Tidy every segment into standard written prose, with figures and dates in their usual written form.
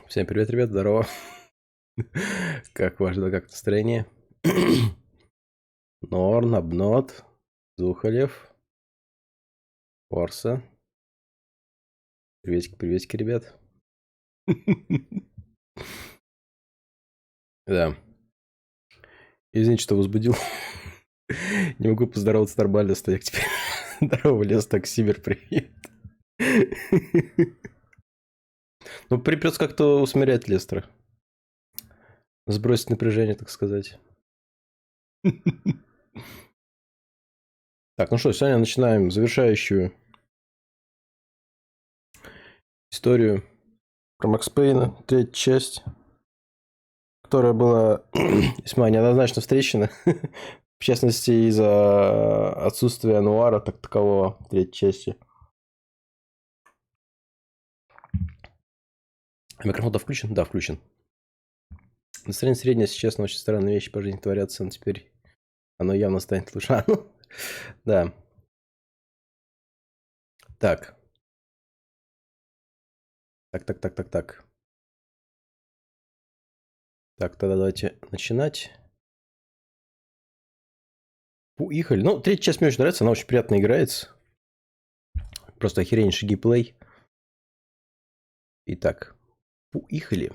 Всем привет, ребят, здорово. Как настроение? Норн, Обнот, Зухалев, Орса. Приветики, ребят. Да. Извините, что возбудил. Не могу поздороваться нормально, стояк теперь. Здорово, лес, так, Сибир, привет. Ну, придется как-то усмирять Лестера. Сбросить напряжение, так сказать. Так, ну что, сегодня начинаем завершающую историю про Макс Пейна, третья часть, которая была весьма неоднозначно встречена, в частности, из-за отсутствия нуара так такового в третьей части. Микрофон-то включен? Да, включен. Настроение среднее, если честно, очень странные вещи по жизни творятся, но теперь оно явно станет лучше. Да. Так. Так. Так, тогда давайте начинать. Поехали. Ну, третья часть мне очень нравится, она очень приятно играется. Просто охереннейший геймплей. Итак, поехали.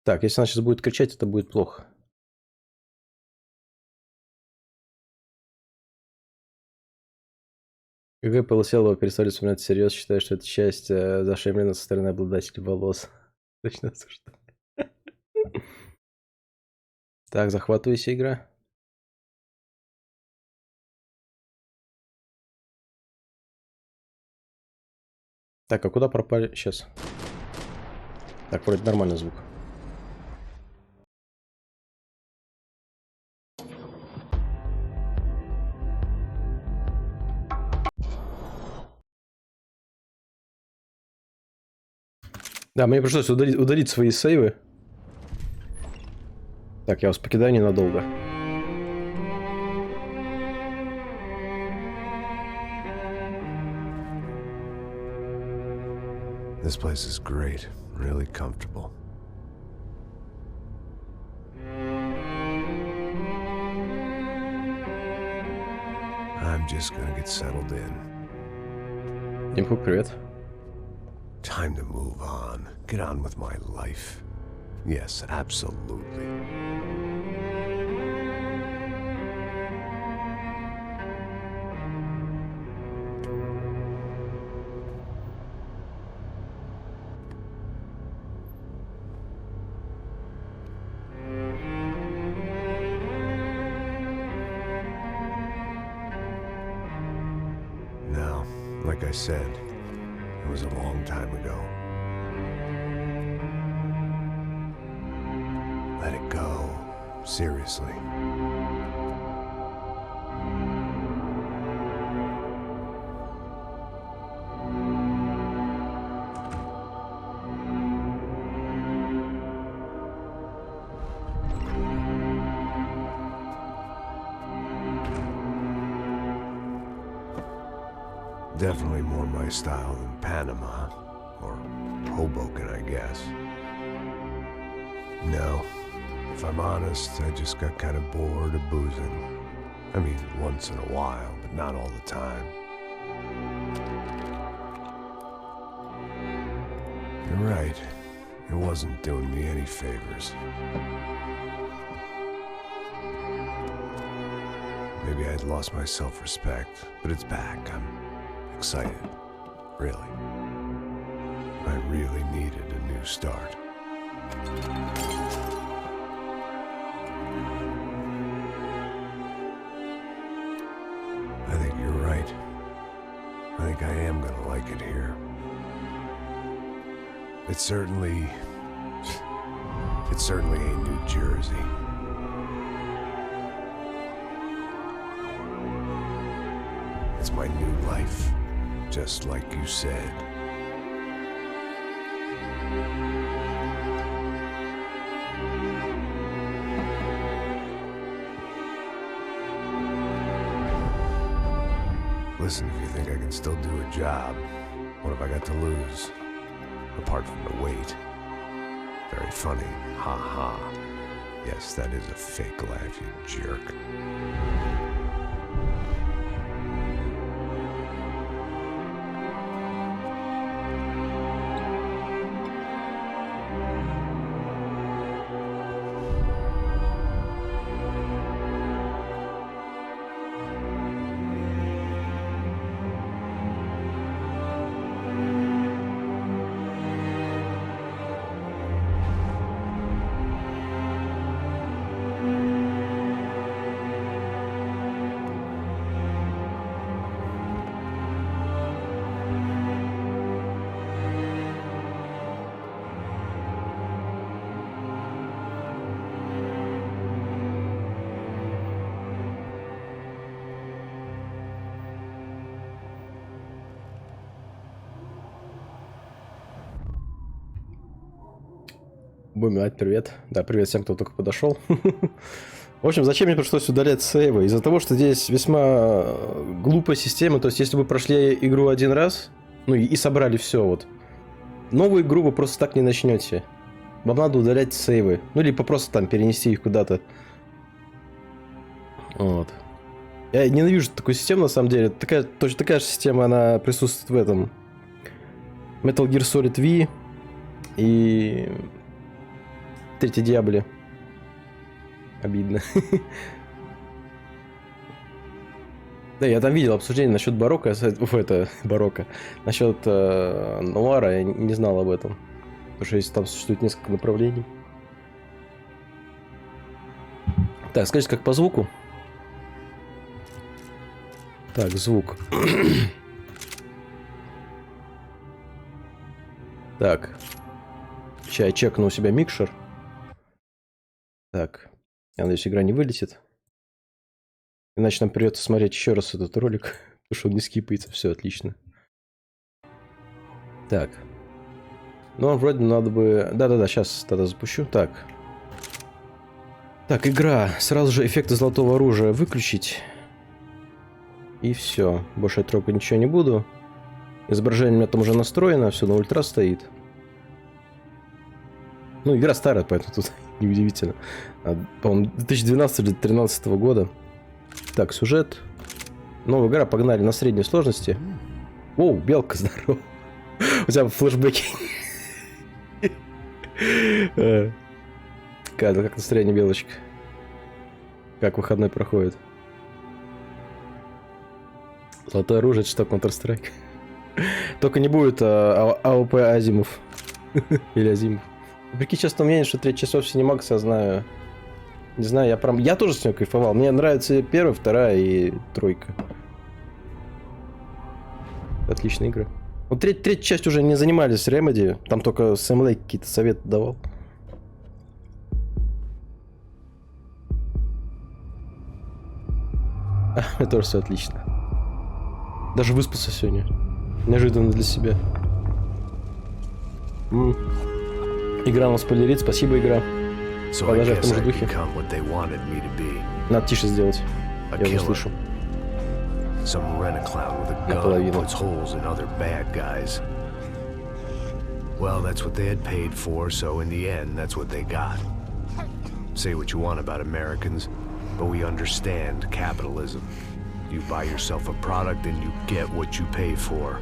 Так, если она сейчас будет кричать, это будет плохо. ГГ Полоселова перестали вспоминать всерьез, считая, что это часть зашемлена со стороны обладателей волос. Точно осуждаю. Так, захватывайся, игра. Так, а куда пропали? Сейчас. Так, вроде нормальный звук. Да, мне пришлось удалить свои сейвы. Так, я вас покидаю ненадолго. This place is great, really comfortable. I'm just gonna get settled in. Димпук, привет. Time to move on. Get on with my life. Yes, absolutely. Now, like I said, it was a long time ago. Let it go. Seriously. Definitely more my style than Panama, or Hoboken, I guess. No, if I'm honest, I just got kind of bored of boozing. I mean, once in a while, but not all the time. You're right, it wasn't doing me any favors. Maybe I'd lost my self-respect, but it's back. I'm excited, really. I really needed a new start. I think you're right. I think I am gonna like it here. It's certainly ain't New Jersey. It's my new life, just like you said. Listen, if you think I can still do a job, what have I got to lose? Apart from the weight. Very funny. Ha ha. Yes, that is a fake laugh, you jerk. Бумять, привет. Да, привет всем, кто только подошел. В общем, зачем мне пришлось удалять сейвы? Из-за того, что здесь весьма глупая система. То есть, если вы прошли игру один раз, ну и собрали все, вот, новую игру вы просто так не начнете. Вам надо удалять сейвы. Ну, либо просто там перенести их куда-то. Вот. Я ненавижу такую систему, на самом деле. Точно такая же система, она присутствует в этом Metal Gear Solid V и Третий Диабле. Обидно. Да, я там видел обсуждение насчет барокко, это барокко. Насчет нуара, я не знал об этом. Потому что там существует несколько направлений. Так, скажите, как по звуку? Так, звук. Так. Сейчас я чекну у себя микшер. Так. Я надеюсь, игра не вылетит. Иначе нам придется смотреть еще раз этот ролик. Потому что он не скипается. Все отлично. Так. Ну, вроде надо бы... Да-да-да, сейчас тогда запущу. Так. Так, игра. Сразу же эффекты золотого оружия выключить. И все. Больше я трогать ничего не буду. Изображение у меня там уже настроено. Все на ультра стоит. Ну, игра старая, поэтому тут неудивительно. По-моему, 2012 или 2013 года. Так, сюжет. Новая игра, погнали на средней сложности. Оу, белка, здорово. У тебя флешбеки. Как настроение, белочка? Как выходной проходит? Золотое оружие, это что, Counter-Strike? Только не будет АОП Азимов. Или Азимов. Прикинь, честно, мнение, что 3 часов Cinemax, я знаю. Не знаю, я тоже с нее кайфовал. Мне нравится первая, вторая и тройка. Отличные игры. Вот третья часть уже не занимались Remedy. Там только Сэм Лейк какие-то советы давал. Это тоже все отлично. Даже выспался сегодня. Неожиданно для себя. Игра нам спойлерит, спасибо, игра. Продолжай в том же духе. Надо тише сделать. Я уже слышу. Наполовину. Well, that's what they had paid for, so in the end, that's what they got. Say what you want about Americans, but we understand capitalism. You buy yourself a product and you get what you pay for.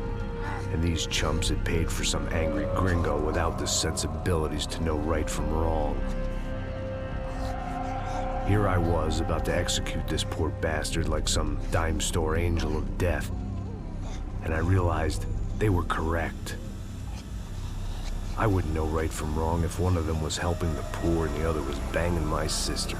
And these chumps had paid for some angry gringo without the sensibilities to know right from wrong. Here I was, about to execute this poor bastard like some dime store angel of death. And I realized they were correct. I wouldn't know right from wrong if one of them was helping the poor and the other was banging my sister.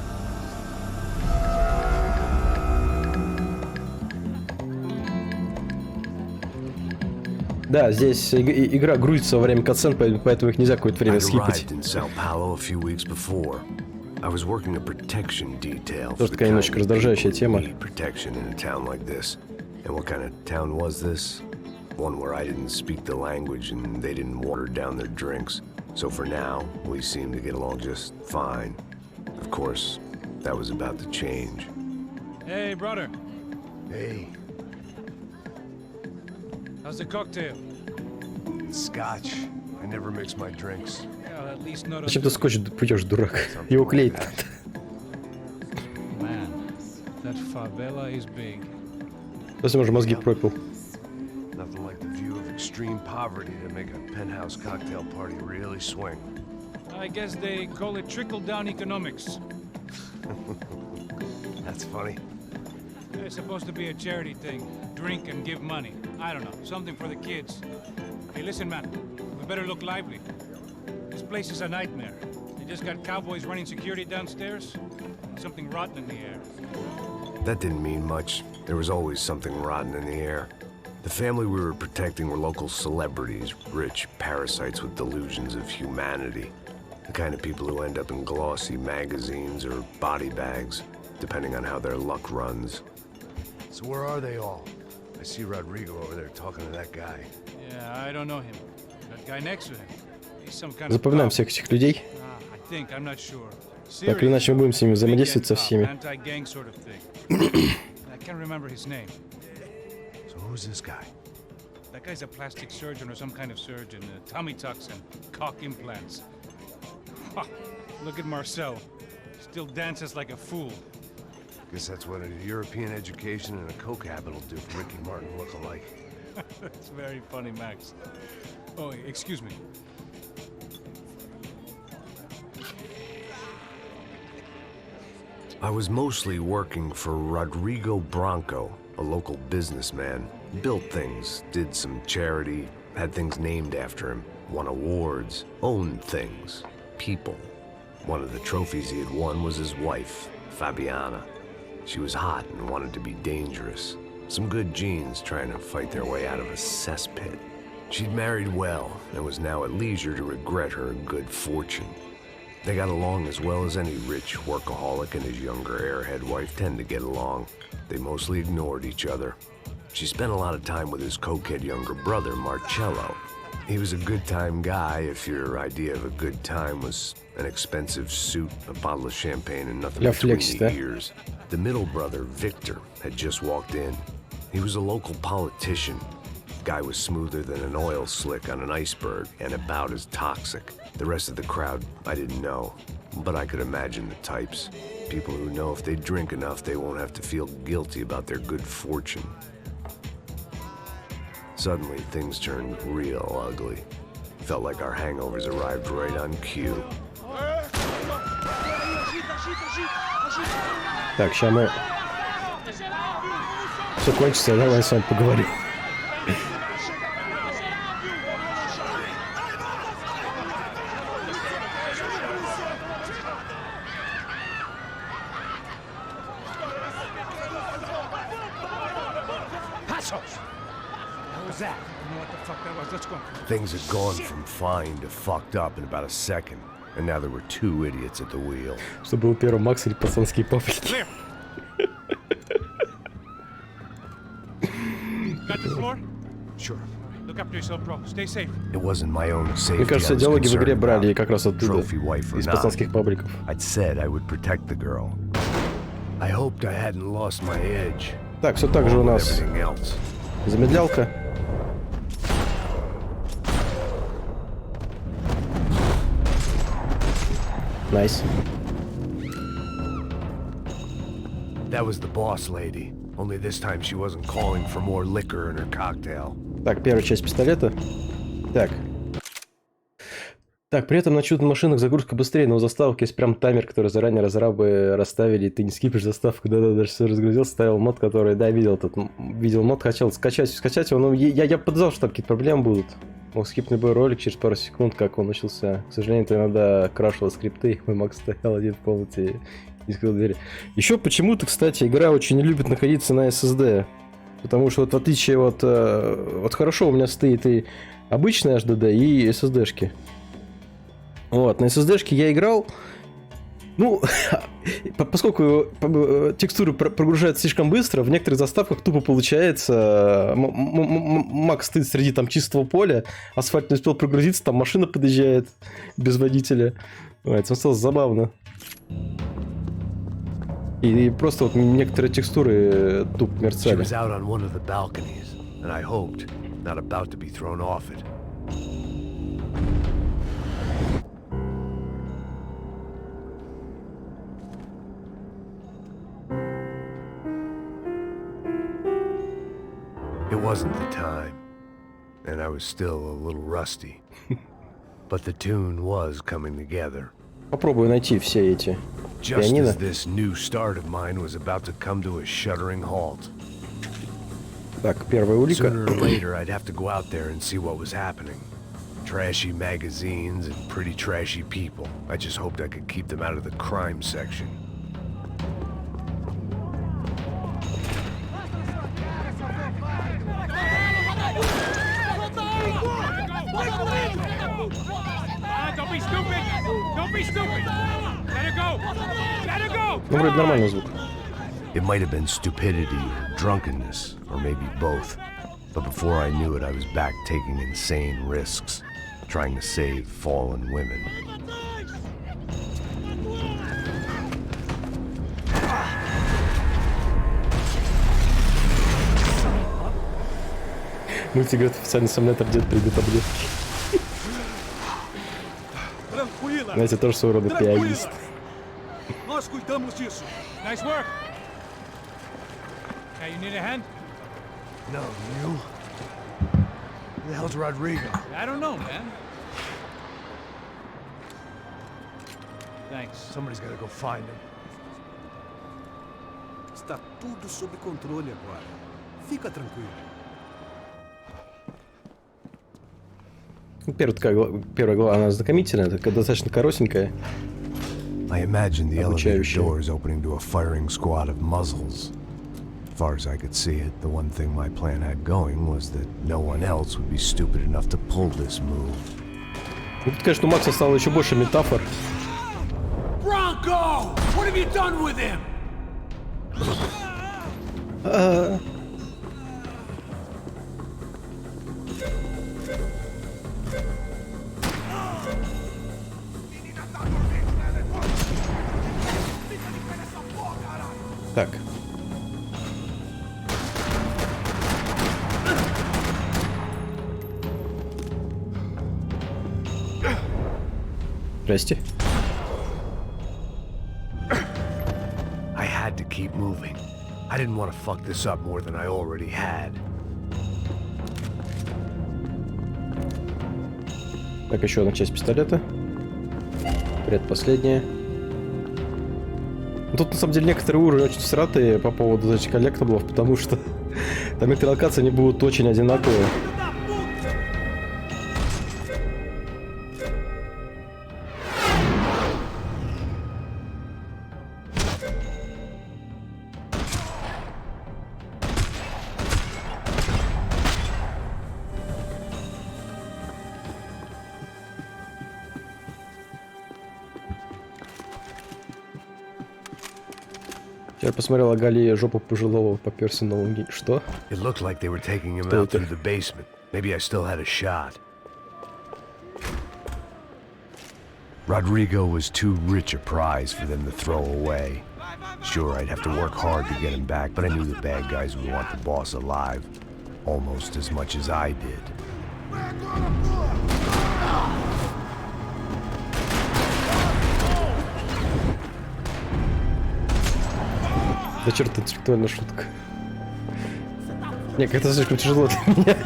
Да, здесь игра грузится во время катсцен, поэтому их нельзя какое-то время скипать. Тоже такая немножечко раздражающая тема. One where I didn't speak the language and they didn't water down their drinks. So for now, we seem to get along just fine. Of course, that was about to change. Hey, brother. Hey. How's the cocktail? Scotch. I never mix my drinks. Well, at least not on Зачем ты скотч пьешь, дурак? Его клеить надо. Man, that favela is big. Если уже мозги пропил. Nothing like the view of extreme poverty to make a penthouse cocktail party really swing. I guess they call it trickle-down economics. That's funny. It's supposed to be a charity thing. Drink and give money. I don't know, something for the kids. Hey, listen, man, we better look lively. This place is a nightmare. They just got cowboys running security downstairs, and something rotten in the air. That didn't mean much. There was always something rotten in the air. The family we were protecting were local celebrities, rich parasites with delusions of humanity. The kind of people who end up in glossy magazines or body bags, depending on how their luck runs. So where are they all? I see Rodrigo over there talking to that guy. Yeah, I don't know him. That guy next to him. He's some kind of Запоминаем cop. всех этих людей. I think, I'm not sure. Так или иначе мы будем с ними взаимодействовать со всеми. Anti-gang sort of thing. I can't remember his name. So who's this guy? That guy's a plastic surgeon or some kind of surgeon. Tummy tucks and cock implants. Ha, look at Marcel. Still dances like a fool. Guess that's what a European education and a coke habit will do for Ricky Martin look-alike. That's very funny, Max. Oh, excuse me. I was mostly working for Rodrigo Bronco, a local businessman. Built things, did some charity, had things named after him, won awards, owned things, people. One of the trophies he had won was his wife, Fabiana. She was hot and wanted to be dangerous. Some good genes trying to fight their way out of a cesspit. She'd married well and was now at leisure to regret her good fortune. They got along as well as any rich workaholic and his younger airhead wife tend to get along. They mostly ignored each other. She spent a lot of time with his cokehead younger brother, Marcello. He was a good-time guy if your idea of a good time was an expensive suit, a bottle of champagne, and nothing between the ears. The middle brother, Victor, had just walked in. He was a local politician. Guy was smoother than an oil slick on an iceberg and about as toxic. The rest of the crowd, I didn't know, but I could imagine the types. People who know if they drink enough, they won't have to feel guilty about their good fortune. Suddenly, things turned real ugly. Felt like our hangovers arrived right on cue. Так, сейчас мы... Все кончится, давай с вами поговорим. Things had gone from fine to fucked up in about a second, and now there were two idiots at the wheel. Что был первым Макс или пацанские паприки? Got the floor? Sure. Look after yourself, bro. Stay safe. It wasn't my own safety. Мне кажется, I was диалоги в игре concerned брали about, как раз оттуда, trophy wife or из not. пацанских пабликов. I'd said I would protect the girl. I hoped I hadn't lost my edge. Так, все так же у along with нас everything else. замедлялка. Найс. That was the boss lady. Only this time she wasn't calling for more liquor in her cocktail. Так, первая часть пистолета. Так. Так, при этом на чудных машинах загрузка быстрее, но у заставок есть прям таймер, который заранее разрабы расставили, и ты не скипишь заставку, да-да, даже все разгрузил, ставил мод, который, да, видел мод, хотел скачать его, но я подозревал, что там какие-то проблемы будут. Мог скипнуть любой ролик через пару секунд, как он начался. К сожалению, это иногда крашило скрипты, мой Макс стоял один в комнате и открыл двери. Еще почему-то, кстати, игра очень не любит находиться на SSD, потому что вот в отличие вот хорошо у меня стоит и обычная HDD, и SSD-шки. Вот, на SSD-шке я играл, ну, поскольку текстуры прогружаются слишком быстро, в некоторых заставках тупо получается, Макс стоит среди там чистого поля, асфальт не успел прогрузиться, там машина подъезжает без водителя. Это стало забавно. И просто вот некоторые текстуры тупо мерцали. not about to be thrown off it. It wasn't the time, and I was still a little rusty. But the tune was coming together. Попробую найти все эти Just пианино. as this new start of mine was about to come to a shuddering halt. Так, первая улика. Sooner or later, I'd have to go out there and see what was happening. Trashy magazines and pretty trashy people. I just hoped I could keep them out of the crime section. Don't be stupid! Don't be stupid! Let her go! Let her go! Ну, вроде нормальный звук. It might have been stupidity or drunkenness, or maybe both. But before I knew it, I was back taking insane risks, trying to save fallen women. Мультик говорит, официальный симулятор дед придет таблетки. Знаете, тоже своего рода пианист. Nós cuidamos disso. Nice work! Hey, you need a hand? No, you? Who the hell's Rodrigo? I don't know, man. Thanks. Somebody's gotta go find him. Está tudo sob controle agora. Fica tranquilo. Первая глава, она знакомительная, такая достаточно коротенькая. I imagine the elevator Обучающая. doors opening to a firing squad of muzzles. As far as I could see it, the one thing my plan had going was that no one else would be stupid enough to pull this move. Ну, тут, конечно, у Макса стало еще больше метафор. Bronco! What have you done with him? Так. Здрасте. I had to keep moving. I didn't want to fuck this up more than I already had. Так, еще одна часть пистолета. Предпоследняя. Тут, на самом деле, некоторые уровни очень всратые по поводу этих коллектаблов, потому что там некоторые локации, они будут очень одинаковые. Я посмотрел, оголи жопу пожилого, попёрся новым гей. Что? It looked like they were taking him Что out это? through the basement. Maybe I still had a shot. Rodrigo was too rich a prize for them to throw away. Sure, I'd have to work hard to get him back, but I knew the bad guys would want the boss alive almost as much as I did. Да черт, это интеллектуальная шутка. Не, как-то слишком тяжело для меня.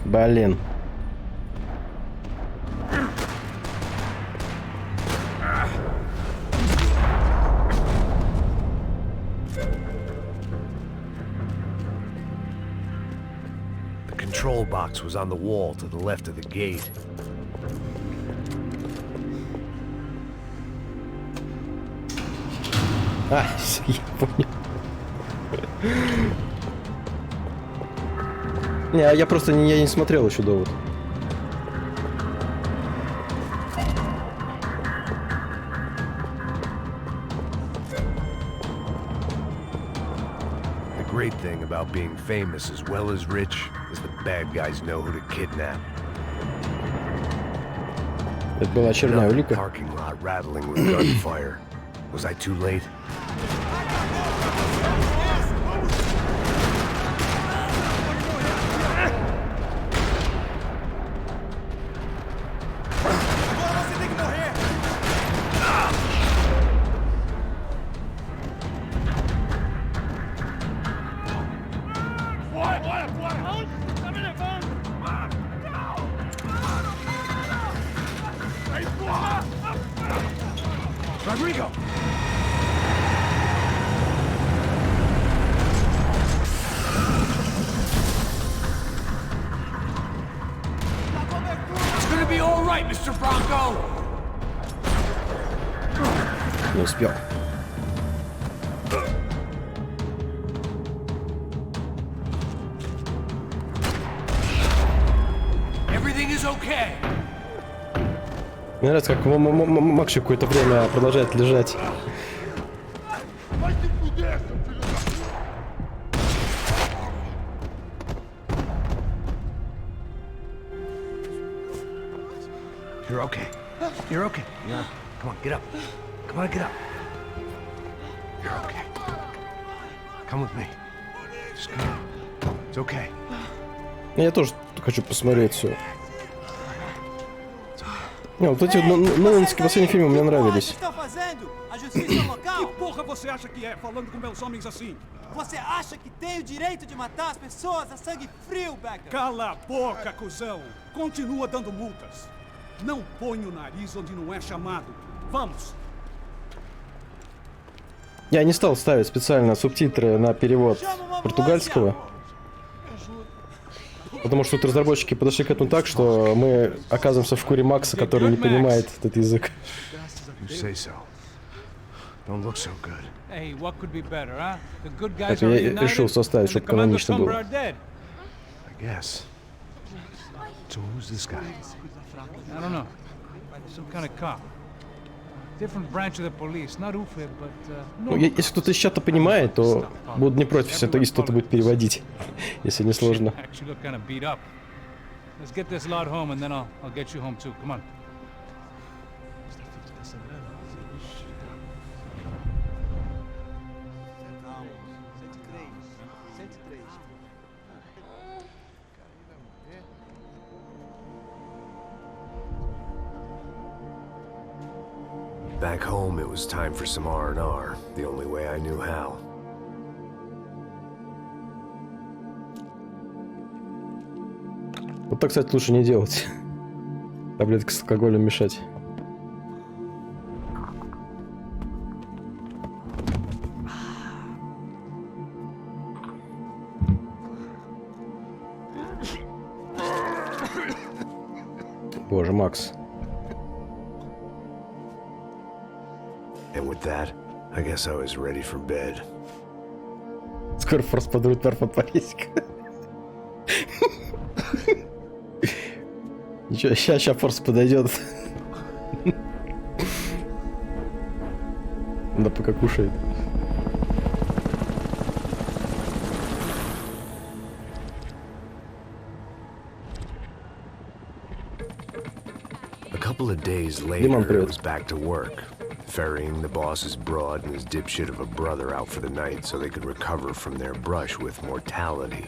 Блин. The control box was on the wall to the left of the gate. А, я понял. Не, я просто я не смотрел еще довод. The great thing about being famous as well as rich is the bad guys know who to kidnap. Это была очередная Another улика. parking lot rattling with gunfire. Was I too late? Mr. Bronco! Не успел. Everything is okay. Мне нравится, как Макши какое-то время продолжает лежать. You're okay. You're okay. Yeah. Come on, get up. Come on, get up. You're okay. Come with me. Just come. It's okay. Я тоже хочу посмотреть все. Не, вот эти нолановские последние фильмы мне нравились. Está fazendo? A justiça local? Que porra você acha que é, falando com meus homens assim? Você acha que tem o direito de matar as pessoas a sangue frio, Becker? Cala a boca, cuzão! Continua dando multas. Não põe o nariz onde não é chamado. Vamos! Я не стал ставить специально субтитры на перевод португальского, потому что тут разработчики подошли к этому так, что мы оказываемся в шкуре Макса, который не понимает этот язык. You say so. Don't look so good. Hey, what could be better, huh? The good guys Так are я решил reunited, составить, and the чтобы канонично Commandos было. are dead. I guess. So who's this guy? I don't know. Some kind of cop. Different branch of the police. Not Ufe, but Ну, если кто-то из чата понимает, то буду не против, если кто-то будет переводить, если не сложно. Actually look kind of beat up. Let's get this lot home, and then I'll get you home too. Come on. Back home, it was time for some R&R, the only way I knew how. Вот так, кстати, лучше не делать. Таблетки с алкоголем мешать. Боже, Макс. And with that, I guess I was ready for bed. Скоро форс подрует перфопарисик. Ничего, сейчас форс подойдет. Да пока кушает. A couple of days later, I was back to work, ferrying the boss's broad and his dipshit of a brother out for the night so they could recover from their brush with mortality.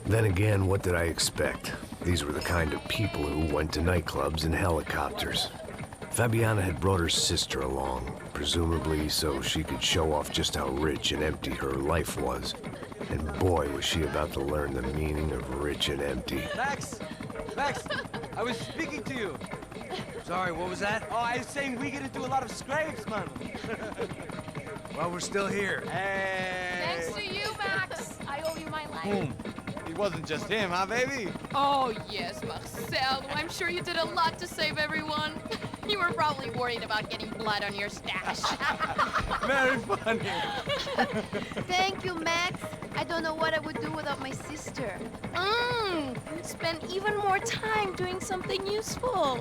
Then again, what did I expect? These were the kind of people who went to nightclubs in helicopters. Fabiana had brought her sister along, presumably so she could show off just how rich and empty her life was. And boy, was she about to learn the meaning of rich and empty. Max! Max! I was speaking to you! Sorry, what was that? Oh, I was saying we get to do a lot of scrapes, man. Well, we're still here. Hey! Thanks to you, Max. I owe you my life. It wasn't just him, huh, baby? Oh, yes, Marcel. I'm sure you did a lot to save everyone. You were probably worried about getting blood on your stash. Very funny. Thank you, Max. I don't know what I would do without my sister. Spend even more time doing something useful.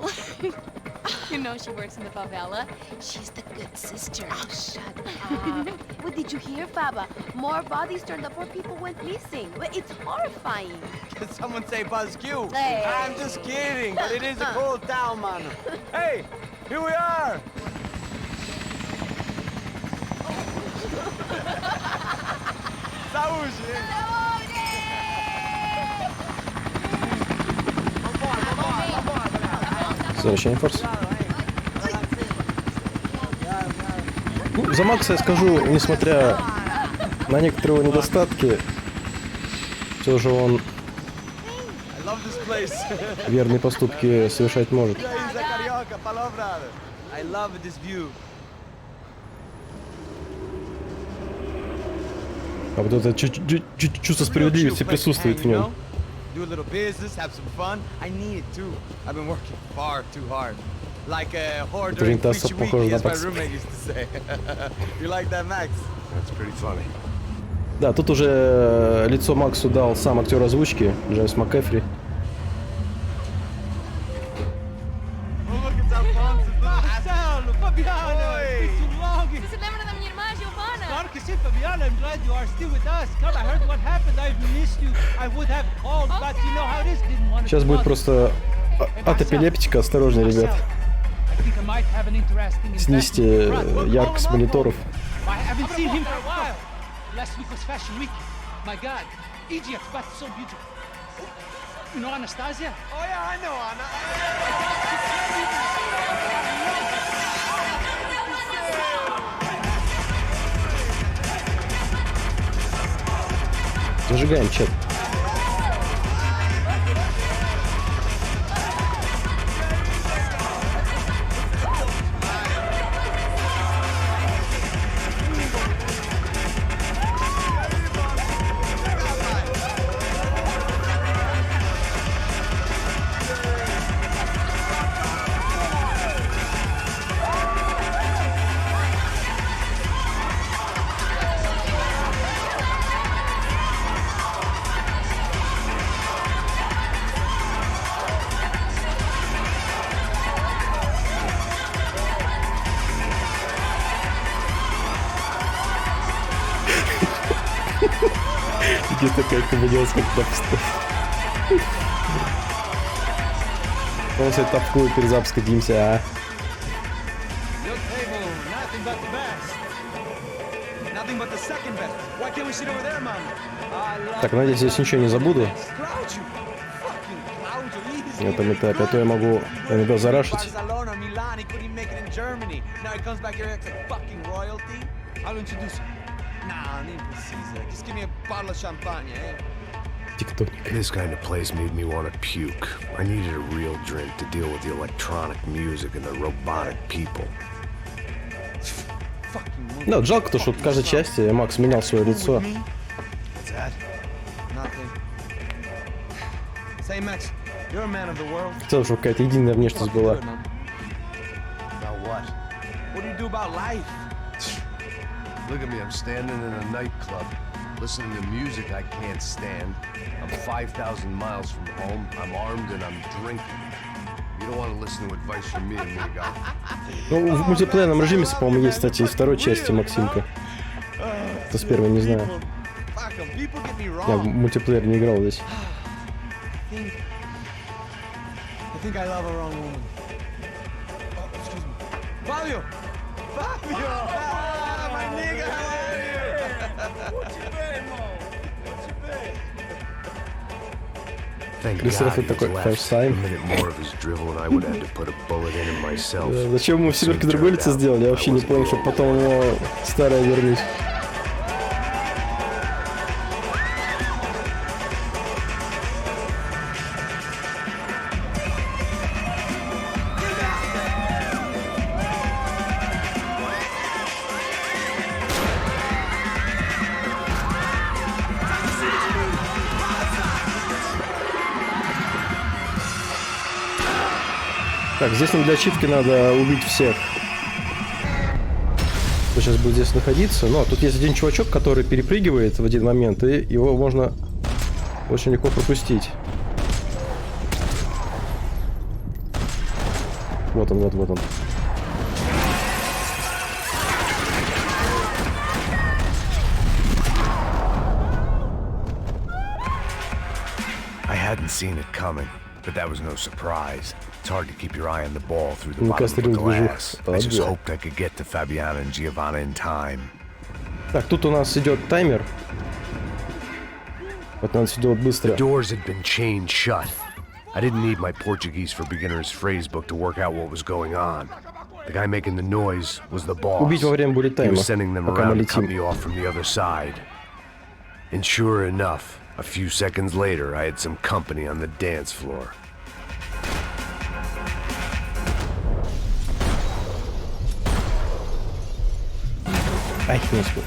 You know she works in the favela. She's the good sister. Oh, shut up. What did you hear, Faba? More bodies turned up where people went missing. It's horrifying. Did someone say Buzz Q? Hey. I'm just kidding, but it is a cool town, man. Hey, here we are. Saúde! Возвращаем форс. Ну, за Макса я скажу, несмотря на некоторые его недостатки, все же он I love this place. верные поступки совершать может. I love this view. А вот это чувство справедливости присутствует в нем. do a little business, have some fun. I need it too. I've been working far too hard. Like a whore during preachy week, as my roommate used to say. You like that, Max? That's pretty funny. Да, тут уже лицо Максу дал сам актер озвучки, Джеймс МакЭфри. Marcelo, Fabiana, it's been too long. Você lembra da minha irmã, Giovanna? Claro que sim, Fabiana. I'm glad you are still with us. Come, I heard what happened. I've missed you. I would have called, but you know how it is. Didn't want to. Сейчас будет просто от эпилептика. Осторожно, ребят. I think I might have an interesting Снизьте яркость мониторов. I haven't seen him for a while. Last week was Fashion Week. My God, Egypt, but so beautiful. You know Anastasia? Oh yeah, I know Anna. Зажигаем чат. Здесь такая комедианская тапста. Он себе тапку перед запуском димся, а? Your table, nothing but the best. Nothing but the second best. Why can't we sit over there, man? Так, надеюсь, здесь ничего не забуду Cloud you. Fucking cloud you. Easy. на этом этапе, а то я могу иногда зарашить. Barcelona, Milan, he couldn't make it in Germany. Now he comes back here acting like fucking royalty. I'll introduce you. Nah, I need precisa. Just give me a bottle of champagne, eh? Тектоник. This kind of place made me want to puke. I needed a real drink to deal with the electronic music and the robotic people. Да, жалко то, что в каждой части Макс менял свое лицо. What's that? Nothing. Say, Max, you're a man of the world. Хотел, чтобы какая-то единая внешность была. About what? What do you do about life? Look at me, I'm standing in a nightclub, listening to music I can't stand. I'm 5,000 miles from home, I'm armed and I'm drinking. You don't want to listen to advice from me, amigo. Ну, в мультиплеерном режиме, по-моему, есть, кстати, из второй части Максимка. То с первой не знаю. Fuck 'em, people get me Я в wrong. мультиплеер не играл здесь. I think I love a wrong woman. Oh, excuse me. Fabio! Fabio! Ah, my nigga, how are you? What you been, Mo? What you been? Thank Chris God Ruffin he was такой, left. first time. A minute more of his drivel and I would have to put a bullet in him myself. Зачем ему в семерке другое лицо сделали? Я вообще не понял, чтобы потом его старое вернуть. Так, здесь нам для ачивки надо убить всех, кто сейчас будет здесь находиться. Но тут есть один чувачок, который перепрыгивает в один момент, и его можно очень легко пропустить. Вот он, вот он. I hadn't seen it coming, but that was no surprise. It's hard to keep your eye on the ball through the Ну, bottom of the кастрюль движух. glass. I just hoped I could get to Fabiana and Giovanna in time. Так, тут у нас идет таймер. Вот надо все делать быстро. Doors had been chained shut. I didn't need my Portuguese for beginners phrase book to work out what was going on. The guy making the noise was the boss. Убить во время буллет He тайма, was sending them пока мы around to cut летим. me off from the other side. And sure enough, a few seconds later, I had some company on the dance floor. Ай, не успел.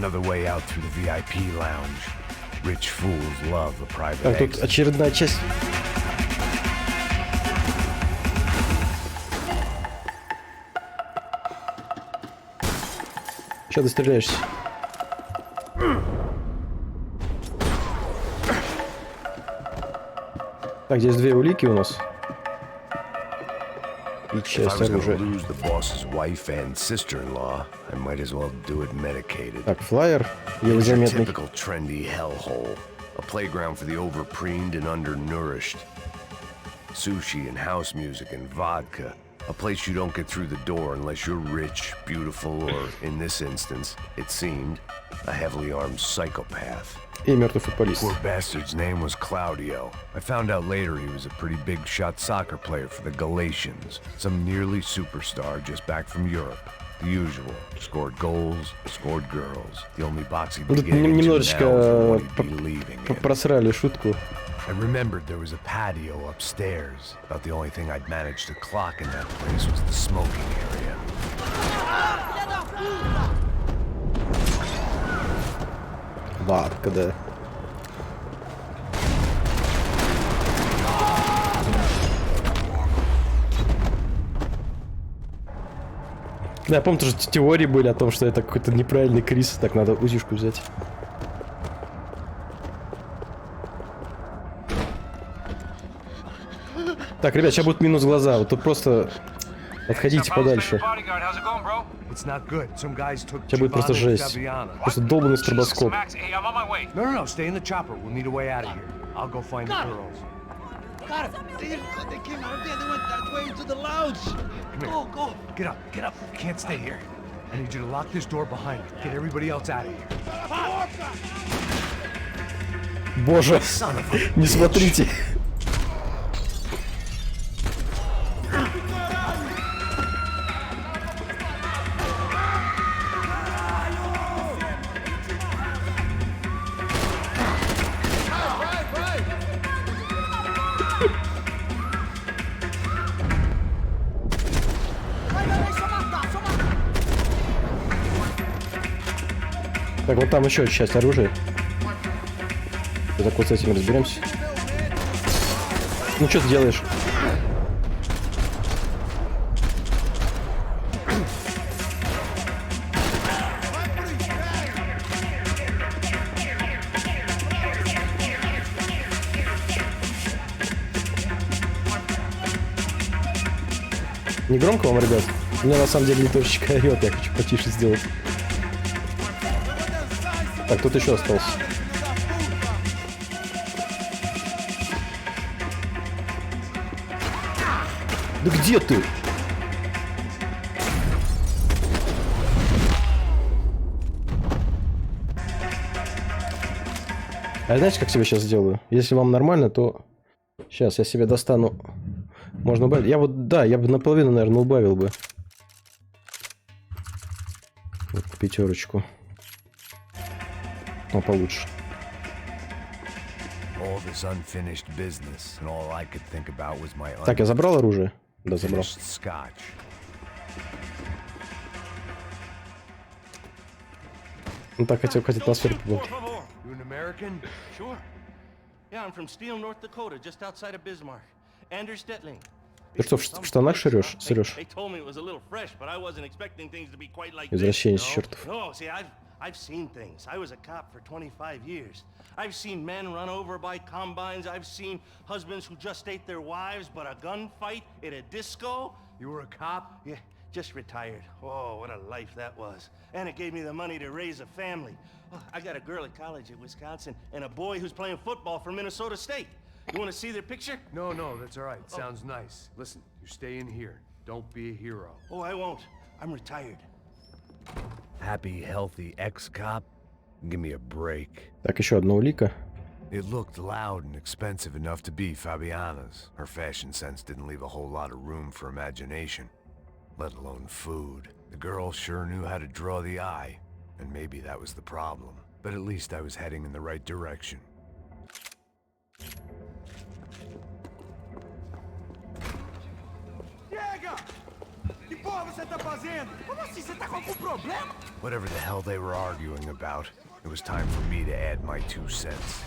another way out through the VIP lounge. Rich fools love a private Так, тут exit. очередная часть. Че ты стреляешься? Так, здесь две улики у нас. И If I часть was gonna оружия. lose the boss's wife and sister-in-law, I might as well do it medicated. Так, флайер. Еле It's your заметный. typical trendy hellhole. A playground for the overpreened and undernourished. Sushi and house music and vodka. A place you don't get through the door unless you're rich, beautiful, or, in this instance, it seemed, a heavily armed psychopath. И мертвый футболист. Poor bastard's name was Claudio. I found out later he was a pretty big shot soccer player for the Galatians. Some nearly superstar just back from Europe. The usual. Scored goals, scored girls. The only box he'd be Тут getting into now is немножечко the one he'd be leaving in. просрали шутку. I remembered there was a patio upstairs. About the only thing I'd managed to clock in that place was the smoking area. Бабка, да. Да, я помню, тоже теории были о том, что это какой-то неправильный Крис. Так, надо узишку взять. Так, ребят, сейчас будет минус глаза. Вот тут просто отходите подальше. Сейчас будет просто жесть. Просто долбанный стробоскоп. No, stay in the chopper. We'll need a way out of here. I'll go find the girls. Got it. They came out of there. They went that way into the lounge. Go. Get up. You can't stay here. I need you to lock this door behind you. Get everybody else out of here. Боже, не смотрите. Так, вот там еще часть оружия. Так вот с этим разберемся. Ну что ты делаешь? Не громко вам, ребят? У меня на самом деле немножечко орёт, я хочу потише сделать. Так, тут еще остался. Да где ты? А знаете, как себе сейчас сделаю? Если вам нормально, то сейчас я себе достану. Можно убавить. Я вот, да, я бы наполовину, наверное, убавил бы. Вот пятерочку. Ну, получше. Так, я забрал оружие? Да, забрал. Ну так, хотел атмосферу побыть. Ты что, в штанах шерешь? Извращенец чертов. I've seen things. I was a cop for 25 years. I've seen men run over by combines. I've seen husbands who just ate their wives, but a gunfight at a disco. You were a cop? Yeah, just retired. Oh, what a life that was. And it gave me the money to raise a family. Oh, I got a girl at college at Wisconsin and a boy who's playing football for Minnesota State. You want to see their picture? No, that's all right. Sounds nice. Listen, you stay in here. Don't be a hero. Oh, I won't. I'm retired. Happy, healthy ex-cop? Give me a break. Так, еще одна улика. It looked loud and expensive enough to be Fabiana's. Her fashion sense didn't leave a whole lot of room for imagination, let alone food. The girl sure knew how to draw the eye, and maybe that was the problem. But at least I was heading in the right direction. Diego! Whatever the hell they were arguing about, it was time for me to add my 2 cents.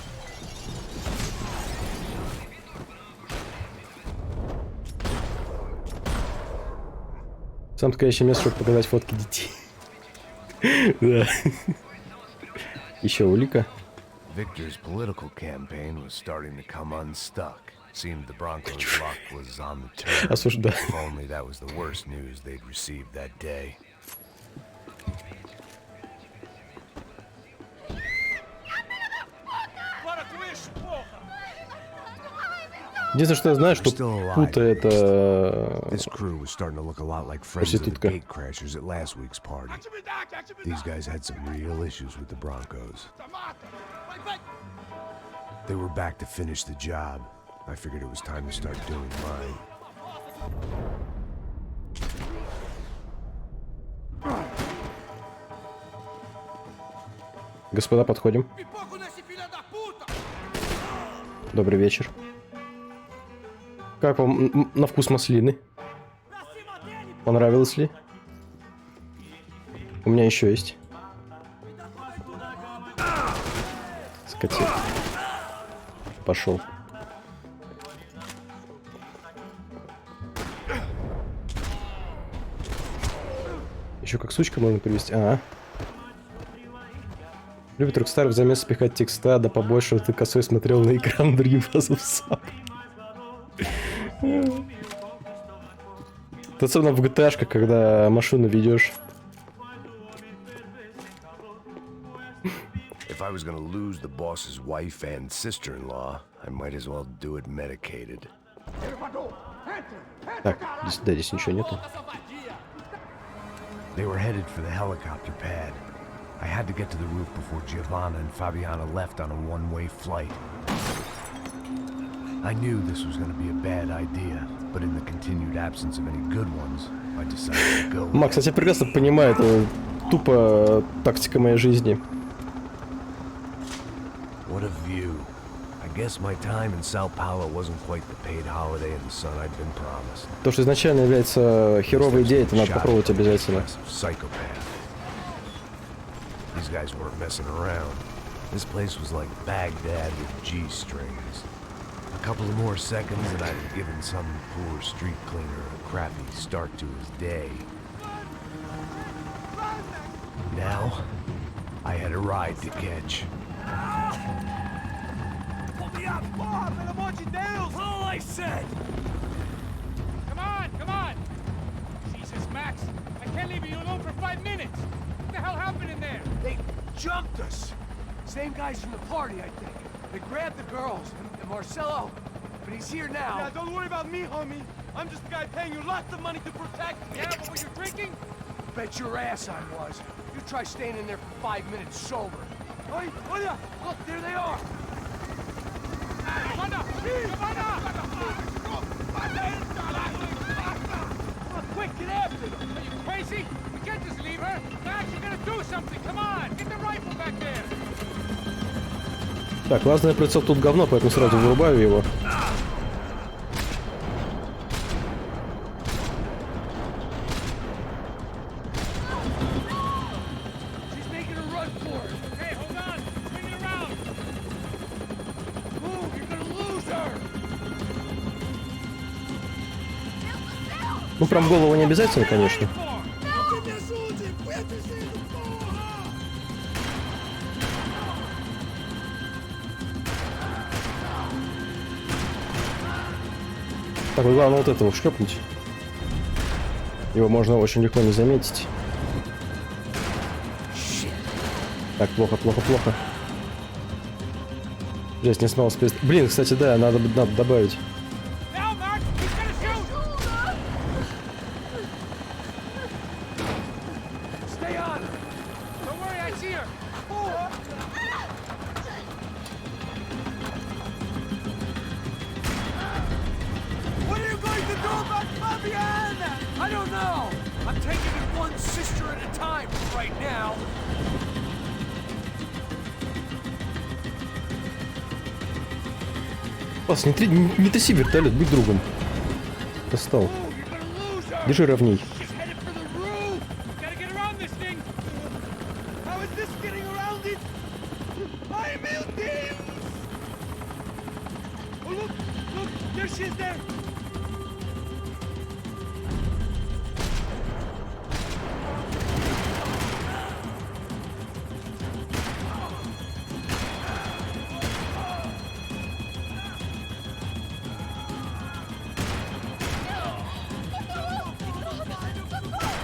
Сам подходящее место, чтобы показать фотки детей. Да. Еще улика. Victor's political campaign was starting to come unstuck. Seemed the Broncos' luck was on the turn. Осуждаю. If only that was the worst news they'd received that day. Единственное, что я знаю, что Пута это This crew was starting to look a lot like friends of the gate crashers at last week's party. These guys had some real issues with the Broncos. They were back to finish the job. I figured it was time to start doing mine. Господа, подходим. Добрый вечер. Как вам на вкус маслины? Понравилось ли? У меня еще есть. Скотина. Пошел. Еще как сучка можно привести. Ага. Любит Рокстар в замес спихать текста, да побольше, ты косой смотрел на экран другим фазом сам. Это особенно в GTA-шках, когда машину ведешь. If I was gonna lose the boss's wife and sister-in-law, I might as well do it medicated. Так, здесь, да, здесь ничего нету. They were headed for the helicopter pad. I had to get to the roof before Giovanna and Fabiana left on a one-way flight. I knew this was going to be a bad idea, but in the continued absence of any good ones, I decided to go. Макс, я тебя прекрасно понимаю, это тупо тактика моей жизни. What a view. I guess my time in Sao Paulo wasn't quite the paid holiday in the sun I'd been promised. То, что изначально является херовой идеей, это надо попробовать обязательно. Psychopath. These guys weren't messing around. This place was like Baghdad with G-strings. A couple of more seconds and I'd have given some poor street cleaner a crappy start to his day. Now, I had a ride to catch. All I said! Come on, come on! Jesus, Max, I can't leave you alone for 5 minutes! What the hell happened in there? They jumped us. Same guys from the party, I think. They grabbed the girls and Marcelo, but he's here now. Yeah, don't worry about me, homie. I'm just the guy paying you lots of money to protect. Yeah, but were you drinking? Bet your ass I was. You try staying in there for 5 minutes sober. Oi, olha! Look, there they are. Giovanna! Quick, get after them. Are you crazy? We can't just leave her! Max, you gotta do something! Come on! Get the rifle back there! Так, лазерный прицел тут говно, поэтому сразу вырубаю его. She's making a run for it. Hey, hold on! Bring it around! Move, you're gonna lose her. Ну, прям голову не обязательно, конечно. Так, вот главное вот этого шлепнуть. Его можно очень легко не заметить. Так, плохо, плохо, плохо. Жесть, не смог спец... Блин, кстати, да, надо добавить. Now, Max! He's gonna shoot! Stay on her. Don't worry, I see her! What are you going to do about Fabiana? I don't know. I'm taking it one sister at a time right now. Пас, не тряси вертолет, будь другом. Достал. Держи ровней. She's headed Ai, meu Deus! Oh, look! Look! There she is there!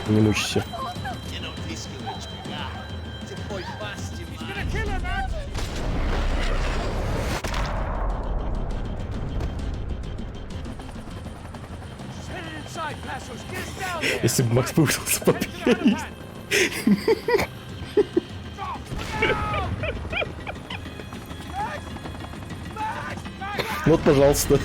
Не мучайся. Eu não disse que eu ia te pegar. Você foi fácil de me... He's gonna kill her, man! She's headed inside, Passos. Get us down there! Если бы Макс пытался победить. Вот, пожалуйста.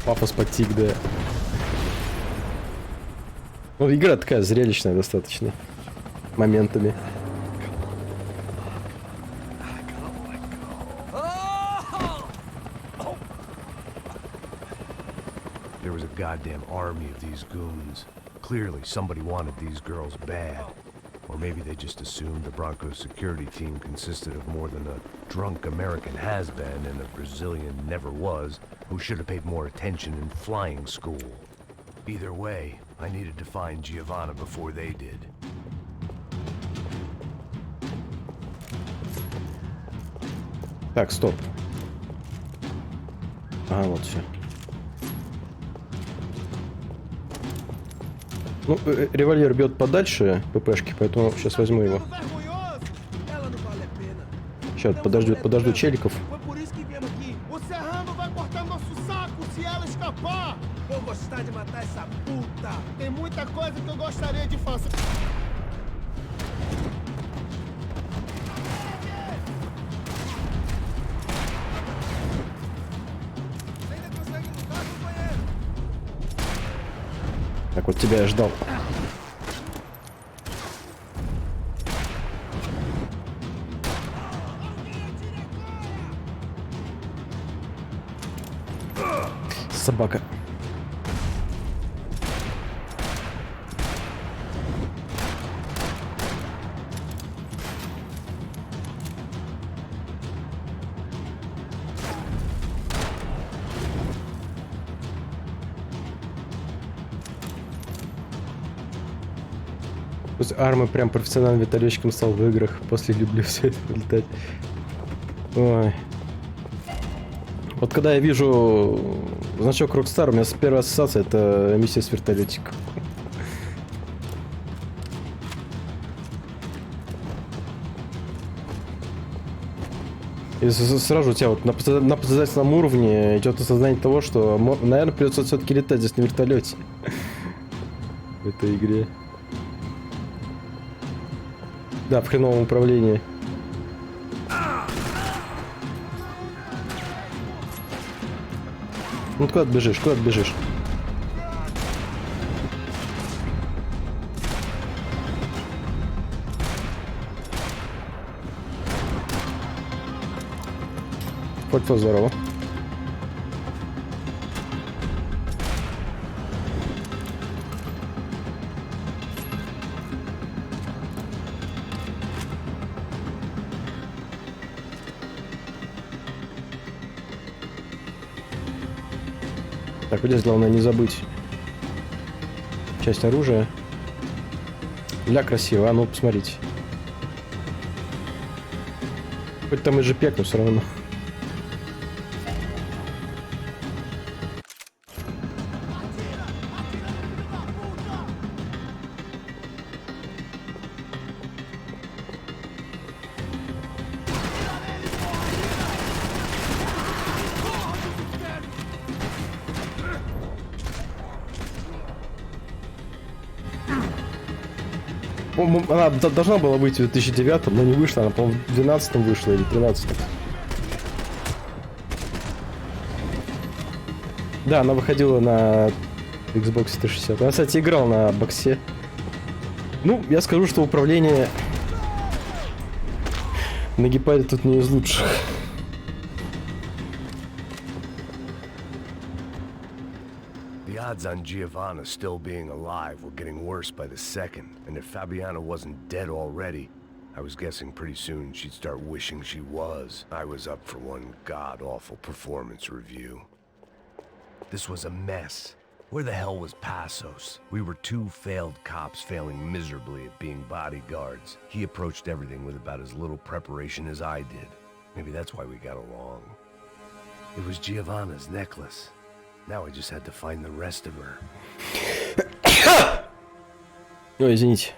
Пафос подтик, да. Ну, игра такая зрелищная достаточно. Моментами. There was a goddamn army of these goons. Clearly, somebody wanted these girls bad. Or maybe they just assumed the Broncos security team consisted of more than a drunk American has-been and a Brazilian never-was who should have paid more attention in flying school. Either way, I needed to find Giovanna before they did. Так, стоп. Ага, вот все. Ну, револьвер бьет подальше ППшки, поэтому сейчас возьму его. Сейчас подожду челиков. Foi por isso que viemos aqui. O Serrano vai cortar nosso saco se ela escapar. Vou gostar de matar essa puta. Tem muita coisa que eu gostaria de fazer. Ainda consegue lutar, companheiro? Так, вот тебя я ждал. Собака. Армы прям профессиональным вертолетчиком стал в играх. После люблю все это летать. Ой. Вот когда я вижу значок Rockstar, у меня первая ассоциация — это миссия с вертолетиком. И сразу у тебя вот на подсознательном уровне идет осознание того, что, наверное, придется все-таки летать здесь на вертолете в этой игре. Да, в хреновом управлении. Ну куда ты бежишь? Куда ты бежишь? Хоть здорово. Так, вот здесь главное не забыть часть оружия. Для красиво, а ну посмотрите. Хоть там и жепек, но все равно. Она должна была выйти в 2009, но не вышла. Она, по-моему, в 2012 вышла или 2013. Да, она выходила на Xbox 360. Она, кстати, играл на боксе. Ну, я скажу, что управление на геймпаде тут не из лучших. The odds on Giovanna still being alive were getting worse by the second, and if Fabiana wasn't dead already, I was guessing pretty soon she'd start wishing she was. I was up for one god-awful performance review. This was a mess. Where the hell was Passos? We were two failed cops failing miserably at being bodyguards. He approached everything with about as little preparation as I did. Maybe that's why we got along. It was Giovanna's necklace. Now I just had to find the rest of her. Ой, извините.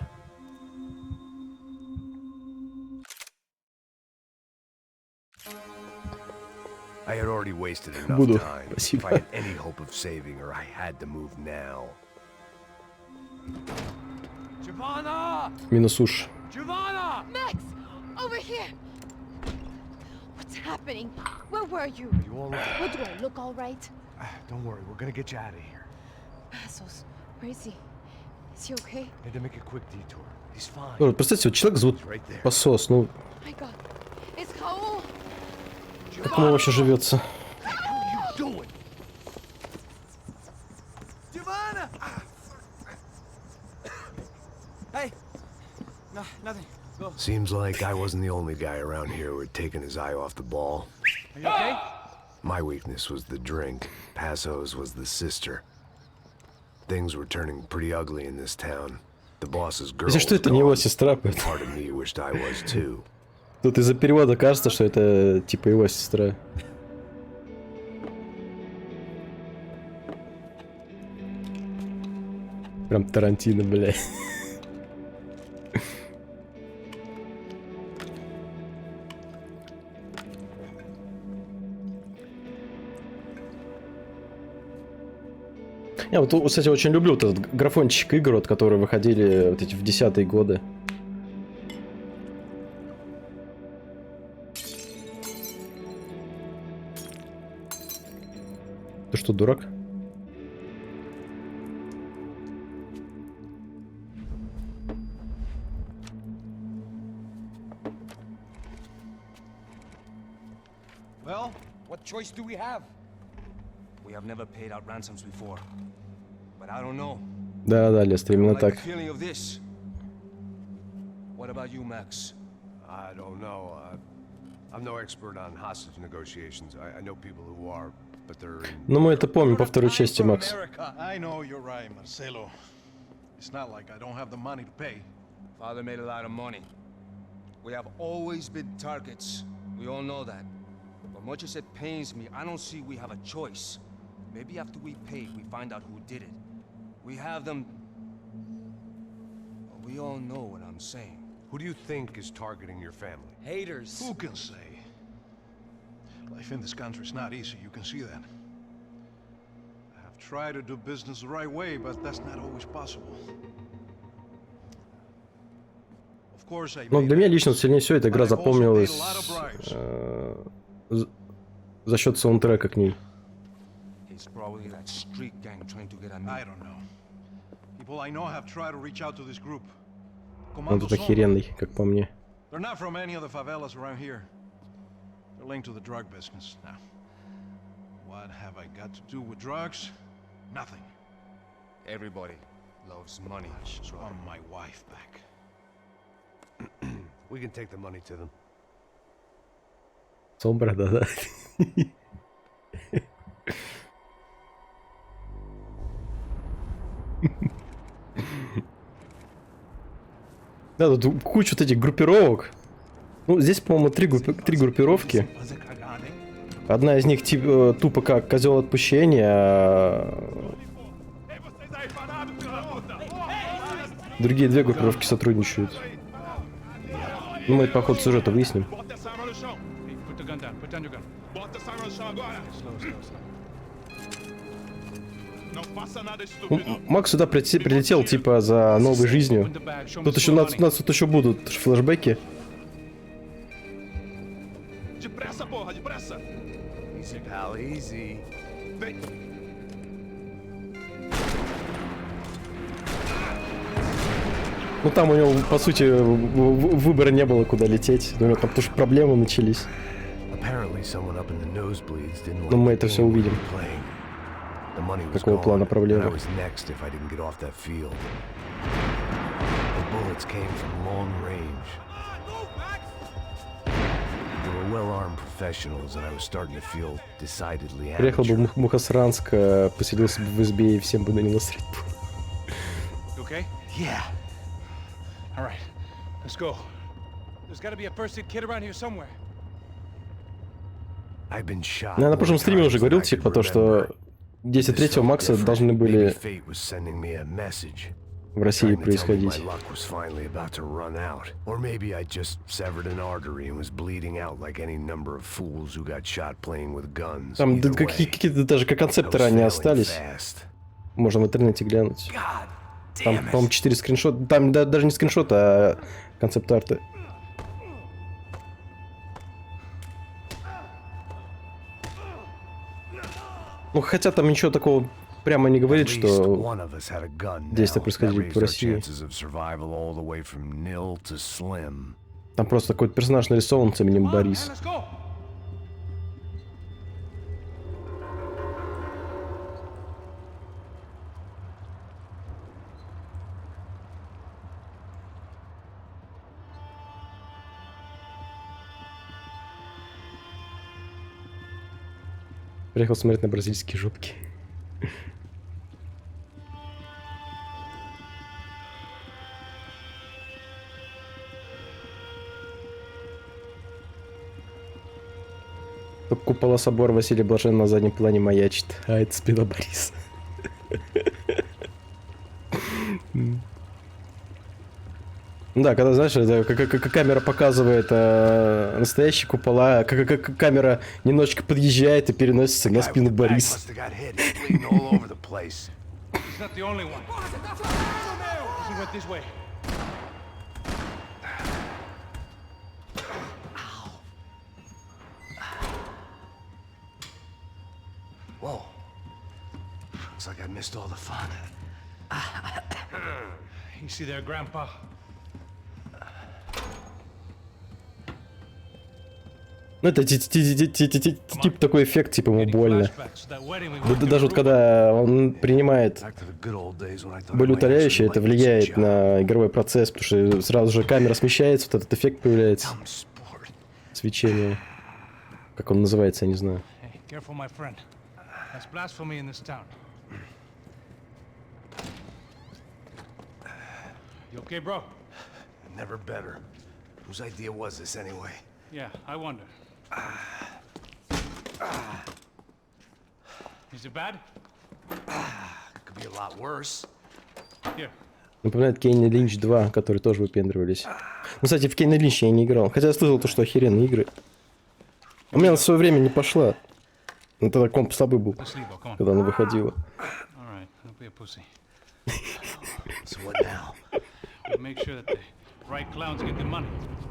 I had already wasted enough Буду. time. Спасибо. If I had any hope of saving her, I had to move now. Giovanna! Минус уж. Giovanna! Max! Over here! What's happening? Where were you? You all right? What do I look all right? Don't worry, we're gonna get you out of here. Passos, where is he? Is he okay? Had to make a quick detour. He's fine. Вот, представьте, вот человек зовут He's right there. Пасос. Ну, My God. It's Raul. как ему вообще живется? What are you doing? Giovanna! Hey! No, nothing. Go. Seems like I wasn't the only guy around here who had taken his eye off the ball. Are you okay? My weakness was the drink. Passo's was the sister. Things were turning pretty ugly in this town. The boss's girl Если что, was это не его gone. сестра, And part of me wished I was too. тут из-за перевода кажется, что это типа его сестра. Прям Тарантино, бля. Я вот, кстати, очень люблю вот этот графончик игр, вот, которые выходили вот эти в 10-е годы. Ты что, дурак? Well, what choice do we have? We have never paid out ransoms before, but I don't know. Да, Лестер, именно Like так. the feeling of this. What about you, Max? I don't know. I'm no expert on hostage negotiations. I know people who are, but they're in... Ну, мы это помним по второй части, Макс. I know you're right, Marcelo. It's not like I don't have the money to pay. Father made a lot of money. We have always been targets. We all know that. But much as it pains me, I don't see we have a choice. Maybe after we pay, we find out who did it. We have them... Well, we all know what I'm saying. Who do you think is targeting your family? Haters. Who can say? Life in this country is not easy, you can see that. I have tried to do business the right way, but that's not always possible. Of course, I Ну, для меня лично сильнее всего эта игра But I've also запомнилась paid a lot of bribes. за счет саундтрека к ней. It's probably that street gang trying to get at me. I don't know. People I know have tried to reach out to this group. Он Commando тут Sombra. охеренный, как по мне. They're not from any of the favelas around here. They're linked to the drug business. Now, what have I got to do with drugs? Nothing. Everybody loves money. I just want my wife back. We can take the money to them. Сомбра, да. Да, тут куча вот этих группировок. Ну, здесь, по-моему, три группировки. Одна из них тупо как козел отпущения, а другие две группировки сотрудничают. Ну, мы по ходу сюжета выясним. Put the gun down. Put down your gun. Slow, slow, slow. Макс сюда прилетел типа за новой жизнью. Тут еще у нас тут еще будут флешбеки. Easy, pal, easy. Ну там у него, по сути, выбора не было, куда лететь. У него там потому что проблемы начались. Но мы это все увидим. Какого плана проблемы? Приехал бы в Мухосранск, поселился бы в избе, и всем бы на него насрать было. Okay? Yeah. All right, let's go. There's got to be a first aid kit around here somewhere. Я на прошлом стриме уже говорил, типа, то, что 10-3 Макса должны были в России происходить. Там какие-то даже как концепторы они остались. Можно в интернете глянуть. Там, по-моему, 4 скриншота. Там даже не скриншоты, а концепт-арты. Ну, хотя там ничего такого прямо не говорит, что действия происходили в России. Там просто какой-то персонаж нарисован с именем Борис. Приехал смотреть на бразильские жопки. Только купола собора Василия Блаженного на заднем плане маячит. А это спина Бориса. Да, когда, знаешь, как камера показывает настоящие купола, как камера немножечко подъезжает и переносится на спину Бориса. Whoa. Looks like I missed all the fun. You see there, Grandpa? Ну, это типа такой эффект, типа ему больно. Даже вот когда он принимает болеутоляющее, это влияет на игровой процесс, потому что сразу же камера смещается, вот этот эффект появляется. Свечение. Как он называется, я не знаю. You okay, bro? Never better. Whose idea was this anyway? Yeah, I wonder. Is it bad? Could be a lot worse. Here. Напоминает Кейн Линч 2, которые тоже выпендривались. Ну, кстати, в Кейн Линч я не играл. Хотя я слышал то, что охеренные игры. У меня на свое время не пошла. Ну, тогда комп слабый был, когда она выходила. So what now? We make sure that the right clowns get the money.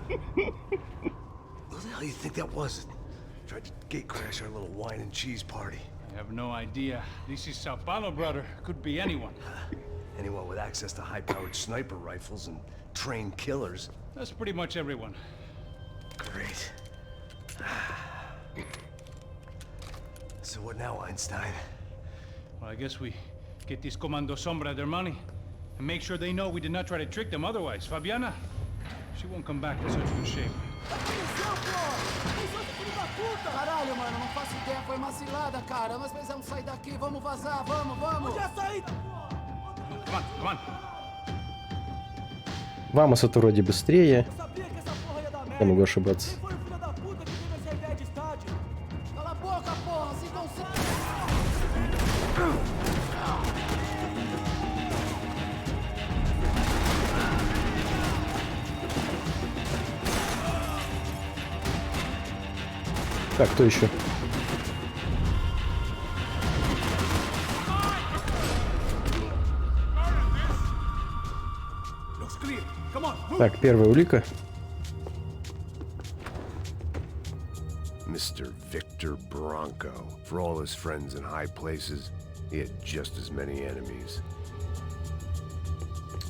Who the hell do you think that was? Tried to gatecrash our little wine and cheese party. I have no idea. This is Sao Paulo, brother. Could be anyone. Anyone with access to high-powered sniper rifles and trained killers. That's pretty much everyone. Great. So what now, Einstein? Well, I guess we get these Comando Sombra their money and make sure they know we did not try to trick them otherwise. Fabiana, she won't come back in such good shape. Caralho, mano, não faço ideia, foi uma cilada, cara. Nós precisamos sair daqui, vamos vazar, vamos. Onde é a saída? Come on. Вамос это вроде быстрее. Я могу ошибаться. Так, кто еще? Так, первая улика. Mr. Victor Bronco. For all his friends in high places, he had just as many enemies.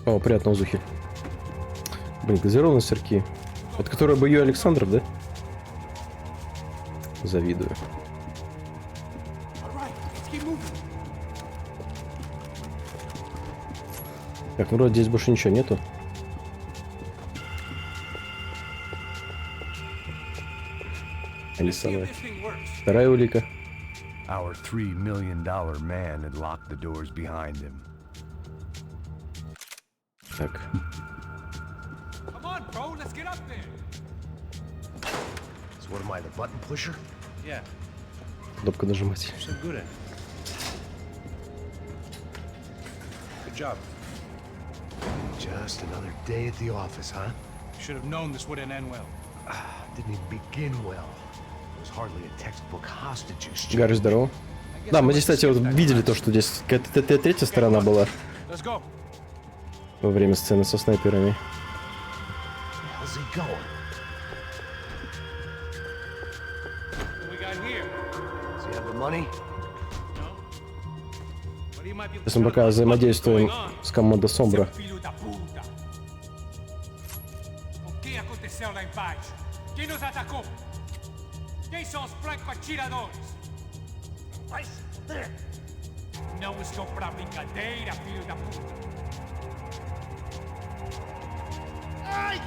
О, приятного звуки. Блин, газированные сырки. Это которые бою Александров, да? Завидую. Так, ну вроде здесь больше ничего нету. Или самая. Вторая улика. Our $3 million man had locked the doors behind him. Так. Come on, bro, let's get up there. So what am I, the button pusher? Yeah, Кнопку нажимать. so good at it. Good job. Just another day at the office, huh? Should have known this wouldn't end well. Didn't even begin well. It was hardly a textbook hostage exchange. Гарри, здорово. Да, мы здесь, кстати, вот видели то, что здесь какая-то третья сторона была Let's go. во время сцены со снайперами. How's he going? What we got here? Does he have the money? But he might be Сейчас мы пока взаимодействуем с командой Сомбра. Filho da puta. O que aconteceu lá embaixo? Quem nos atacou? Quem são os franco-atiradores? Vai se fuder. Não estou pra brincadeira, filho da puta. Ai!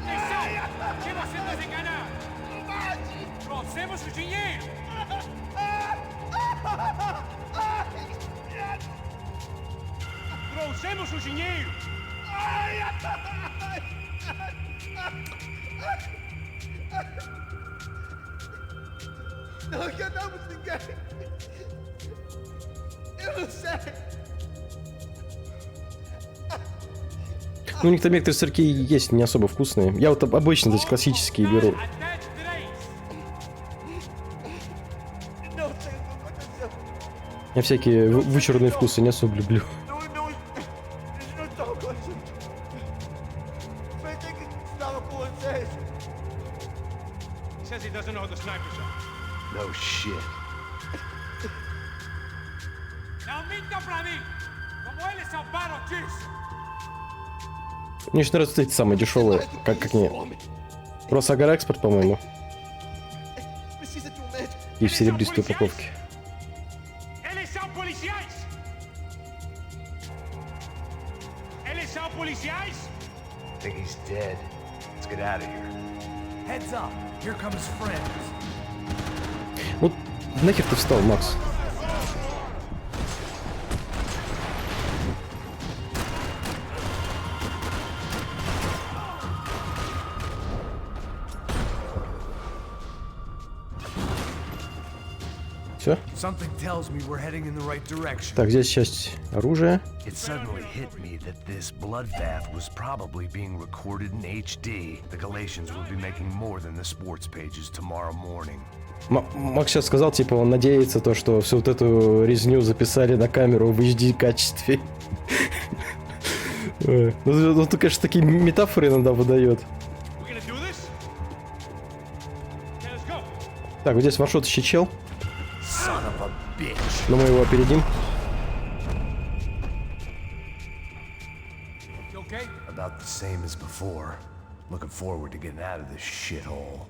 Atenção! Que você nos enganar! Trouxemos o dinheiro! Trouxemos o dinheiro! Não enganamos ninguém. Eu não sei. Ну, у них там некоторые сырки есть не особо вкусные. Я вот обычно эти классические беру. Não sei o que aconteceu. Я всякие вычурные вкусы не особо люблю. Eles não estão com a gente. Pensei que estava com vocês. He says he doesn't know who the snipers are. No shit. Não mintam pra mim! Como eles salvaram disso! Мне очень нравятся эти самые дешевые, как не. Росагар экспорт, по-моему. Precisa de médico. И в серебристой упаковке. Eles são policiais! Eles são policiais! I think he's dead. Let's get out of here. Heads up. Here come his friends. Вот нахер ты встал, Макс? Все? Something tells me we're heading in the right direction. Так, здесь часть оружия. It suddenly hit me that this bloodbath was probably being recorded in HD. The Galatians will be making more than the sports pages tomorrow morning. Макс сейчас сказал, типа, он надеется, то, что всю вот эту резню записали на камеру в HD качестве. Ну, ты, конечно, такие метафоры иногда выдает. Так, вот здесь маршрут еще чел. Но мы его опередим. About the same as before. Looking forward to getting out of this shithole.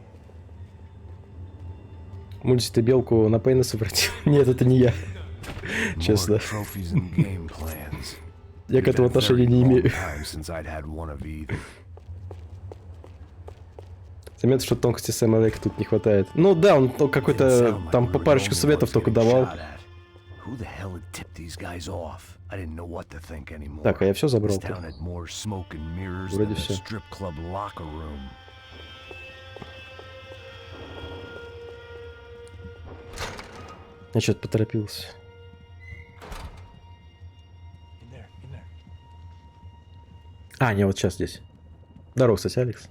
Мультик, ты белку на Пейна совратил? Нет, это не я. Честно. Я к этому отношения не имею. Заметно, что тонкости Сэма Лейка тут не хватает. Ну да, он какой-то там по парочку советов только давал. Так, а я все забрал. Вроде все. Я что-то поторопился. А, не, вот сейчас здесь. Здорово, кстати, Алекс.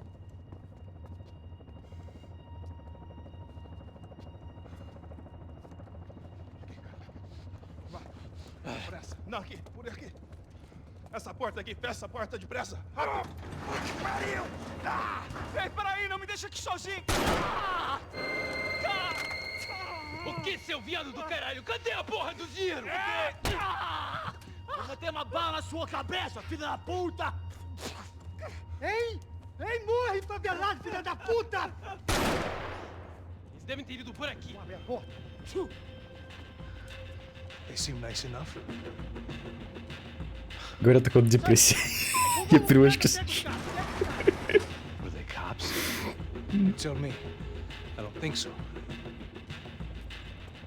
Não, aqui, por aqui. Essa porta aqui, fecha essa porta depressa. Rápido. Pariu! Ei, peraí, não me deixa aqui sozinho. O que, seu viado do caralho? Cadê a porra do dinheiro? Vou meter uma bala na sua cabeça, filha da puta! Ei! Vem, morre, favelado, filha da puta! Eles devem ter ido por aqui. Abre a porta. They seem nice enough. Говорят, так вот депрессия. Я привычка. Were they cops? You tell me. I don't think so.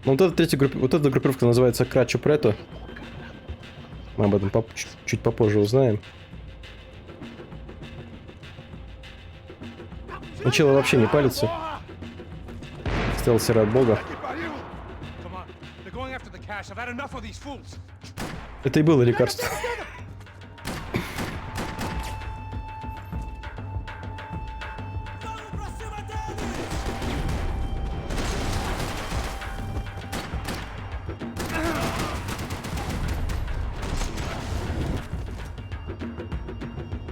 Ну, вот эта третья вот эта группировка называется Крачо Прето. Мы об этом чуть попозже узнаем. Ну, чело вообще не палится. Стелсер от бога. Come on. They're going after the cash. I've had enough of these fools. Это и было лекарство.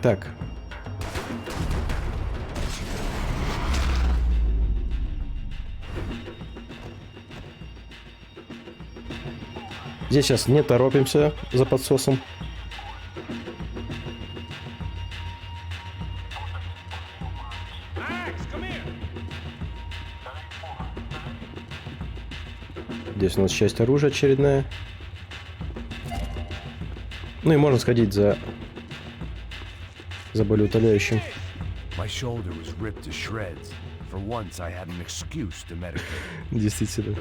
Так. Здесь сейчас не торопимся за подсосом. Здесь у нас часть оружия очередная. Ну и можно сходить за болеутоляющим. Действительно.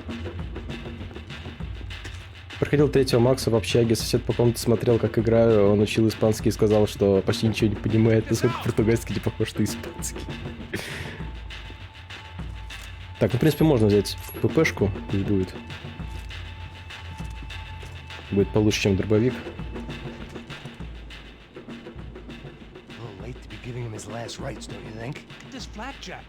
Проходил третьего Макса в общаге, сосед по комнате смотрел, как играю, он учил испанский и сказал, что почти ничего не понимает, насколько португальский не похож на испанский. Так, ну, в принципе, можно взять ППшку, пусть будет. Будет получше, чем дробовик. Last rites, don't you think? This flapjack.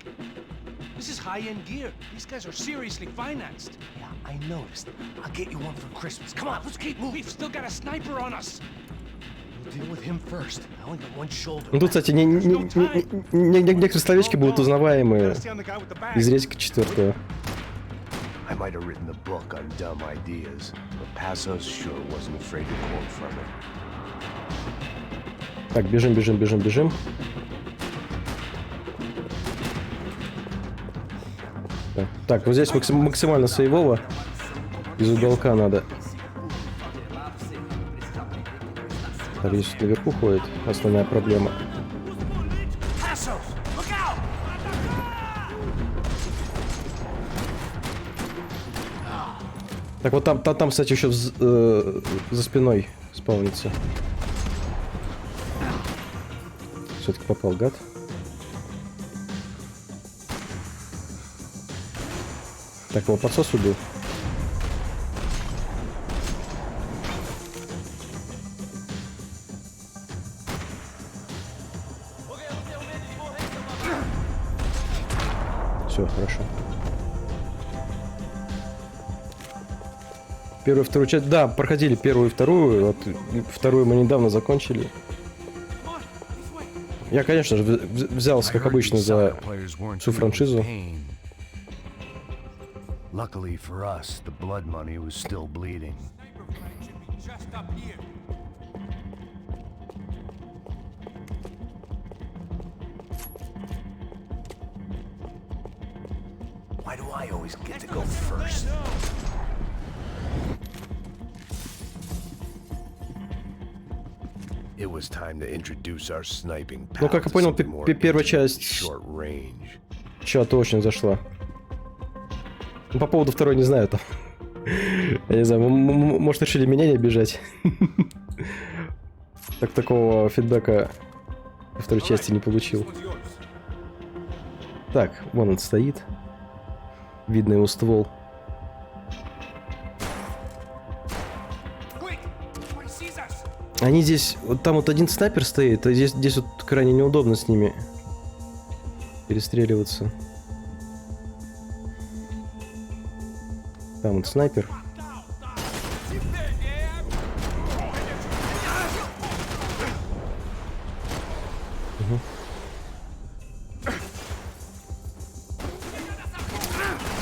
This is high-end gear. These guys are seriously financed. Yeah, I noticed. I'll get you one for Christmas. Come on, let's keep moving. We've still got a sniper on us. We'll deal with him first. I only got one shoulder. Ну тут, кстати, некоторые словечки будут узнаваемые из редика 4. I might have written the book on dumb ideas, but Passos sure wasn't afraid to quote from it. Так, бежим, бежим, бежим, бежим. Так, вот здесь максимально сейвово. Из уголка надо. Так, здесь наверху ходит. Основная проблема. Так, вот там, кстати, еще за спиной спавнится. Все-таки попал, гад. Так, его подсос убил. Все, хорошо. Первую и вторую часть. Да, проходили первую и вторую. Вот вторую мы недавно закончили. Я, конечно же, взялся, как обычно, за всю франшизу. Luckily for us, the blood money was still bleeding. Why do I always get to go first? It was time to introduce our sniping pal. Ну, как я понял, первая часть чё-то очень зашла. По поводу второй не знаю там. Я не знаю, может, решили меня не обижать. Так такого фидбэка во второй части не получил. Так, вон он стоит. Видно его ствол. Они здесь... Вот там вот один снайпер стоит, а здесь вот крайне неудобно с ними перестреливаться. Там вот снайпер. Угу.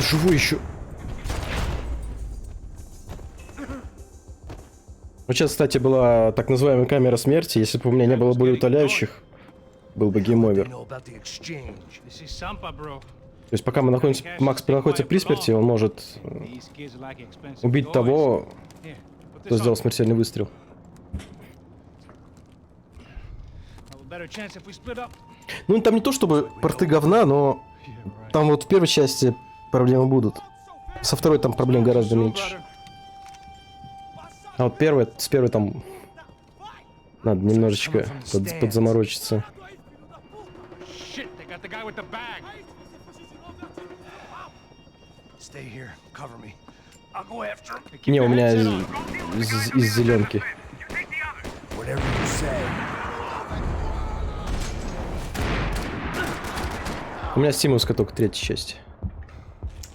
Живой еще. Вот сейчас, кстати, была так называемая камера смерти. Если бы у меня не было болеутоляющих, был бы гейм-овер. Know about the exchange. This is Sampa, bro. То есть пока Макс находится при смерти, он может These kids like expensive убить toys. того, Here, put кто this сделал on. смертельный выстрел. Have a better chance if we split up. Ну, там не то чтобы порты говна, но там вот в первой части проблемы будут. Со второй там проблем гораздо меньше. А вот с первой там надо немножечко подзаморочиться. Shit, they got the guy with the bag. Stay here. Cover me. I'll go after him. Не, у меня из зеленки. Whatever you say. У меня стимуска только третья часть.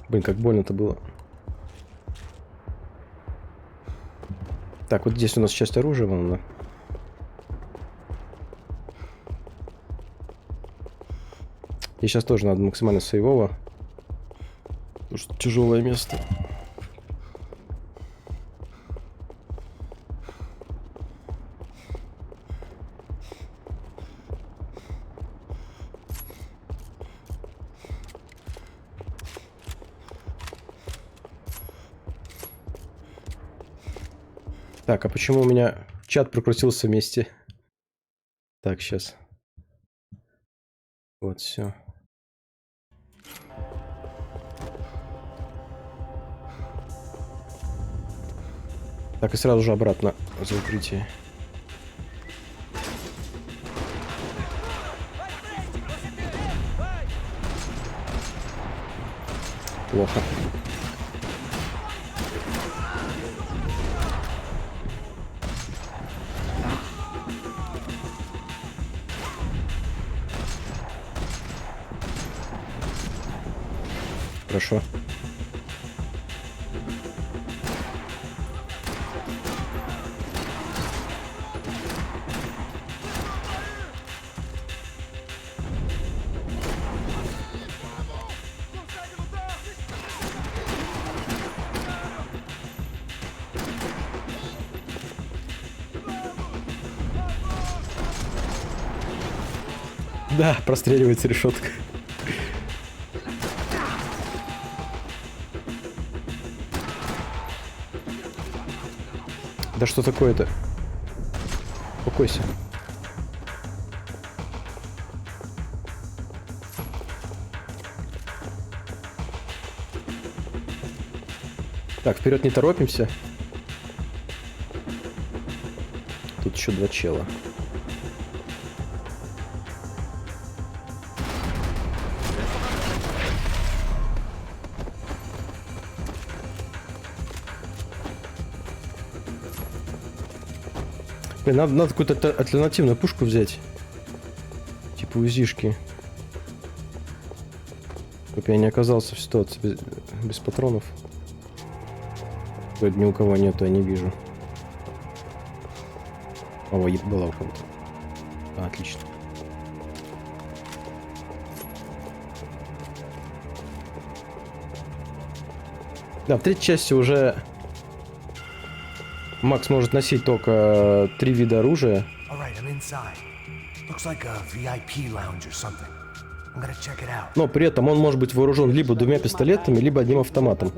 Блин, как больно-то было. Так, вот здесь у нас часть оружия, вон она. И сейчас тоже надо максимально сейвово. Потому что тяжелое место. Так, а почему у меня чат прокрутился вместе? Так, сейчас. Вот, все. Так, и сразу же обратно за укрытие. Плохо. Хорошо. Да, простреливается решетка. Да что такое-то? Успокойся. Так, вперед не торопимся. Тут еще два чела. Блин, надо какую-то альтернативную пушку взять. Типа УЗИшки. Чтоб я не оказался в ситуации без патронов. Вроде ни у кого нету, я не вижу. О, была у кого-то. А, отлично. Да, в третьей части уже Макс может носить только 3 вида оружия. Но при этом он может быть вооружен либо 2 пистолетами, либо 1 автоматом.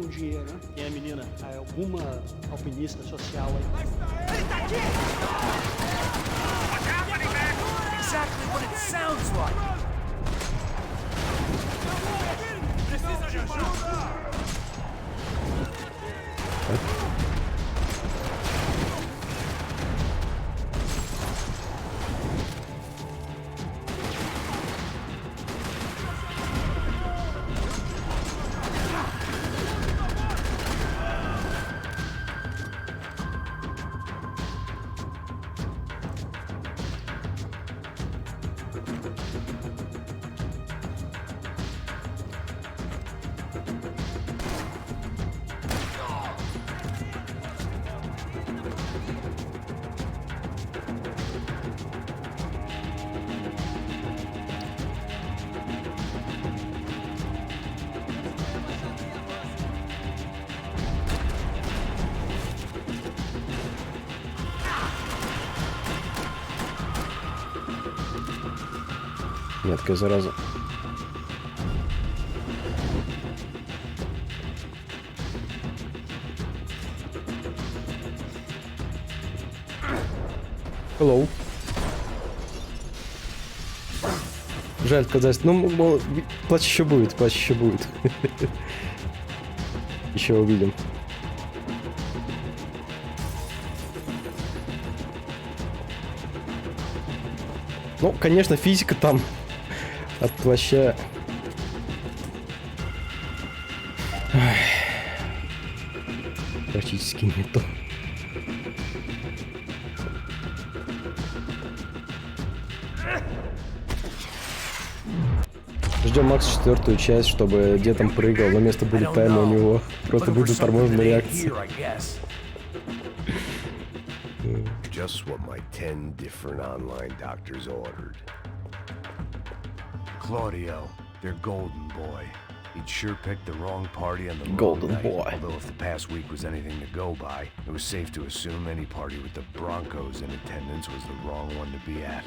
Меткая зараза. Hello. Жаль сказать, ну, мол, плач еще будет, плач еще будет. Еще увидим. Ну, конечно, физика там от плаща. Практически не то. Ждем Макс 4-ю часть, чтобы где там прыгал, но вместо будет тайма у него просто будет торможная реакция. Just what my 10 different online doctors ordered. Claudio, their golden boy. He'd sure picked the wrong party on the Golden wrong night. boy. Although if the past week was anything to go by, it was safe to assume any party with the Broncos in attendance was the wrong one to be at.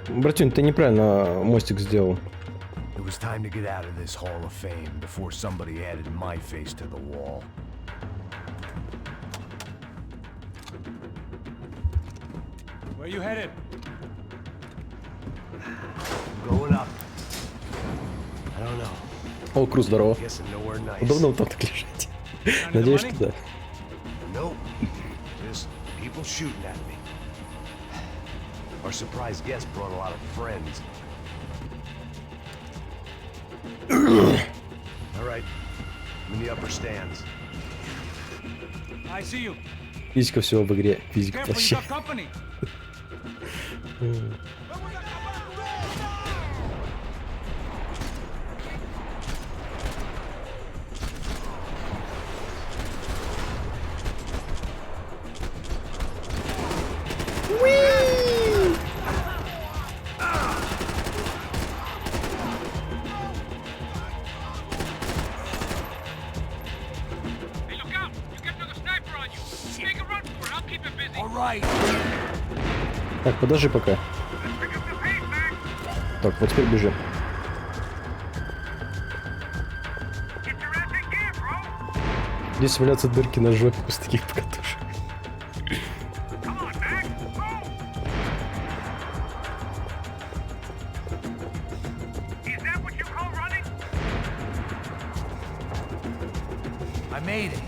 Братюнь, ты неправильно мостик сделал. It was time to get out of this Hall of Fame before somebody added my face to the wall. Where you headed? Going up. I don't know. О, Круз, здорово. Guessing nowhere nice. Удобно вот там так лежать. Надеюсь, что да. Nope. Just people shooting at me. Our surprise guest brought a lot of friends. All right. I'm in the upper stands. I see you. Физика всего в игре. Физика Careful, you плаща. got company. Hey, look out! You get another sniper on you. Make a run for it. I'll keep it busy. All right. Так, подожди пока. Так, вот теперь бежим. Здесь валяются дырки на жопе после таких покатушек. I made it.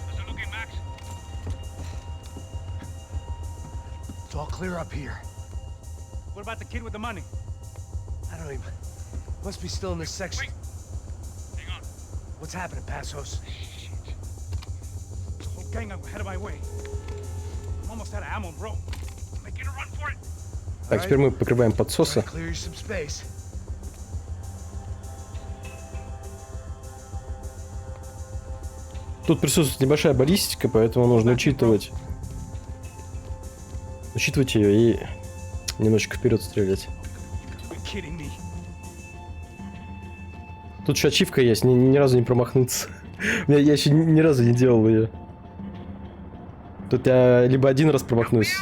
How's it looking, Max? It's all clear up here. What about the kid with the money? I don't even... Must be still in this section. Wait. Hang on. What's happening, Passos? The whole gang ahead of my way. I'm almost out of ammo, bro. Making a run for it. Так, теперь мы покрываем подсосы. Clear you some space. Тут присутствует небольшая баллистика, поэтому нужно учитывать ее и немножечко вперед стрелять. You're kidding me. Тут еще ачивка есть, ни разу не промахнуться. Я еще ни разу не делал ее. Тут я либо один раз промахнусь.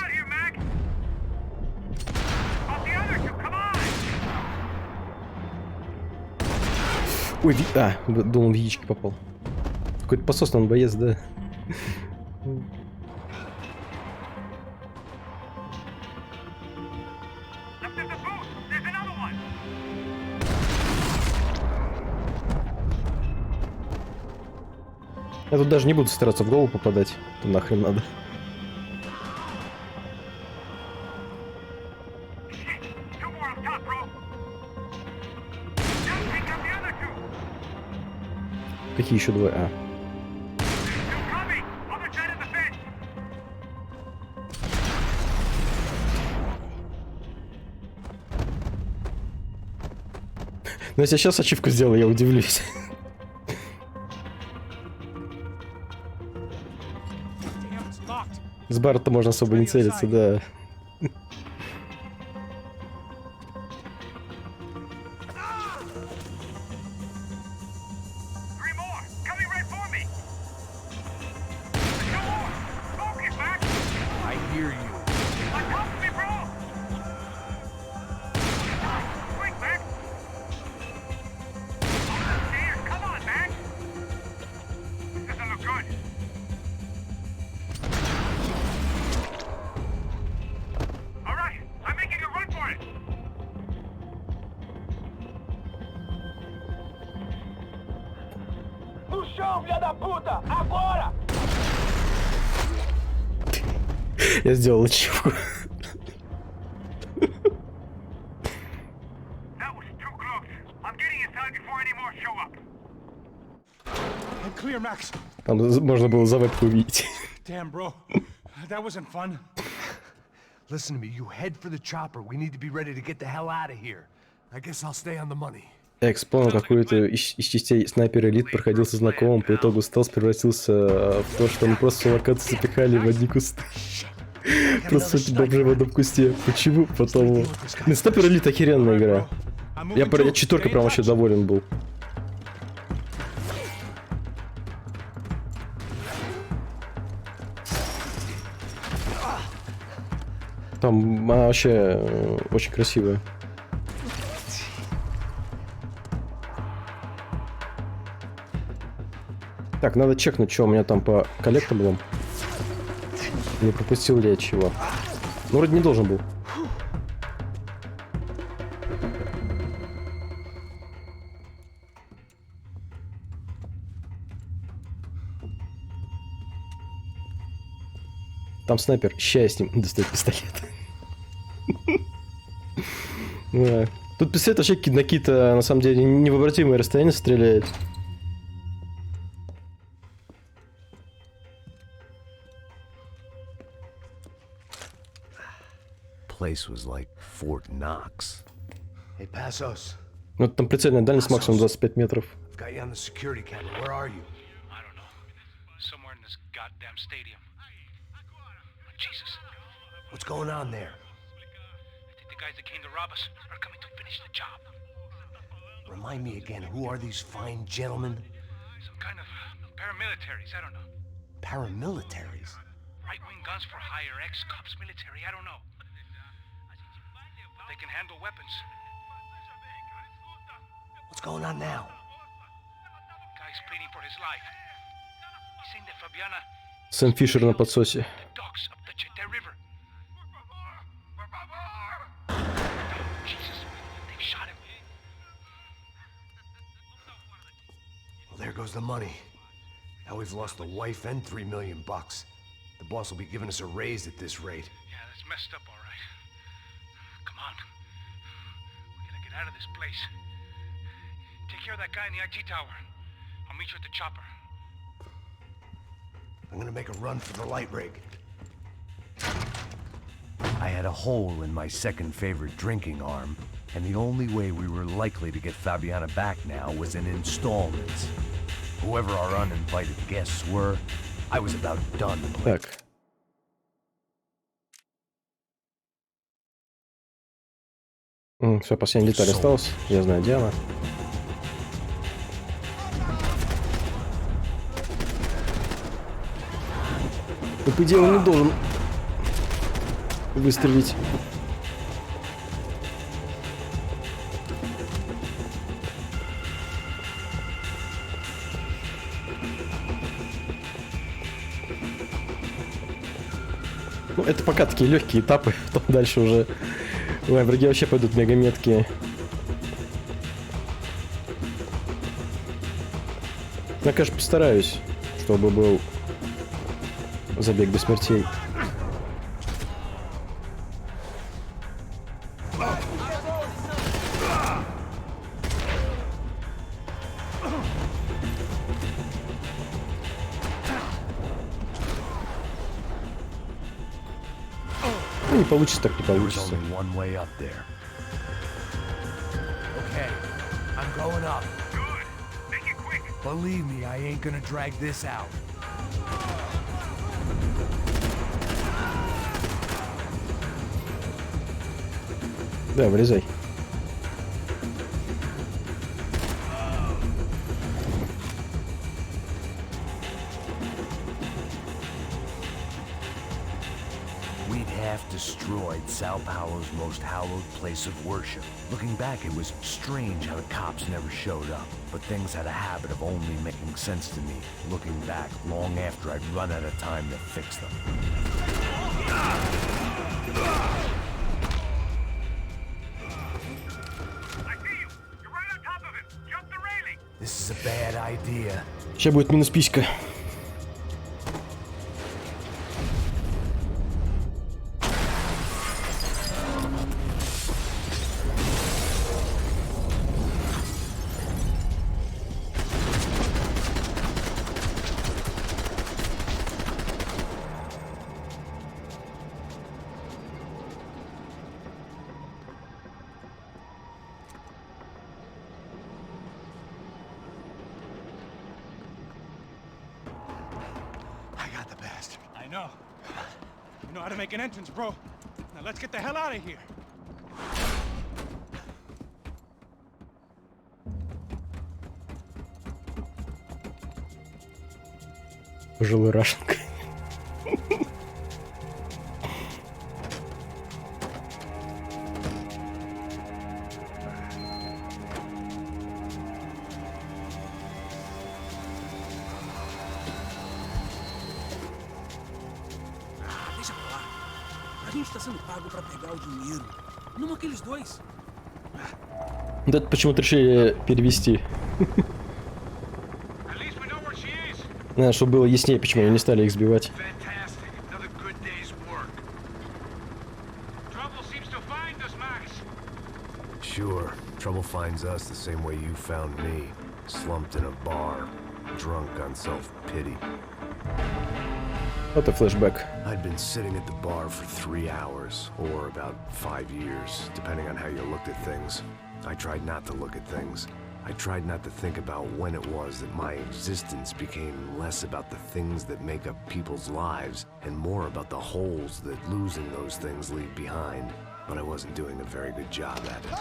Ой, думал, в яички попал. Какой-то пососный он боец, да? Я тут даже не буду стараться в голову попадать. Это нахрен надо. Какие еще двое? А. Но если я сейчас ачивку сделаю, я удивлюсь. С бара-то можно особо не целиться, да. Я сделал ачивку. Там можно было за вебку увидеть. Damn, bro. That wasn't fun. Listen to me, you head for the chopper. We need to be ready to get the hell out of here. I guess I'll stay on the money. Я вспомнил какую-то из частей снайпер элит проходил со знакомым, по итогу стелс превратился в то, что мы просто локацию запихали в одни кусты. Просто бомжи в одном кусте. Почему? Потому... Снайпер элит охеренная игра. Я четверкой прям вообще доволен был. Там она вообще очень красивая. Так, надо чекнуть, что у меня там по коллектаблам. Не пропустил ли я чего? Ну, вроде не должен был. Там снайпер. Ща с ним достает пистолет. Тут пистолет вообще на какие-то, на самом деле, невообразимые расстояния стреляет. Place was like Fort Knox. Hey, Passos. Ну, там прицельная дальность максимум 25 метров. I've got you on the security camera. Where are you? I don't know. Somewhere in this goddamn stadium. Jesus. What's going on there? I think the guys that came to rob us are coming to finish the job. Remind me again, who are these fine gentlemen? Some kind of paramilitaries, I don't know. Paramilitaries? Right-wing guns for hire, ex-cops, military, I don't know. They can handle weapons. What's going on now? Guy's pleading for his life. He's saying that Fabiana... Сэм Фишер на подсосе. Well, there goes the money. Now we've lost the wife and $3 million. The boss will be giving us a raise at this rate. Yeah, that's messed up, all right. Come on. We gotta get out of this place. Take care of that guy in the IT tower. I'll meet you at the chopper. I'm gonna make a run for the light rig. I had a hole in my second favorite drinking arm, and the only way we were likely to get Fabiana back now was in installments. Whoever our uninvited guests were, I was about done. Так. Все, последняя деталь осталась. Я знаю, где она. Ну, по идее, он не должен выстрелить. Ну, это пока такие легкие этапы, потом дальше уже враги вообще пойдут мегаметкие. Я, конечно, постараюсь, чтобы был забег без смертей. Ну, не получится, так не получится. Believe me, I ain't gonna drag this out. Да, вылезай. We'd half destroyed Sao Paulo's most hallowed place of worship. Looking back, it was strange how the cops never showed up. But things had a habit of only making sense to me, looking back long after I'd run out of time to fix them. This is a bad idea. Сейчас будет минус писька. I know. You know how to make an entrance, bro. Now let's get the hell out of here. Пожилой Рашенко. Deixa pra lá. A gente tá sendo pago pra pegar o dinheiro. Não aqueles dois. Вот это почему-то решили перевести. Надо, чтобы было яснее, почему они не стали их сбивать. Sure, trouble finds us the same way you found me. Slumped in a bar, drunk on self-pity. Вот и флешбэк. I'd been sitting at the bar for 3 hours, or about 5 years, depending on how you looked at things. I tried not to look at things. I tried not to think about when it was that my existence became less about the things that make up people's lives and more about the holes that losing those things leave behind. But I wasn't doing a very good job at it.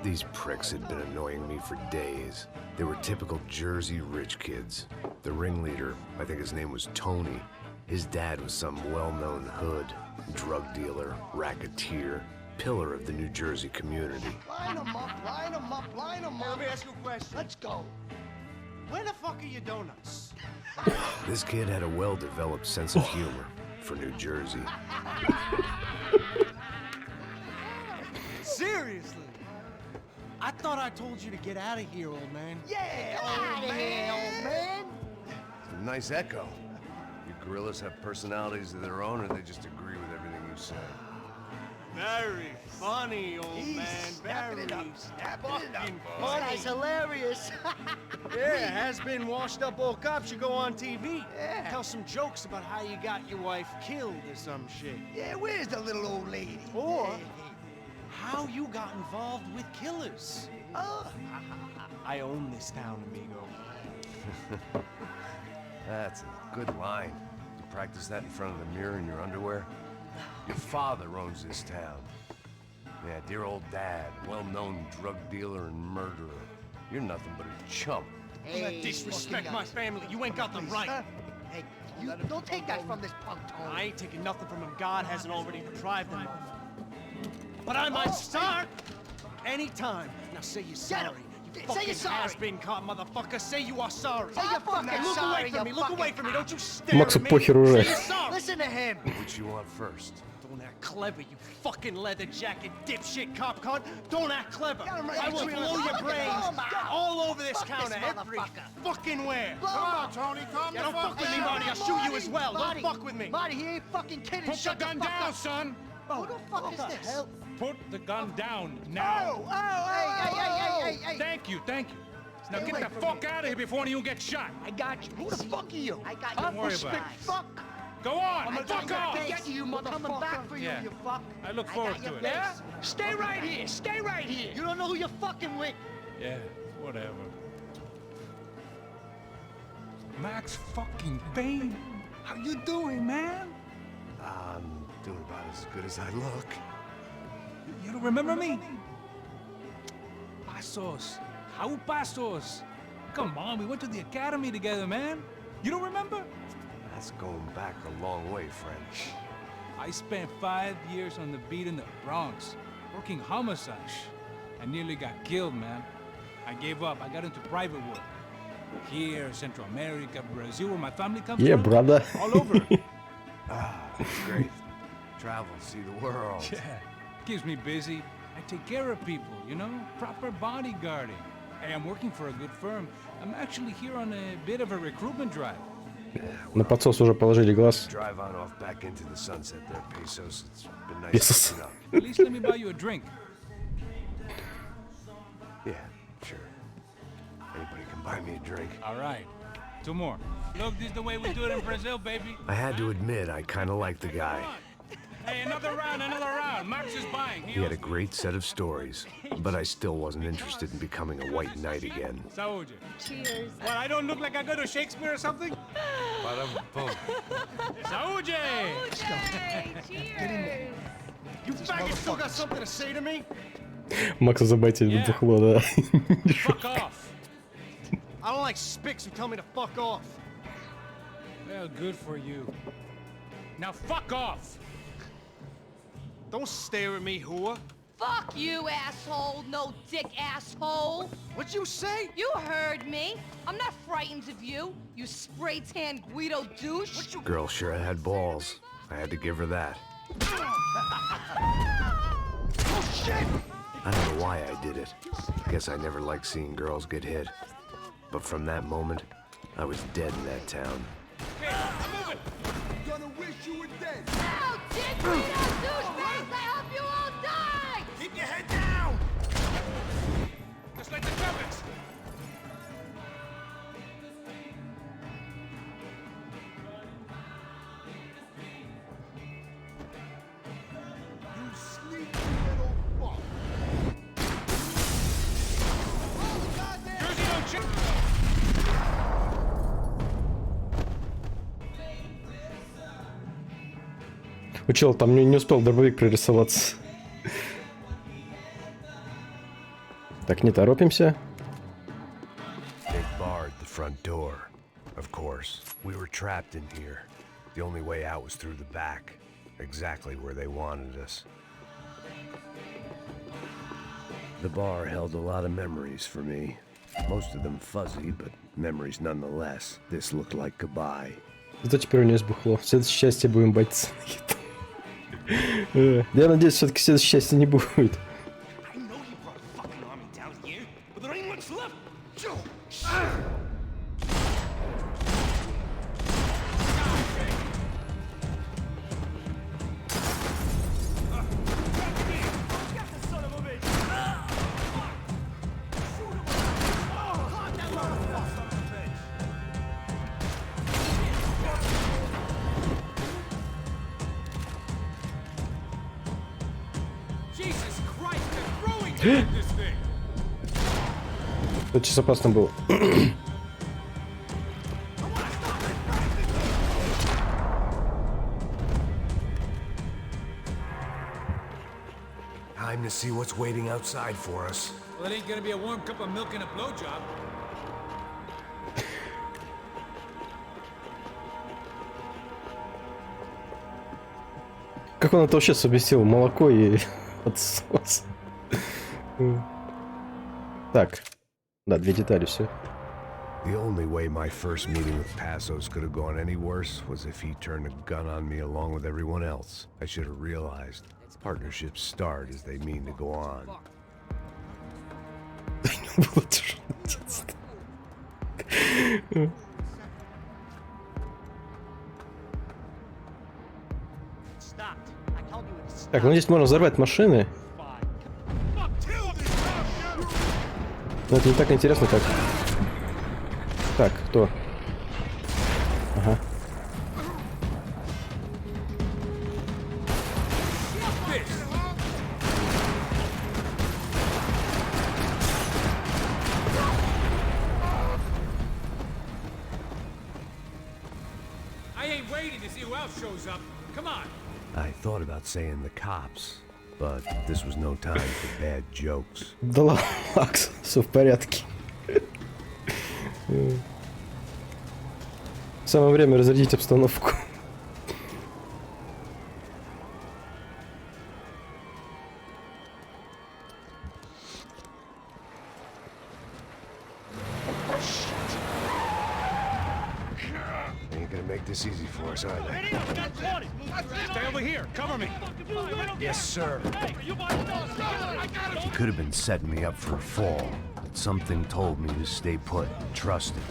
These pricks had been annoying me for days. They were typical Jersey rich kids. The ringleader, I think his name was Tony. His dad was some well-known hood, drug dealer, racketeer, pillar of the New Jersey community. Line them up, line them up, line them up. Let me ask you a question. Let's go. Where the fuck are your donuts? This kid had a well-developed sense of humor for New Jersey. Seriously? I thought I told you to get out of here, old man. Yeah, old man. It's a nice echo. You gorillas have personalities of their own, or they just agree with everything you say? Very funny, old man. Very fucking funny. This guy's hilarious. Yeah, has-been washed-up old cop should go on TV. Yeah. Tell some jokes about how you got your wife killed or some shit. Yeah, where's the little old lady? Or how you got involved with killers. I own this town, amigo. That's a good line. You practice that in front of the mirror in your underwear? Your father owns this town. Yeah, dear old dad, well-known drug dealer and murderer. You're nothing but a chump. Hey, disrespect my family. You ain't got them right. Hey, you don't take that from this punk, Tony. I ain't taking nothing from him. God hasn't already deprived him of. But I might start anytime. Now say you're sorry. You fucking has-been caught, motherfucker. Say you are sorry. Say you're fucking look sorry. Away from me. Look away from me. Don't you stare Максу at me. похер уже. Listen to him. What you want first? Don't act clever, you fucking leather jacket dipshit cop cunt. Don't act clever. I will blow your brains all over this counter, every fucking where. Come on, Tony, calm Yeah, the don't fuck with me, Marty. I'll shoot you as well. Don't fuck with me. Marty, he ain't fucking kidding. Put the gun down, son. Who the fuck is this? Put the gun down now. Hey. Thank you. Now get the fuck out of here before you get shot. I got you. Who the fuck are you? I got you. Don't worry about it. Fuck. Go on, fuck off. Get you, motherfucker. Coming back for you, Yeah. you fuck. I look forward to it. Yeah? Stay right here. Stay right here. You don't know who you're fucking with. Yeah, whatever. Max fucking Payne. How you doing, man? I'm doing about as good as I look. You don't remember me? Pasos. How Pasos? Come on, we went to the academy together, man. You don't remember? That's going back a long way, friend. I spent 5 years on the beat in the Bronx, working homicide. I nearly got killed, man. I gave up. I got into private work. Here, Central America, Brazil, where my family comes Yeah, from. brother. All over. That's great. Travel, see the world. Yeah, keeps me busy. I take care of people, you know? Proper bodyguarding. Hey, I'm working for a good firm. I'm actually here on a bit of a recruitment drive. На подсос уже положили глаз. Drive on off back into the sunset there, Pesos. It's been nice Pesos. catching up. At least let me buy you a drink. Yeah, sure. Anybody can buy me a drink. All right. 2 more. Look, this is the way we do it in Brazil, baby. I had to admit, I kind of liked the guy. Hey, another round, another round. Max is buying. He had a great set of stories, but I still wasn't interested in becoming a white knight again. Saúde. Cheers. What, I don't look like I go to Shakespeare or something? Saúde! Cheers. You faggots still got something to say to me? Макса забайтили на бухло, да. Fuck off. I don't like spics who tell me to fuck off. Well, good for you. Now fuck off. Don't stare at me, whore. Fuck you, asshole. No dick asshole. What'd you say? You heard me. I'm not frightened of you, you spray-tan Guido douche. Girl sure had balls. I had to give her that. Oh, shit! I don't know why I did it. Guess I never liked seeing girls get hit. But from that moment, I was dead in that town. Hey, I'm moving. Gonna wish you were dead. No, dick Guido douchebags. I hope you all die. Keep your head down! Just like the trumpets. You sneaky little fuck. Jersey don't check. Учел, там не успел дробовик пририсоваться. Так, не торопимся. Big bar at the front door. Of course, we were trapped in here. The only way out was through the back. Exactly where they wanted us. The bar held a lot of memories for me. Most of them fuzzy, but memories nonetheless. This looked like goodbye. Зато теперь у нее есть бухло. В следующей части будем байтиться. Я надеюсь, все-таки в следующей части не будет. I know you brought a fucking army down here, but there ain't much left. Jesus Christ, they're throwing down this thing. Это сейчас опасно было. Time to see what's waiting outside for us. Well, it ain't gonna be a warm cup of milk and a blowjob. Как он это вообще совместил? Молоко и отсос. Так. Да, 2 детали, все. The only way my first meeting with Passos could have gone any worse was if he turned a gun on me along with everyone else. I should have realized partnerships start as they mean to go on. Так, ну здесь можно взорвать машины. Но это не так интересно, как... Так, кто? Ага. I ain't waiting. hands up. Come on. I thought about saying the cops, but this was no time for bad jokes. Да ладно, Макс, все в порядке. Самое время разрядить обстановку. This easy for us, are they? Stay over here. Cover me. Yes, sir. He could have been setting me up for a fall, but something told me to stay put and trust him.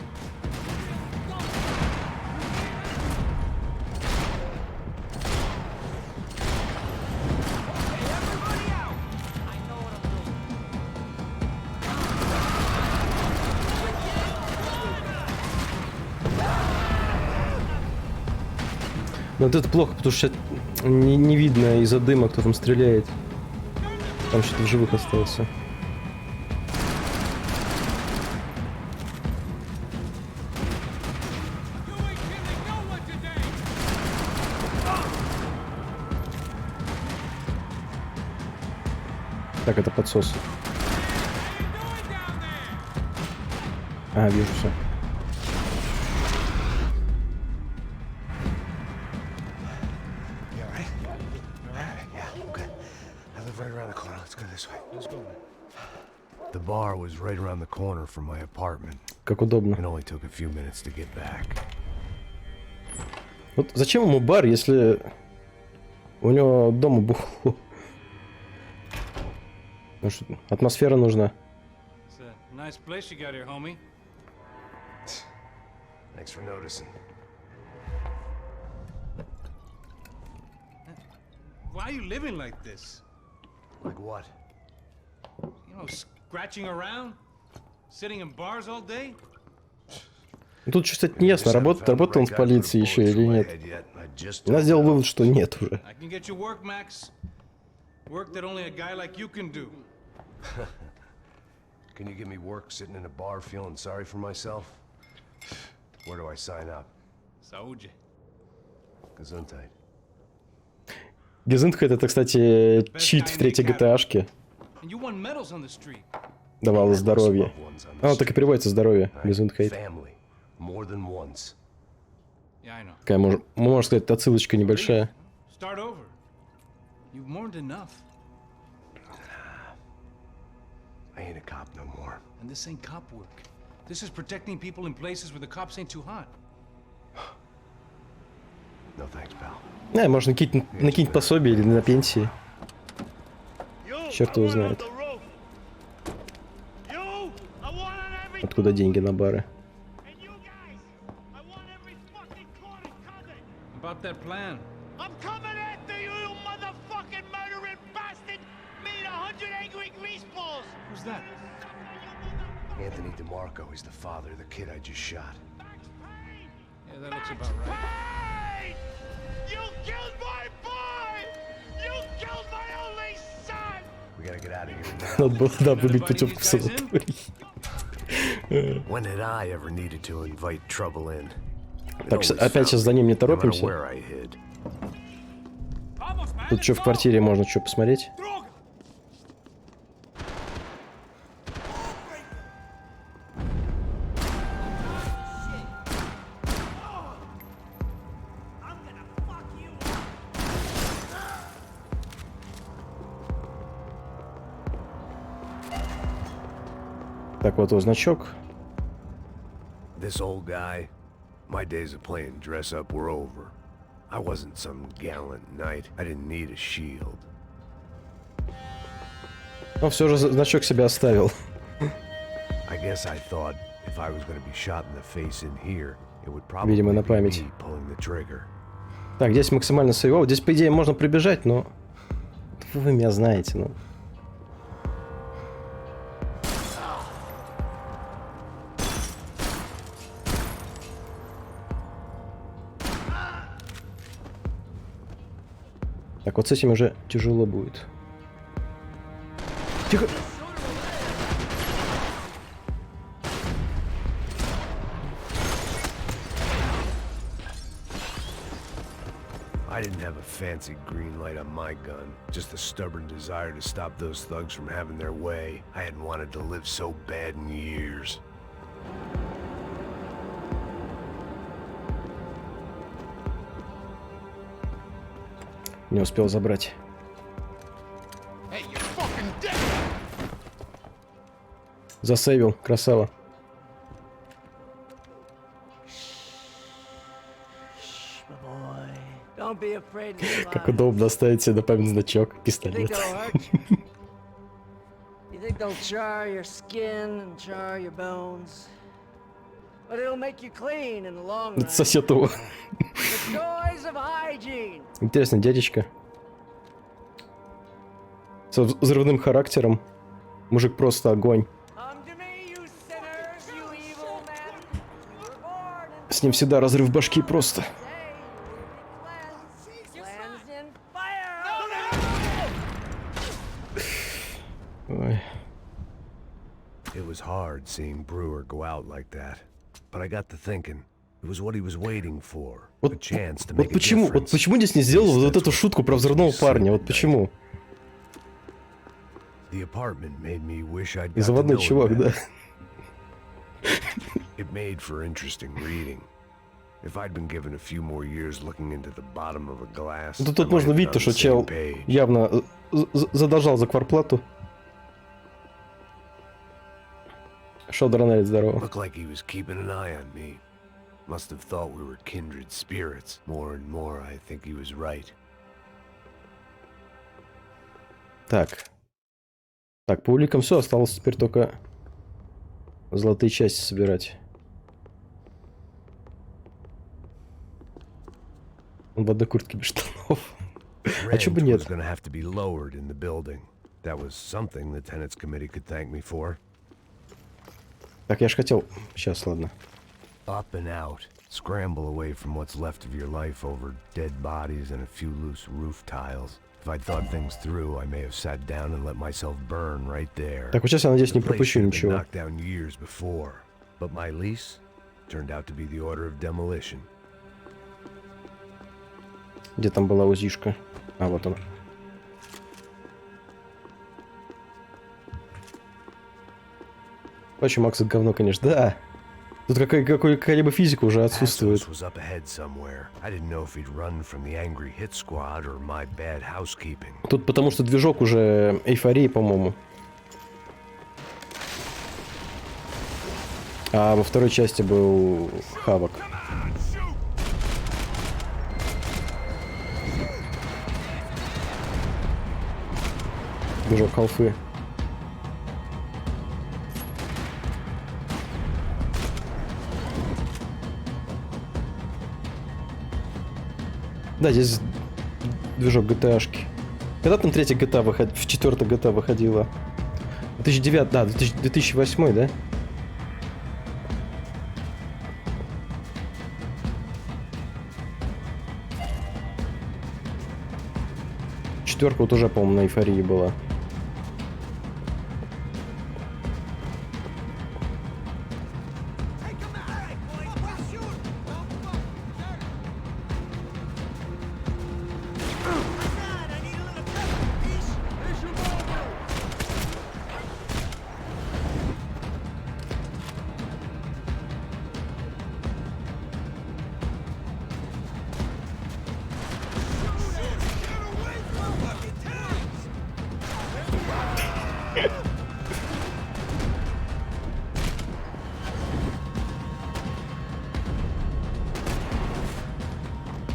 Но вот это плохо, потому что не видно из-за дыма, кто там стреляет. Там что-то в живых остался. Так, это подсос. А, вижу все. The bar was right around the corner from my apartment. Как удобно. It only took a few minutes to get back. Вот зачем ему бар, если у него дома бухло? Атмосфера нужна. Nice place you got here, homie. Thanks for noticing. Why are you living like this? Like what? You know, scratching around? Sitting in bars all day? Тут, кстати, не ясно, работает он в полиции еще или нет. Я сделал вывод, что нет уже. I can get you work, Max. Work that only a guy like you can do. Can you give me work sitting in a bar feeling sorry for myself? Where do I sign up? Saúde. Gesundheit. Gesundheit — это, кстати, чит в третьей GTA-шке. Давало здоровье. А, так и переводится здоровье. Gesundheit. Такая, можно сказать, отсылочка небольшая. I ain't a cop no more. And this ain't cop work. This is protecting people in places where the cops ain't too hot. No thanks, pal. Не, можно накинуть пособие или на пенсии. Черт его знает. Откуда деньги на бары? About that plan. I'm coming after you, you motherfucking murdering bastard! Meet 100 angry greaseballs! Who's that? Anthony DeMarco. He's the father of the kid I just shot. Yeah, that looks about right. Payne! You killed my boy! You killed my only son! We gotta get out of here now. Надо было, да, выбить путевку в санаторий. When had I ever needed to invite trouble in? Так, опять сейчас за ним не торопимся. Тут что в квартире можно что посмотреть? Так, вот его значок. This old guy, my days of playing dress up were over. I wasn't some gallant knight. I didn't need a shield. Но все же значок себя оставил. I guess I thought if I was going to be shot in the face in here, it would probably Видимо, на be память. me pulling the trigger. Так, здесь максимально сейвово. Здесь, по идее, можно пробежать, но... Вы меня знаете, ну... Так, вот с этим уже тяжело будет. Тихо! I didn't have a fancy green light on my gun, just a stubborn desire to stop those thugs from having their way. I hadn't wanted to live so bad in years. Не успел забрать. Засейвил, красава. Как удобно оставить себе на память значок, пистолет. Это сосед его. Интересно, дядечка. С взрывным характером. Мужик просто огонь. С ним всегда разрыв башки просто. Ой. It was hard seeing Brewer go out like that, but I got to thinking. It was what he was waiting for. A chance to make a difference. Вот почему здесь не сделал вот эту шутку про взрывного парня? Вот почему? The apartment made me wish I'd И заводной чувак, да. It made for interesting reading. If I'd been given a few more years looking into the bottom of a glass. Тут можно видеть, что чел явно задолжал за кварплату. Шел дронарить здорово. Looked like he was keeping an eye on me. Must have thought we were kindred spirits. More and more, I think he was right. Так, по уликам все, осталось теперь только золотые части собирать. Он в одной куртке без штанов. А чё бы нет? Так, я ж хотел... Сейчас, ладно. Up and out. Scramble away from what's left of your life over dead bodies and a few loose roof tiles. If I'd thought things through, I may have sat down and let myself burn right there. Так, вот сейчас я надеюсь, не пропущу ничего. Knocked down years before, but my lease turned out to be the order of demolition. Где там была УЗИшка? А, вот он. Очень Макс, это говно, конечно. Да. Тут какая-либо физика уже отсутствует. Тут потому что движок уже эйфории, по-моему. А во второй части был Хавок. Движок халфы. Да, здесь движок GTA-шки. Когда там третья GTA выходила? В четвертая GTA выходила? 2009, да, 2008, да? Четверка вот уже, по-моему, на эйфории была.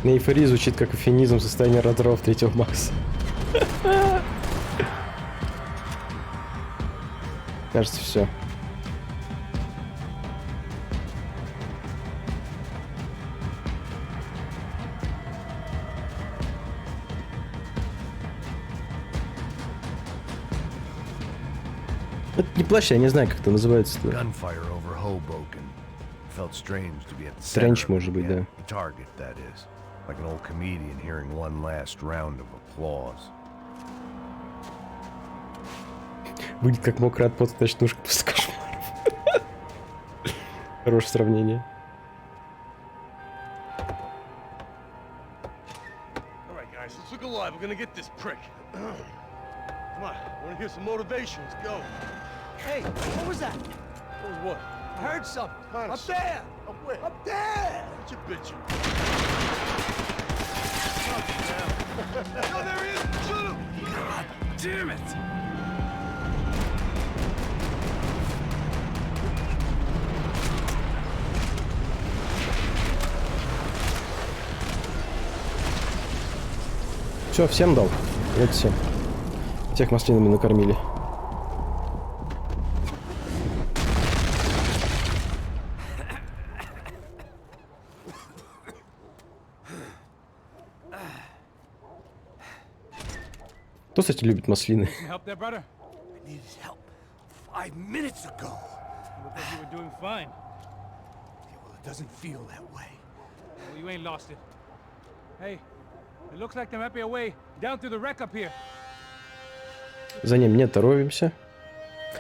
На эйфории звучит как эвфемизм состояния разрывов третьего Макса. Кажется, все. Это не плащ, я не знаю, как это называется. Тренч, может быть, да. Like an old comedian hearing one last round of applause. Будет как мокрый от пота ночнушка после кошмаров. Хорошее сравнение. We're gonna get this prick. Come on, I wanna hear some motivation. Let's go. Hey, what was that? What was what? I heard something. Honest. Up there! Up where? Up there! What you bitching? No, there he is! Shoot him! God damn it! Все, всем дал. Вот всем. Всех маслинами накормили. Кто, кстати, любит маслины? Help there, brother? I needed help 5 minutes ago. Looked like you were doing fine. Yeah, well, it doesn't feel that way. Well, you ain't lost it. Hey, it looks like there might be a way down through the wreck up here. За ним не торопимся.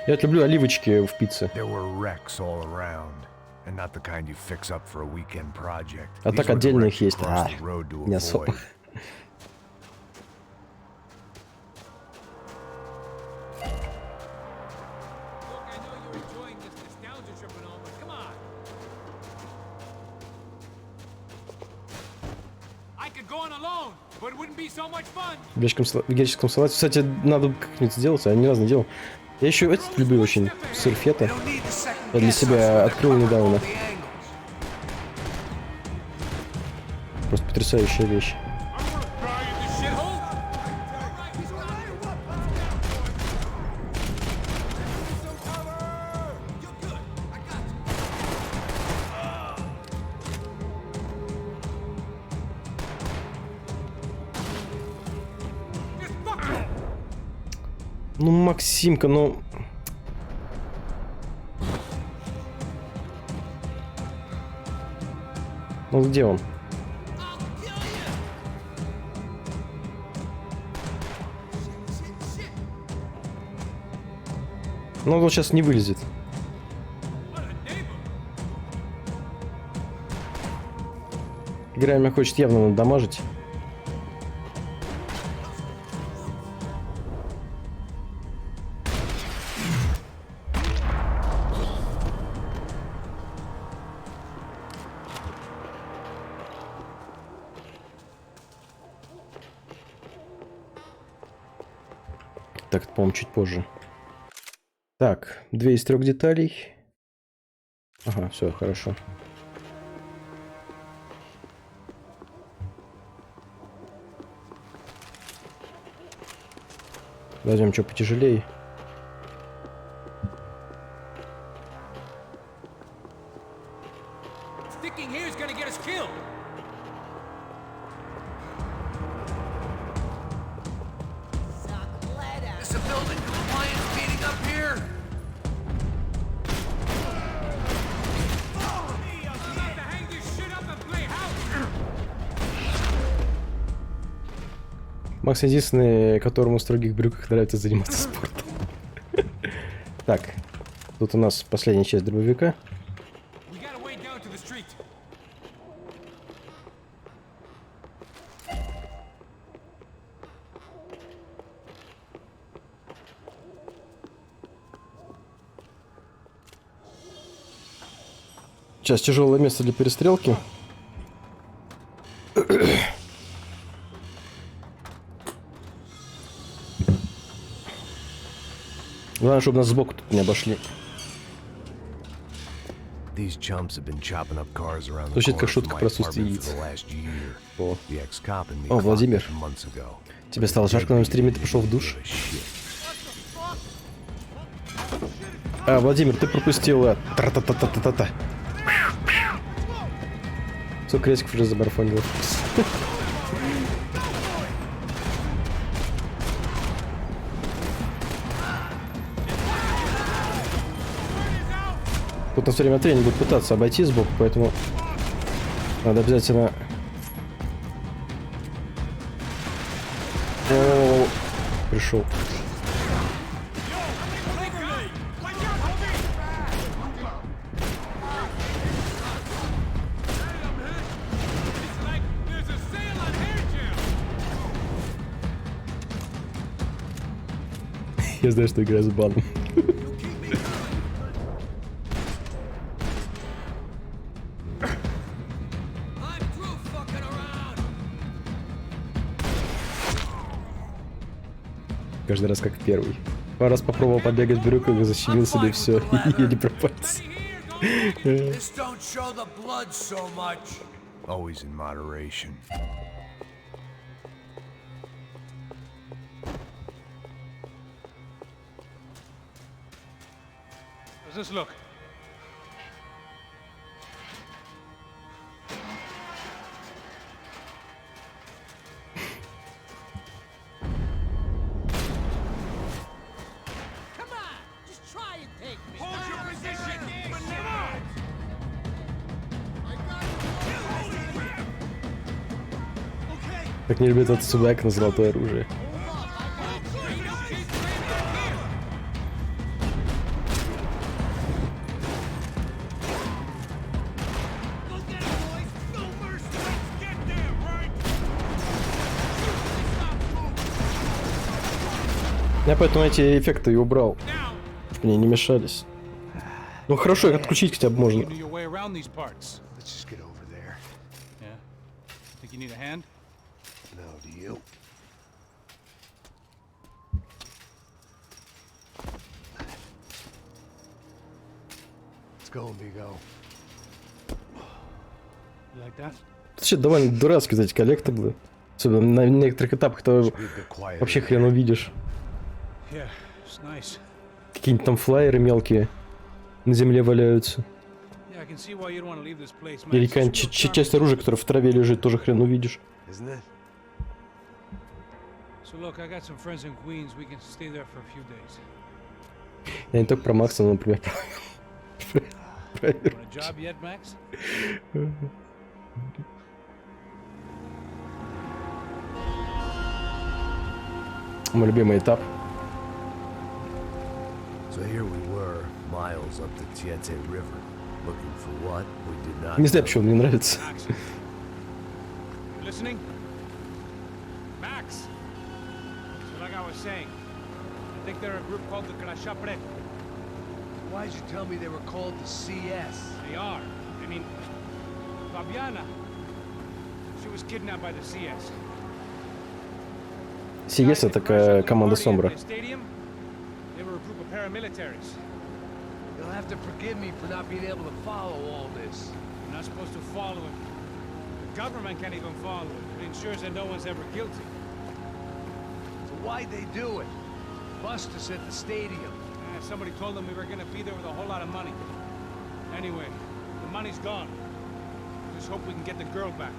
Я вот люблю оливочки в пицце. There were wrecks all around, and not the kind you fix up for a weekend project. А так отдельно их есть. А, не особо. В греческом салате. Кстати, надо как-нибудь сделать, а я ни разу не делал. Я еще этот люблю очень, сыр фета. Я для себя открыл недавно. Просто потрясающая вещь. Ну, Максимка, ну... Ну, где он? Ну, он сейчас не вылезет. Игра меня хочет явно надамажить. Так, это, по-моему, чуть позже. Так, 2 из 3 деталей. Ага, все, хорошо. Возьмем что потяжелее. Макс единственный, которому в строгих брюках нравится заниматься спортом. Так, тут у нас последняя часть дробовика. Сейчас тяжелое место для перестрелки. Главное, чтобы нас сбоку тут не обошли. Звучит как шутка про отсутствие яиц. О, Владимир. Тебе стало жарко на стриме, ты пошел в душ? А, Владимир, ты пропустил... Тра-та-та-та-та-та. Сколько резков уже замарафонил. Тут на время тренинг будет пытаться обойти сбоку, поэтому надо обязательно... О, пришел. Я знаю, что играю с баном. Каждый раз как первый. Пару раз попробовал побегать в брюках, защемился, да и все. И не пропался. Always in moderation. How's this look? Как не любит этот субак на золотое оружие. Я поэтому эти эффекты и убрал, чтобы мне не мешались. Ну хорошо, их отключить хотя бы можно. You know your way around these parts. Let's just get over there. Yeah. Think you need a hand? No, do you? Let's go, amigo. You like that? Это вообще довольно дурацкие эти коллектаблы. Особенно на некоторых этапах ты вообще хрен увидишь. Yeah, it's nice. Какие-нибудь там флайеры мелкие на земле валяются. Yeah, I can see why you'd want to leave this place, man. Или It's какая-нибудь just real часть charming. оружия, которая в траве лежит, тоже хрен увидишь. Isn't it? So look, I got some friends in Queens. We can stay there for a few days. Я не только про Макса, но, например, про Want a job yet, Max? мой любимый этап. So here we were, miles up the Tietze River, looking for what we did not Не знаю, know. почему он мне нравится. Max. You listening? Max! So like I was saying, I think they're a group called the Krashapret. Why'd you tell me they were called the CS? They are. I mean, Fabiana. She was kidnapped by the CS. CS это такая команда Сомбра. They were a group of paramilitaries. You'll have to forgive me for not being able to follow all this. You're not supposed to follow it. The government can't even follow it. It ensures that no one's ever guilty. So why'd they do it? Bust us at the stadium. Somebody told them we were gonna be there with a whole lot of money. Anyway, the money's gone. Just hope we can get the girl back.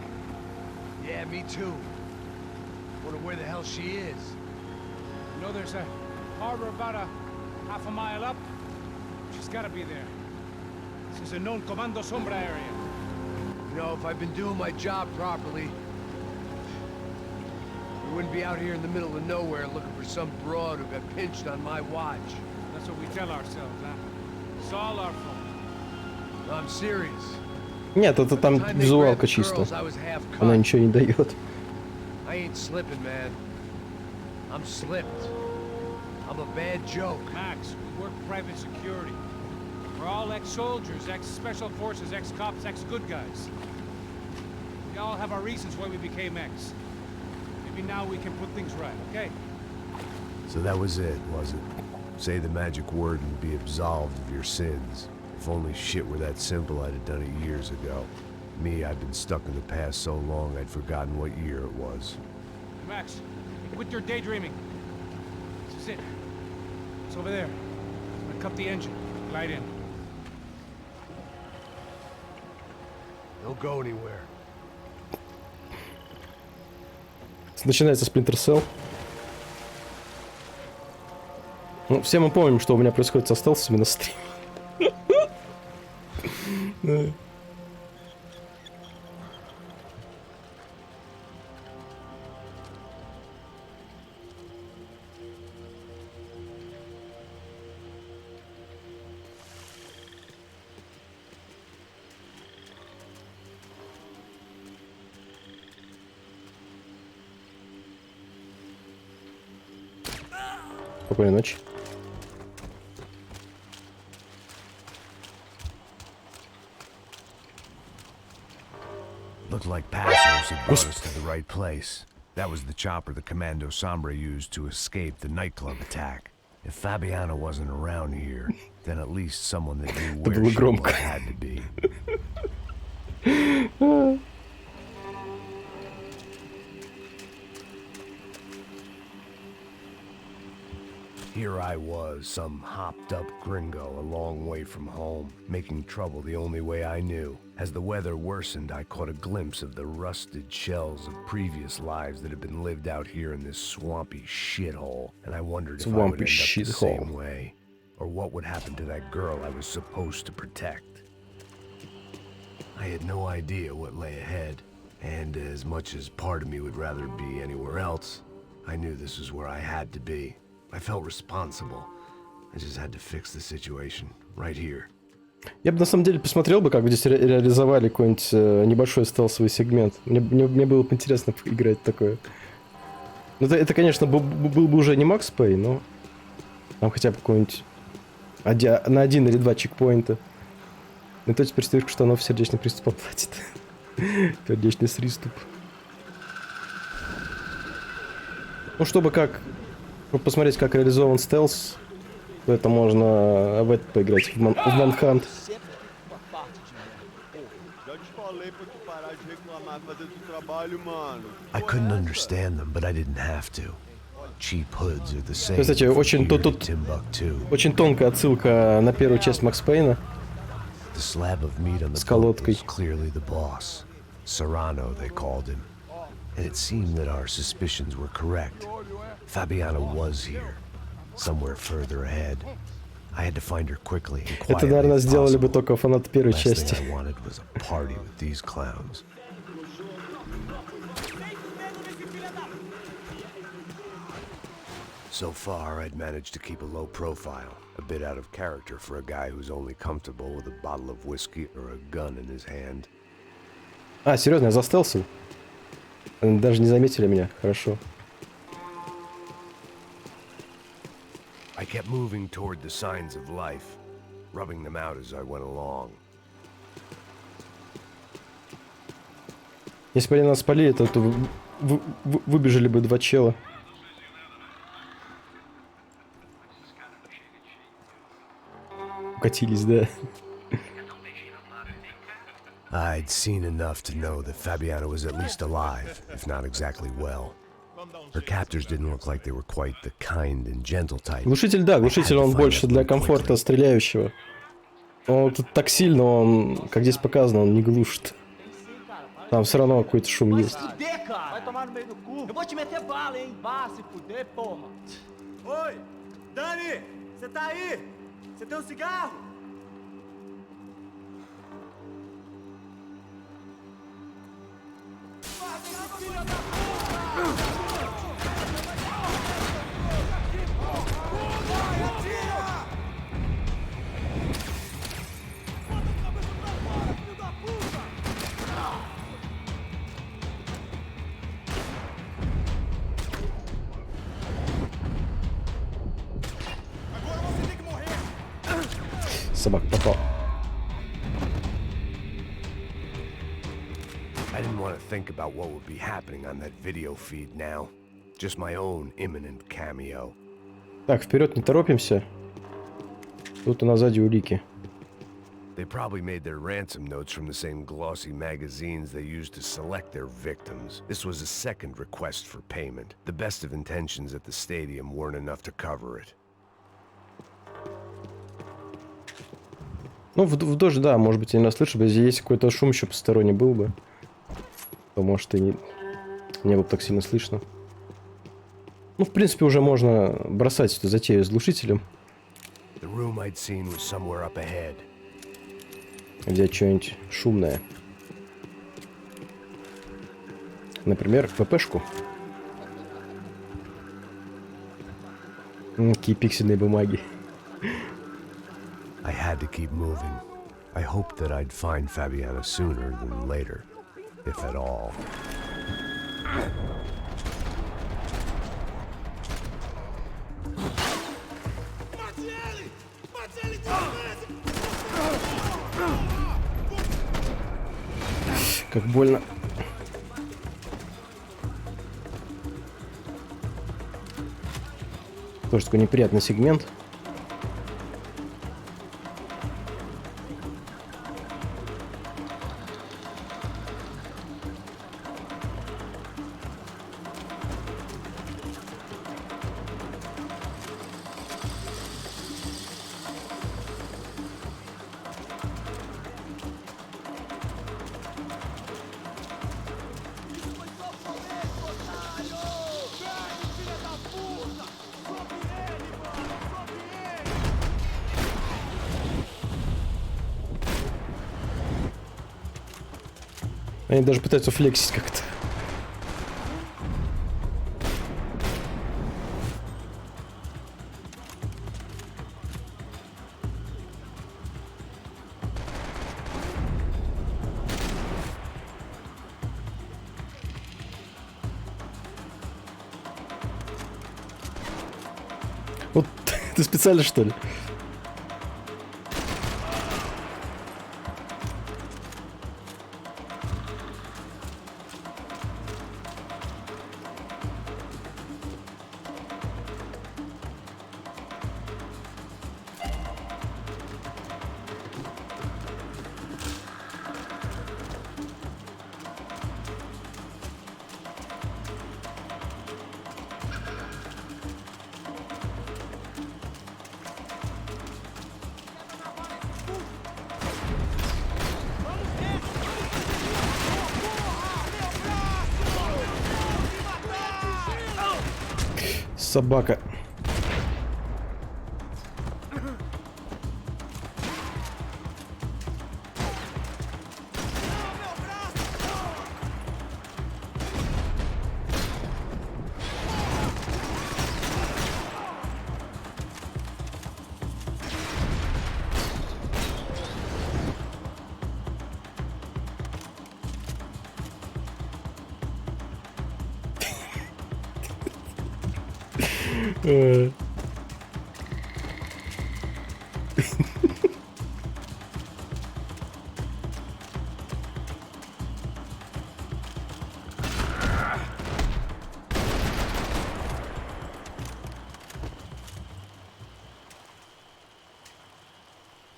Yeah, me too. Wonder where the hell she is. You know there's a harbor about a half a mile up? She's gotta be there. This is a known Comando Sombra area. You know, if I've been doing my job properly, we wouldn't be out here in the middle of nowhere looking for some broad who got pinched on my watch. That's what we tell ourselves, huh? It's all our fault. No, I'm serious. Нет, это там By the time they визуалка grabbed the чисто. girls, I was half Она cut. ничего не дает. I ain't slipping, man. I'm slipped. I'm a bad joke. Max, we work private security. We're all ex-soldiers, ex-special forces, ex-cops, ex-good guys. We all have our reasons why we became ex. Maybe now we can put things right, okay? So that was it, was it? Say the magic word and be absolved of your sins. If only shit were that simple, I'd have done it years ago. Me, I've been stuck in the past so long I'd forgotten what year it was. Max, quit your daydreaming. This is it. It's over there. I'm gonna cut the engine. Glide in. Don't go anywhere. Начинается Splinter Cell. Ну, все мы помним, что у меня происходит со стелсами на стриме. Спокойной ночи. Looked like passers had brought us to the right place. That was the chopper the Commando Sombra used to escape the nightclub attack. If Fabiana wasn't around here, then at least someone that knew where she was had to be. Here I was, some hopped-up gringo a long way from home, making trouble the only way I knew. As the weather worsened, I caught a glimpse of the rusted shells of previous lives that had been lived out here in this swampy shithole, and I wondered if I would end up the same way, or what would happen to that girl I was supposed to protect. I had no idea what lay ahead, and as much as part of me would rather be anywhere else, I knew this was where I had to be. I felt responsible. I just had to fix the situation right here. Я бы на самом деле посмотрел бы, как бы здесь реализовали какой-нибудь небольшой стелсовый сегмент. Мне было бы интересно играть такое. Ну, это конечно, был бы уже не Макс Пэй, но там хотя бы какой-нибудь на 1 или 2 чекпоинта. И то теперь стою, что оно в сердечный приступ оплатит. Сердечный приступ. Ну, чтобы посмотреть, как реализован стелс, то это можно в это поиграть, в Манхант. I couldn't understand them, but I didn't have to. Cheap hoods are the same. Кстати, очень тонкая отсылка на первую часть Макс Пейна. С колодкой. Clearly the boss. Serrano, they called him. And it seemed that our suspicions were correct. Fabiana was here, somewhere further ahead. I had to find her quickly and quietly. Это, наверное, сделали бы только фанаты первой части. Last thing I wanted was a party with these clowns. So far, I'd managed to keep a low profile, a bit out of character for a guy who's only comfortable with a bottle of whiskey or a gun in his hand. А, серьезно, я застелсил? Даже не заметили меня, хорошо. I kept moving toward the signs of life, rubbing them out as I went along. Если бы они нас спалили, то выбежали бы 2 чела. Укатились, да. I'd seen enough to know that Fabiana was at least alive, if not exactly well. Her captors didn't look like they were quite the kind and gentle type. Глушитель, да, глушитель он больше для комфорта стреляющего. Он тут так сильно, он, как здесь показано, он не глушит. Там все равно какой-то шум есть. Oi, Dani, você tá aí? Você tem cigarro? Собак попал. I didn't want to think about what would be happening on that video feed now. Just my own imminent cameo. Так, вперед не торопимся. Тут у нас сзади улики. They probably made their ransom notes from the same glossy magazines they used to select their victims. This was a second request for payment. The best of intentions at the stadium weren't enough to cover it. Ну, в дождь, да, может быть, они нас слышат. Если есть какой-то шум еще посторонний был бы, то, может, и не было так сильно слышно. Ну, в принципе, уже можно бросать эту затею с глушителем. Где что-нибудь шумное. Например, ППшку. Какие пиксельные бумаги. I had to keep moving. I hoped that I'd find Fabiana sooner than later, if at all. Как больно. Тоже такой неприятный сегмент. Они даже пытаются флексить как-то. Вот ты специально, что ли? Собака.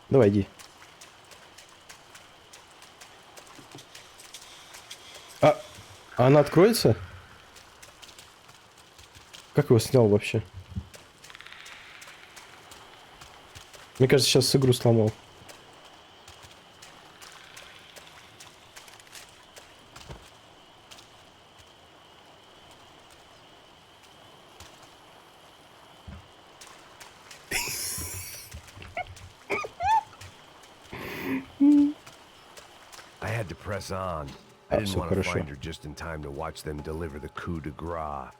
Давай, иди. А она откроется? Как его снял вообще? Мне кажется, сейчас игру сломал. I had to press on. I didn't want to find her just in time to watch them deliver the coup de grace.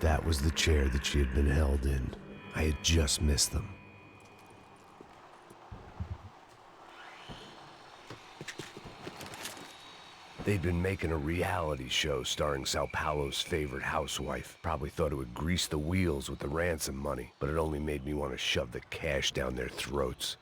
That was the chair that she had been held in. I had just missed them. They'd been making a reality show starring Sao Paulo's favorite housewife. Probably thought it would grease the wheels with the ransom money, but it only made me want to shove the cash down their throats.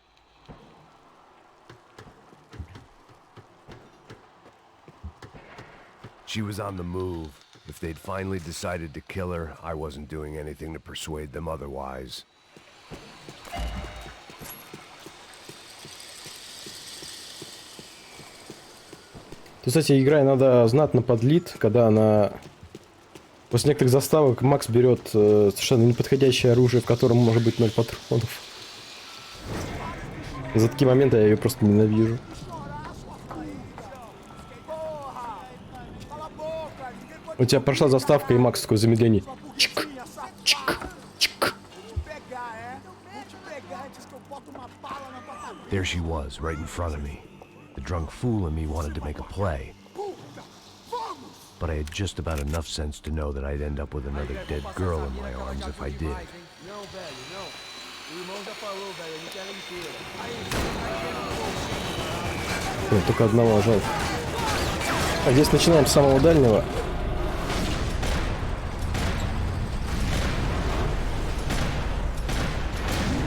She was on the move. If they'd finally decided to kill her, I wasn't doing anything to persuade them otherwise. Кстати, игра иногда знатно подлит, когда она... После некоторых заставок Макс берет совершенно неподходящее оружие, в котором может быть 0 патронов. За такие моменты я ее просто ненавижу. У тебя прошла заставка, и Макс такое замедление. Чик, чик, чик. There she was, right in front of me. The drunk fool in me wanted to make a play. But I had just about enough sense to know that I'd end up with another dead girl in my arms if I did. Только одного жалко. А здесь начинаем с самого дальнего.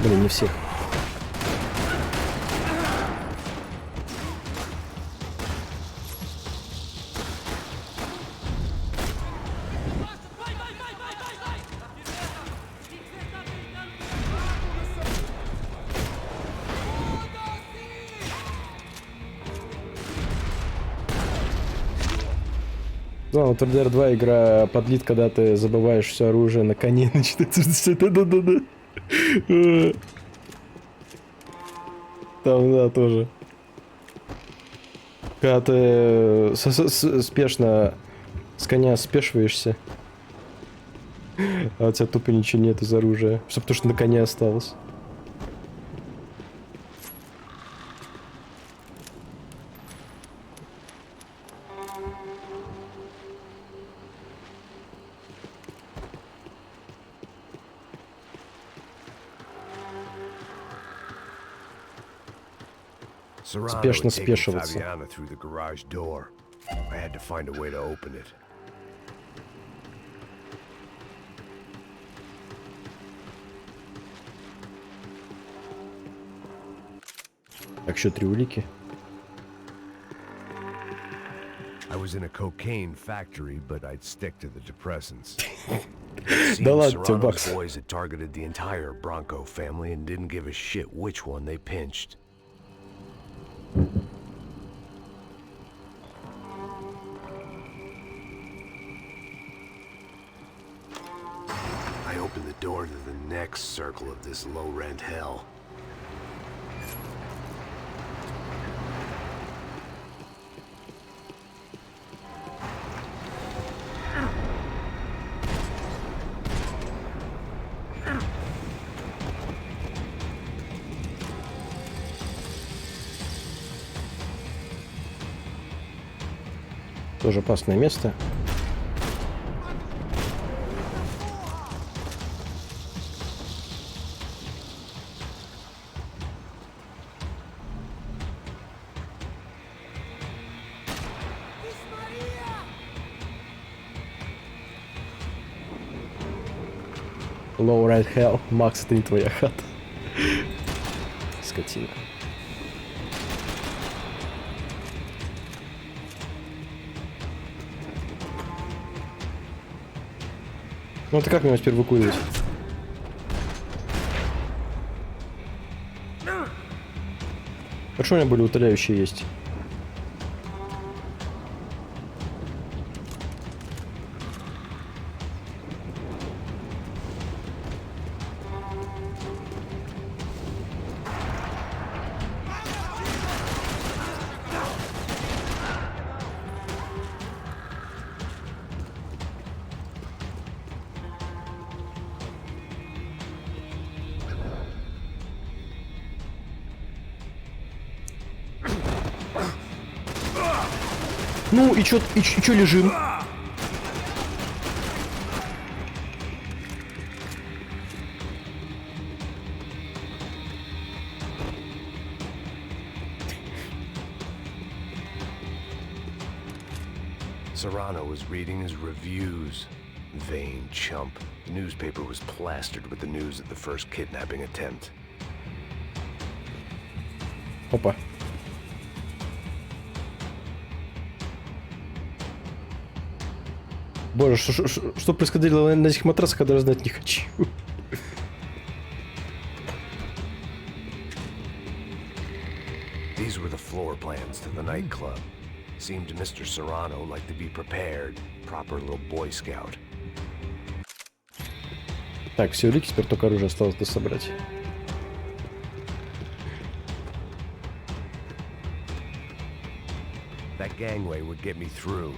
Блин, не всех. Ну, вот RDR 2 игра подлит, когда ты забываешь все оружие на коне начинается. Да-да-да. Там, да, тоже. Когда ты спешно с коня спешиваешься, а у тебя тупо ничего нет из оружия. Все потому что на коне осталось. Спешно спешиваться. Through the garage door. I had to find a way to open it. Так, еще 3 улики. I was in a cocaine factory, but I'd stick to the depressants. Да ладно, тебе Serrano's бакс. boys had targeted the entire Bronco family and didn't give a shit which one they pinched. I opened the door to the next circle of this low-rent hell. Тоже опасное место. Low right hell. Макс, это не твоя хата. Скотина. Ну ты как меня теперь выкуривать? Хорошо, у меня были утоляющие есть. Ну и чё лежим? Serrano was reading his reviews. Vain chump. The newspaper was plastered with the news of the first kidnapping attempt. Опа. Боже, что происходило на этих матрасах, я даже знать не хочу. These were the floor plans to the nightclub. Seemed to Mr. Serrano like to be prepared. Proper little Boy Scout. Так, все улики, теперь только оружие осталось дособрать. That gangway would get me through.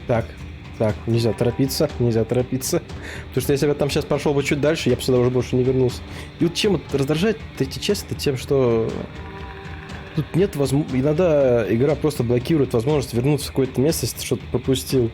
Так, нельзя торопиться. Потому что если бы я там сейчас прошел бы чуть дальше, я бы сюда уже больше не вернулся. И вот чем вот раздражает эти части, это тем, что тут нет возможности. Иногда игра просто блокирует возможность вернуться в какое-то место, если ты что-то пропустил.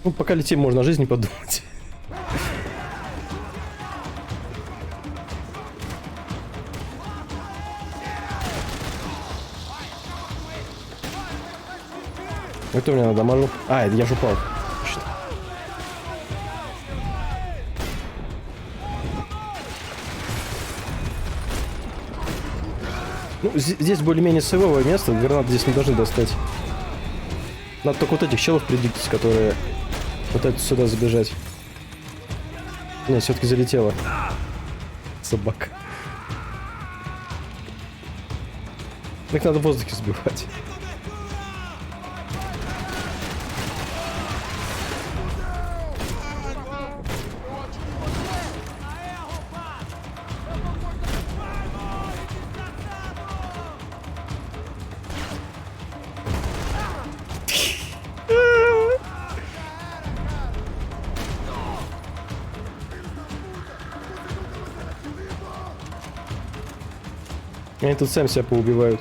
Ну, пока летим, можно о жизни подумать. Это у меня надамажил. А, это я же упал. Ну, здесь более-менее сейвовое место. Гранаты здесь не должны достать. Надо только вот этих челов предикать, которые пытаются сюда забежать. Не, все-таки залетела. Собака. Так надо в воздухе сбивать. Они тут сами себя поубивают.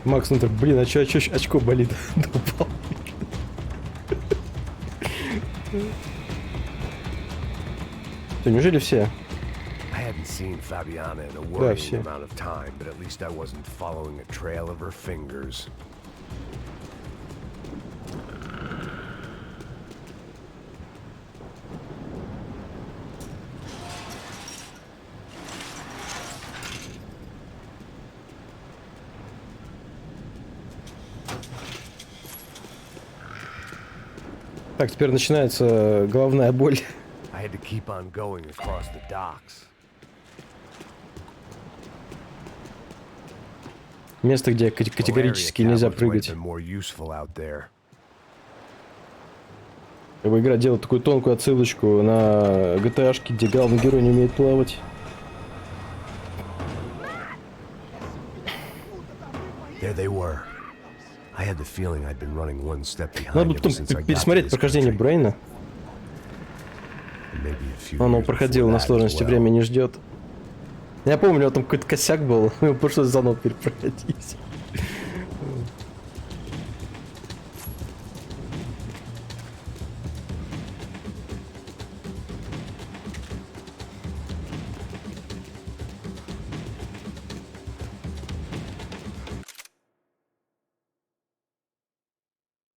Макс, ну так, блин, а чё очко болит? Упал. Что, неужели все? I hadn't seen Fabiana in a Да, worrying все. amount of time, but at least I wasn't following a trail of her fingers. Так, теперь начинается головная боль. I had to keep on going across the docks. Место, где категорически нельзя прыгать. Его игра делает такую тонкую отсылочку на GTA-шки, где главный герой не умеет плавать. There they were. I had the feeling I'd been running one step behind Надо ever потом since I got to пересмотреть this прохождение country. Брейна. Maybe a few Он его years проходил before на that as сложности, well. время не ждет. Я помню, у него там какой-то косяк был, ему пришлось заново перепроходить.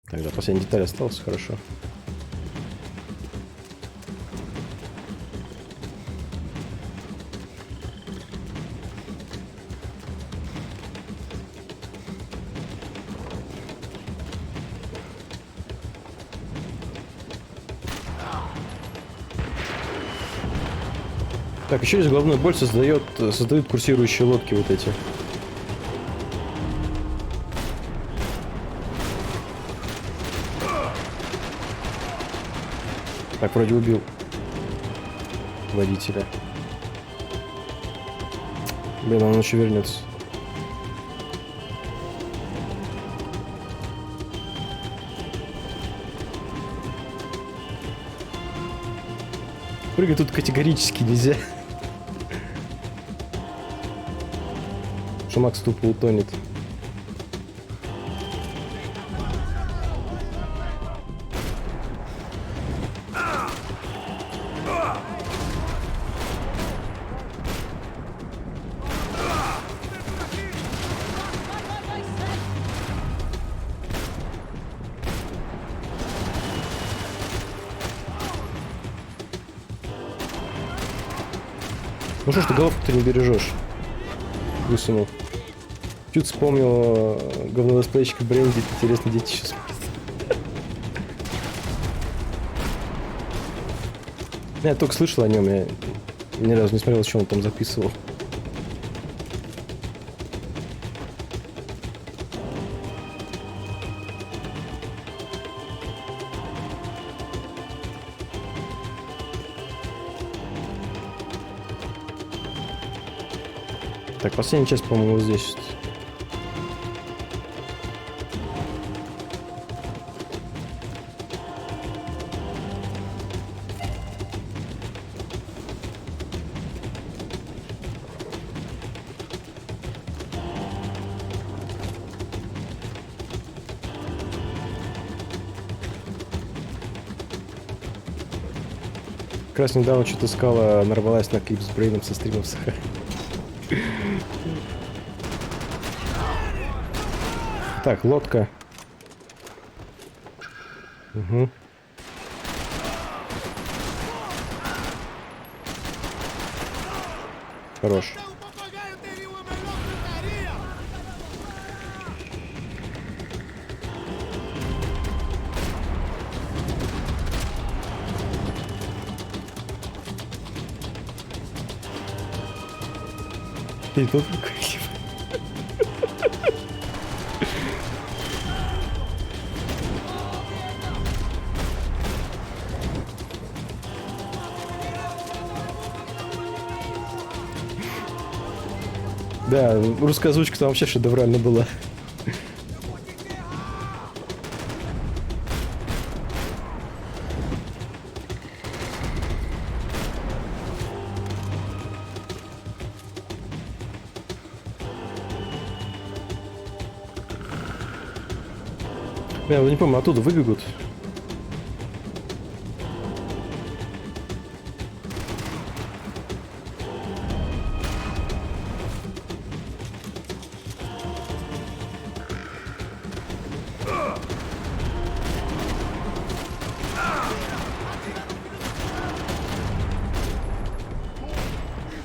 Тогда последняя деталь осталась, хорошо. Так, еще здесь головную боль создают курсирующие лодки вот эти. Так, вроде убил водителя. Блин, он еще вернется. Прыгать тут категорически нельзя. Что Макс тупо утонет. Ну что ж ты головку-то не бережешь? Высунул. Чуть вспомнил говнолетсплейщика Бренди. Интересно, дети сейчас смотрят. Я только слышал о нем, я ни разу не смотрел, что он там записывал. Так, последняя часть, по-моему, вот здесь. Как раз недавно что-то искала, нарвалась на клип с Брейном со стримов СХ. Так, лодка. Угу. Хорош. Ты тут какой? Да, русская озвучка там вообще шедеврально была. Я не помню, оттуда выбегут.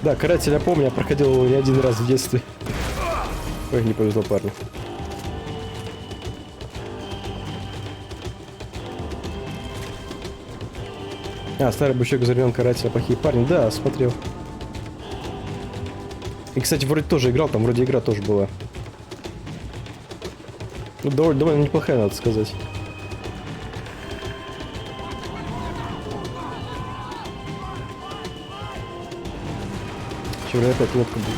Да, каратель, я помню, я проходил его не один раз в детстве. Ой, не повезло парню. А, старый бычок замен карателя, плохие парни. Да, смотрел. И, кстати, вроде тоже играл, там вроде игра тоже была. Ну, довольно неплохая, надо сказать. Чего опять лодка будет?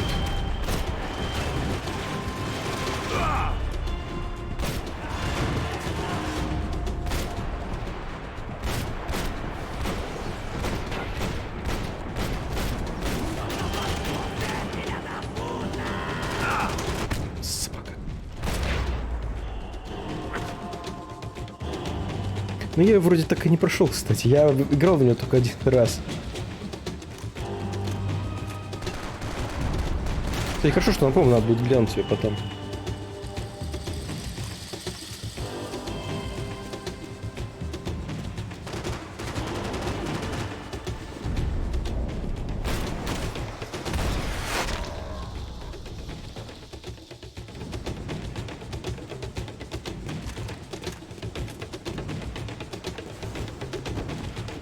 Ну я вроде так и не прошел, кстати. Я играл в нее только один раз. И хорошо, что напомню, надо будет глянуть ее потом.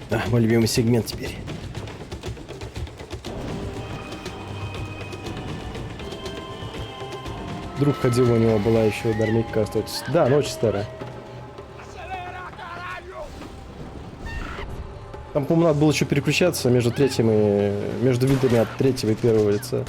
А, мой любимый сегмент теперь. Друг ходил, у него была еще дармейка. Да, она очень старая. Там, по-моему, надо было еще переключаться между третьим и... между видами от третьего и первого лица.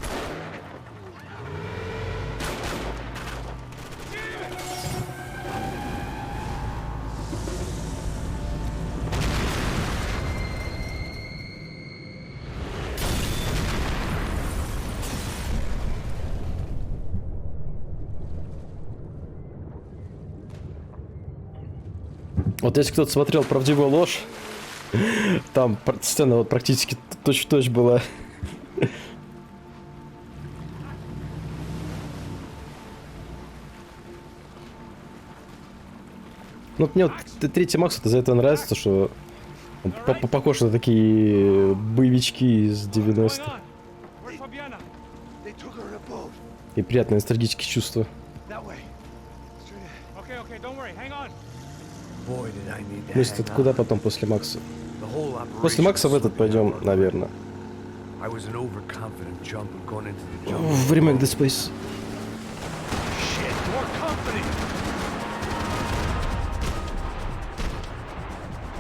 Вот если кто-то смотрел «Правдивую ложь», там сцена вот практически точь-в-точь была. Ну, мне вот третий Макс за это нравится, что он похож на такие боевички из 90-х. И приятные ностальгические чувства. Ну, если это куда потом после Макса? После Макса в этот пойдем, наверное. В ремейк Dead Space.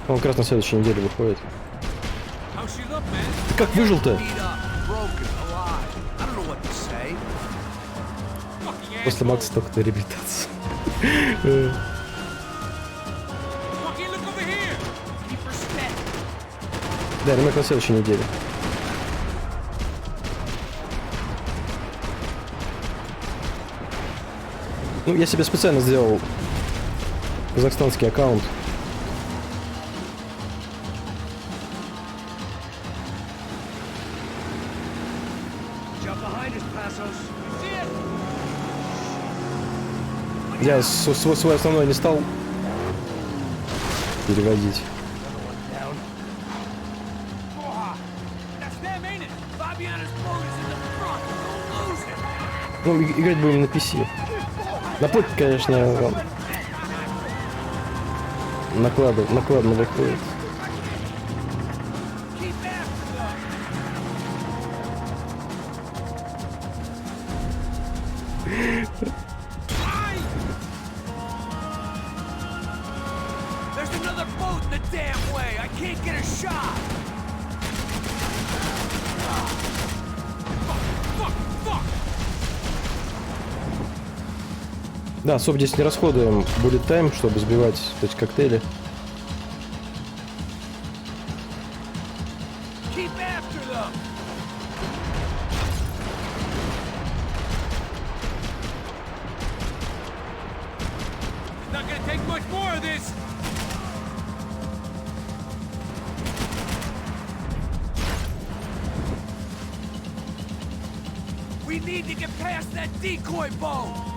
Он как раз на следующей неделе выходит. Ты как выжил-то? После Макса только на реабилитацию. Да, ремейк на следующей неделе. Ну, я себе специально сделал казахстанский аккаунт. Я свой основной не стал переводить. Ну, играть будем на PC. На ПК, конечно, накладно выходит. Да, особо здесь не расходуем bullet time, чтобы сбивать эти коктейли.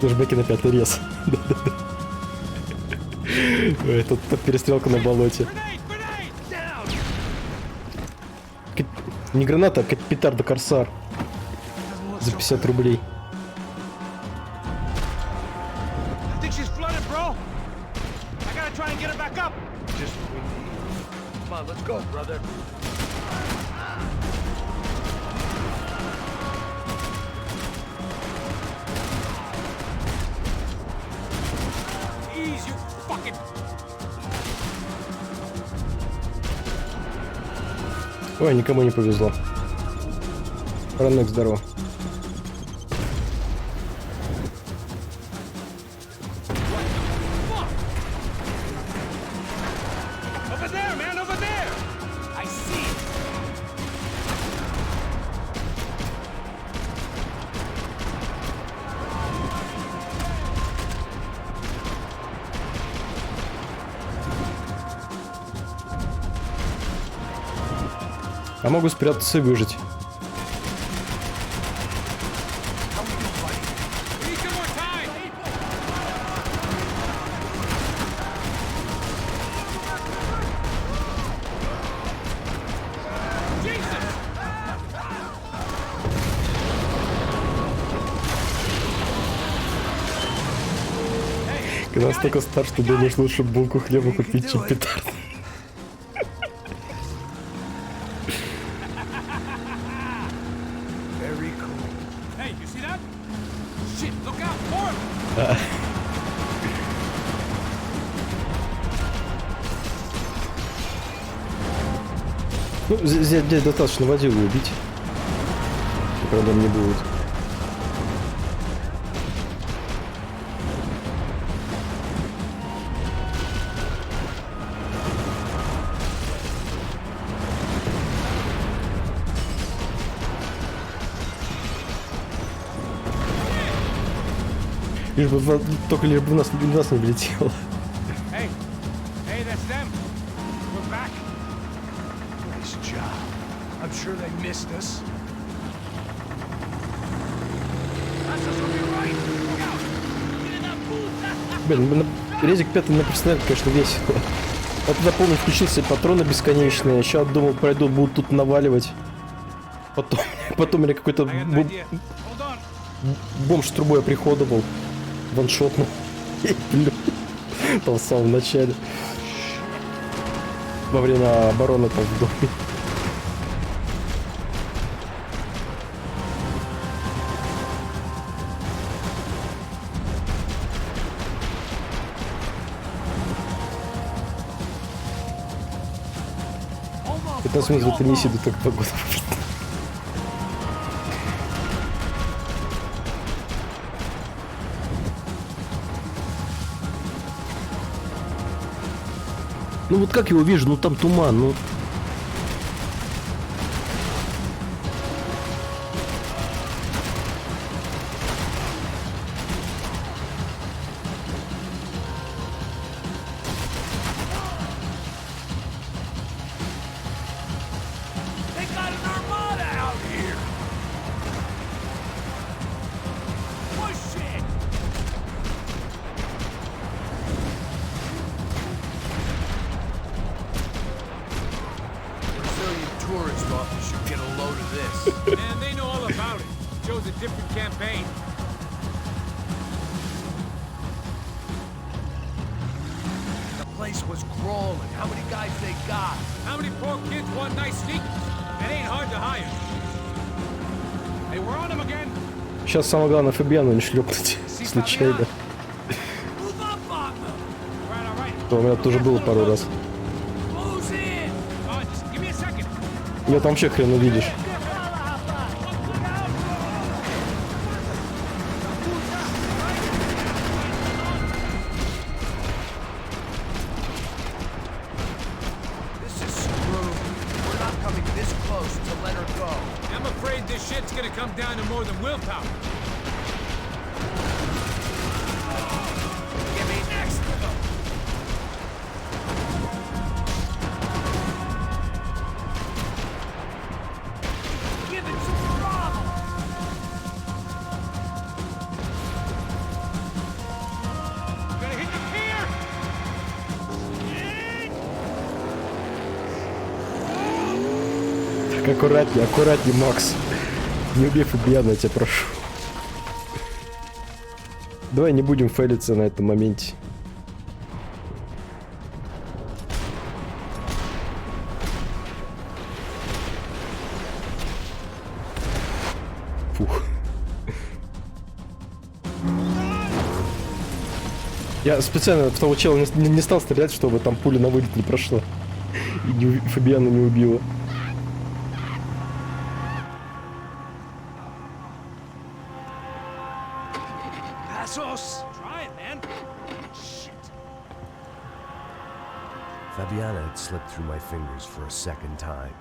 Флешбеки на 5-й рез. Тут перестрелка на болоте. Не граната, а петарда Корсар. За 50 рублей. Ой, никому не повезло. Ранок здорово. А могу спрятаться и выжить. Когда настолько стар, что думаешь, лучше булку хлеба купить, чем петард. Ну, здесь достаточно водилу убить. Проблем не будет. Лишь бы только лишь бы у нас не влетело. Блин, резик 5 на персонале, конечно, весело. Я туда помню, включил себе патроны бесконечные. Сейчас думал, пройду, будут тут наваливать. Потом меня какой-то бомж с трубой оприходовал. Ваншотнул. Там в самом начале. Во время обороны там в доме. Это смысл этой миссии до так погода. Ну вот как его вижу, ну там туман, ну... They got an armada out here! Push it! Brazilian tourist office should get a load of this. Man, they know all about it. Chose a different campaign. The place was crawling. How many guys they got? How many poor kids want nice sneakers? It ain't hard to hire. Hey, we're on them again. Сейчас самое главное Фабиану не шлепнуть случайно. Move up on them! All right. То у меня тоже было пару раз. Close in! Just give me a second. Ее там вообще хрен увидишь. This is screwed. We're not coming this close to let her go. I'm afraid this shit's gonna come down to more than willpower. Give me next. Give it some throttle! Gonna hit the pier. Так, аккуратнее, аккуратнее, Макс. Не убей Фабиана, я тебя прошу. Давай не будем фейлиться на этом моменте. Фух. Я специально в того чела не стал стрелять, чтобы там пуля на вылет не прошла. И Фабиана не убила. Passos! Try it, man. Shit. Fabiana had slipped through my fingers for a second time.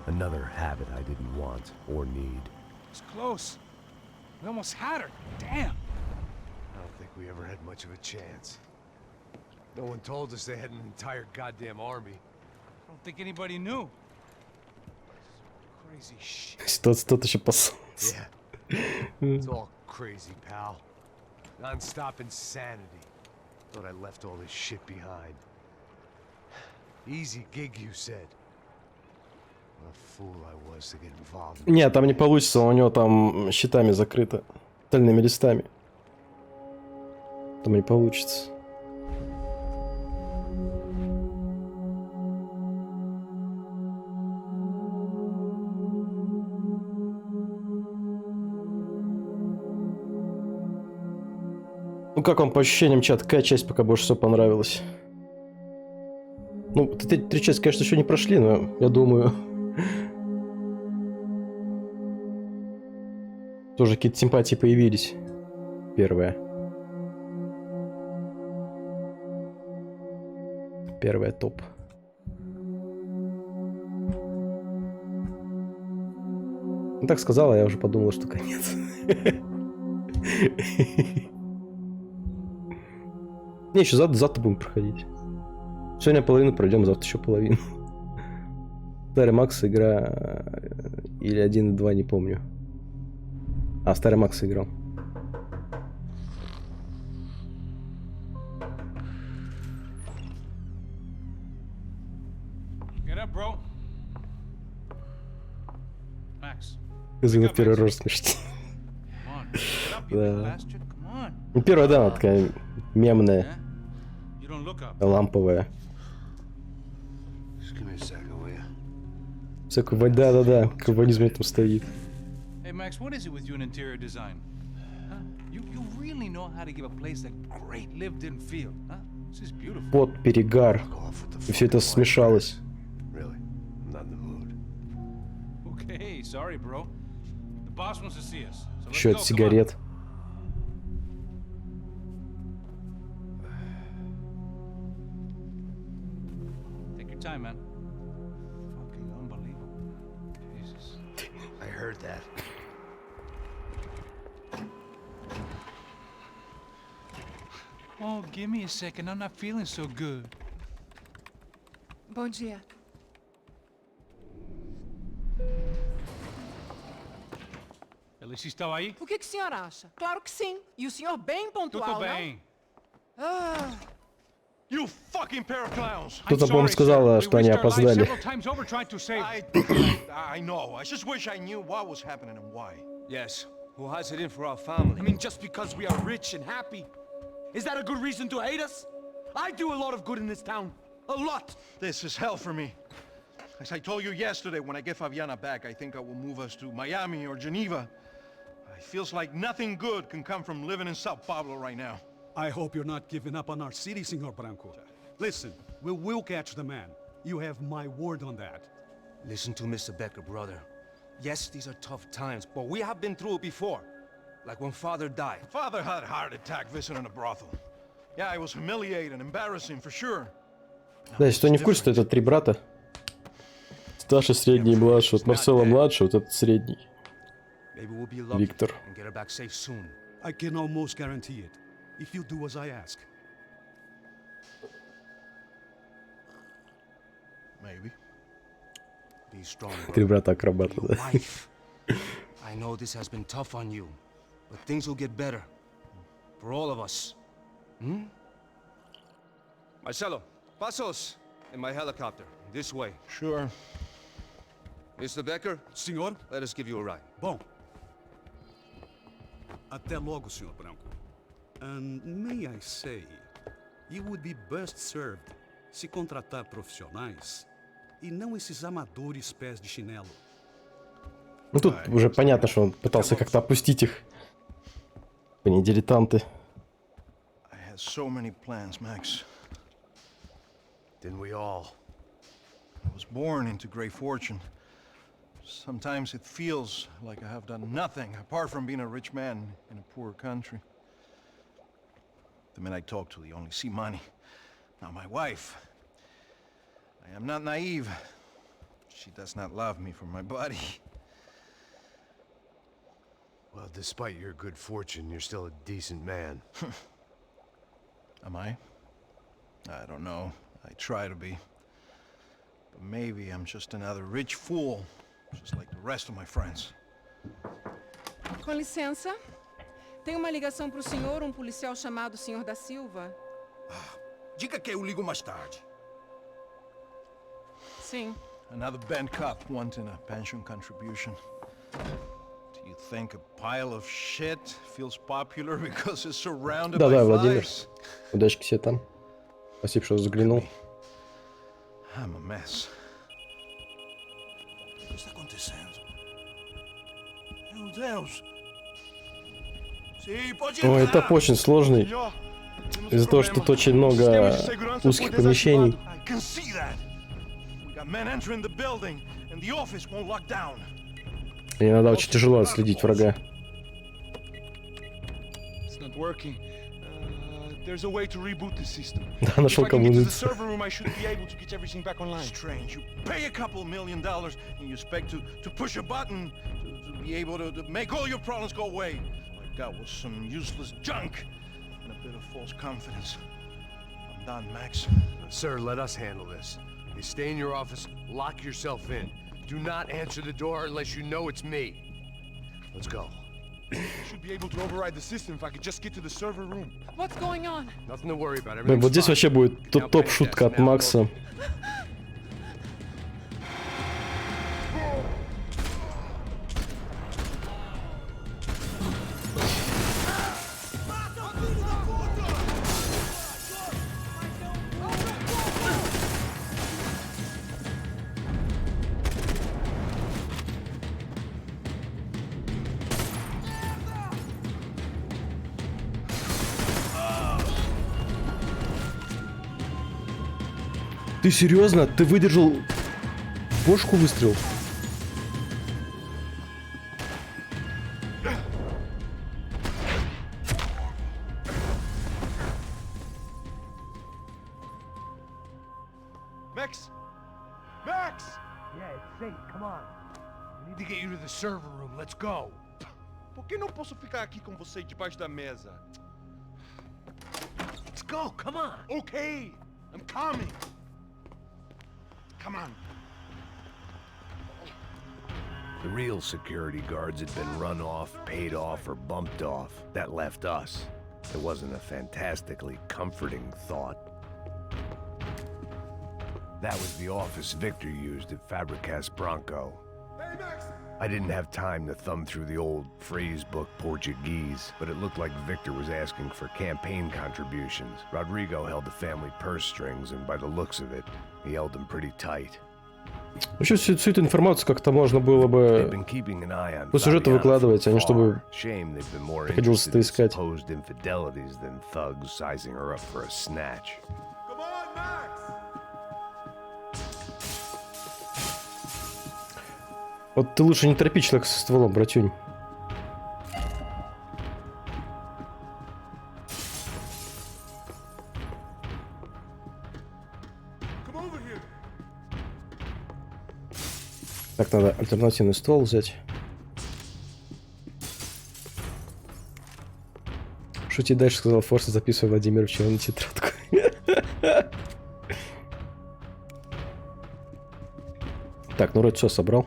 Another habit I didn't want or need. It's close. We almost had her. Damn. I don't think we ever had much of a chance. No one told us they had an entire goddamn army. I don't think anybody knew. Crazy shit. Ситуация тут еще пос... Yeah. It's all crazy, pal. Non-stop insanity. Thought I left all this shit behind. Easy gig, you said. What a fool I was to get involved in. Нет, там не получится, у него там щитами закрыто. Стальными листами. Там не получится. Ну как вам по ощущениям, чат? Какая часть пока больше всего понравилась? Ну, три части, конечно, еще не прошли, но я думаю... Тоже какие-то симпатии появились. Первая топ. Ну так сказала, я уже подумал, что конец. Не, еще завтра будем проходить. Сегодня половину пройдем, завтра еще половину. Старый Макс игра или 1.2, не помню. А, Старый Макс играл. Get up, bro. Max. Из-за первый раз смешно. Come on. Get up, you Да. little bastard. Come on. Ну, первая, да, она такая мемная, You don't look up. ламповая. Just give me a second, will you? Всякую, да, кабанизм там стоит. Hey, Max, what is it with you and interior design? Huh? You really know how to give a place a great lived-in feel, huh? This is beautiful. Пот, перегар. Go off with the И все это fucking смешалось. Really? I'm not in the mood. Okay, sorry, bro. The boss wants to see us. So let's Еще go. от Come on. сигарет. time, man. Fucking unbelievable. Jesus. I heard that. Oh, give me a second. I'm not feeling so good. Bom dia. Alice estava aí? O que o senhor acha? Claro que sim. E o senhor bem pontual, Tudo bem. não? Ah, You fucking pair of clowns! Кто-то, по-моему, сказала, что они опоздали. I know. I just wish I knew what was happening and why. Yes, who has it in for our family? I mean, just because we are rich and happy, is that a good reason to hate us? I do a lot of good in this town. A lot! This is hell for me. As I told you yesterday, when I get Fabiana back, I think I will move us to Miami or Geneva. It feels like nothing good can come from living in Sao Paulo right now. I hope you're not giving up on our city, Senor Branco. Listen, we will catch the man. You have my word on that. Listen to Mr. Becker, brother. Yes, these are tough times, but we have been through it before. Like when Father died. Father had a heart attack visiting a brothel. Yeah, it was humiliating, embarrassing, for sure. Да, если кто не в курсе, то это три брата. Старший, средний и младший. Вот Марсело младший, вот этот средний. Виктор. I can almost guarantee it, if you do as I ask. Maybe. Be strong. Три брата-акробата, да. I know this has been tough on you, but things will get better. For all of us. Hmm? Marcelo, pasos in my helicopter. This way. Sure. Mr. Becker? Senhor? Let us give you a ride. Bom. Até logo, Senhor Branco. And may I say, you would be best served se contratar profissionais e não esses amadores pés de chinelo. Ну тут уже понятно, что он пытался как-то опустить их. Они дилетанты. I had so many plans, Max. Didn't we all? I was born into great fortune. Sometimes it feels like I have done nothing apart from being a rich man in a poor country. The men I talk to, they only see money. Now my wife, I am not naive. She does not love me for my body. Well, despite your good fortune, you're still a decent man. Am I? I don't know. I try to be. But maybe I'm just another rich fool, just like the rest of my friends. com licença. Tem uma ligação para o senhor, um policial chamado Senhor da Silva. Diga que eu ligo mais tarde. Sim. Another band cop wanting a pension contribution. Do you think a pile of shit feels popular because it's surrounded by Да-да, Владимир. flies? Удачки себе там. Спасибо, что заглянул. I'm a mess. O que está acontecendo? Meu Deus! Ой, этап очень сложный. Из-за того, что тут очень много узких помещений. И иногда очень тяжело отследить врага. Да, нашел кому ныть. Got was some useless junk and a bit of false confidence. I'm done, Max. Sir, let us handle this. You stay in your office, lock yourself in. Do not answer the door unless you know it's me. Let's go. I should be able to override the system if I could just get to the server room. What's going on? Nothing to worry about. Блин, вот здесь вообще будет топ-шутка от Макса. Ты серьезно? Ты выдержал бошку выстрел? Max, Max! Yeah, it's safe. Come on. We need to get you to the server room. Let's go. Por que não posso ficar aqui com você debaixo da mesa? Let's go. Come on. Okay, I'm coming. Come on. The real security guards had been run off, paid off, or bumped off. That left us. It wasn't a fantastically comforting thought. That was the office Victor used at Fabricas Bronco. Hey, Max! I didn't have time to thumb through the old phrase book Portuguese, but it looked like Victor was asking for campaign contributions. Rodrigo held the family purse strings, and by the looks of it, he held them pretty tight. Вообще всю эту информацию как-то можно было бы по сюжету выкладывать, а не чтобы приходилось это искать. Вот ты лучше не торопи человека со стволом, братюнь. Так, надо альтернативный ствол взять. Шути дальше, сказал Форса, записывай Владимирович на тетрадку. Так, ну вроде все собрал.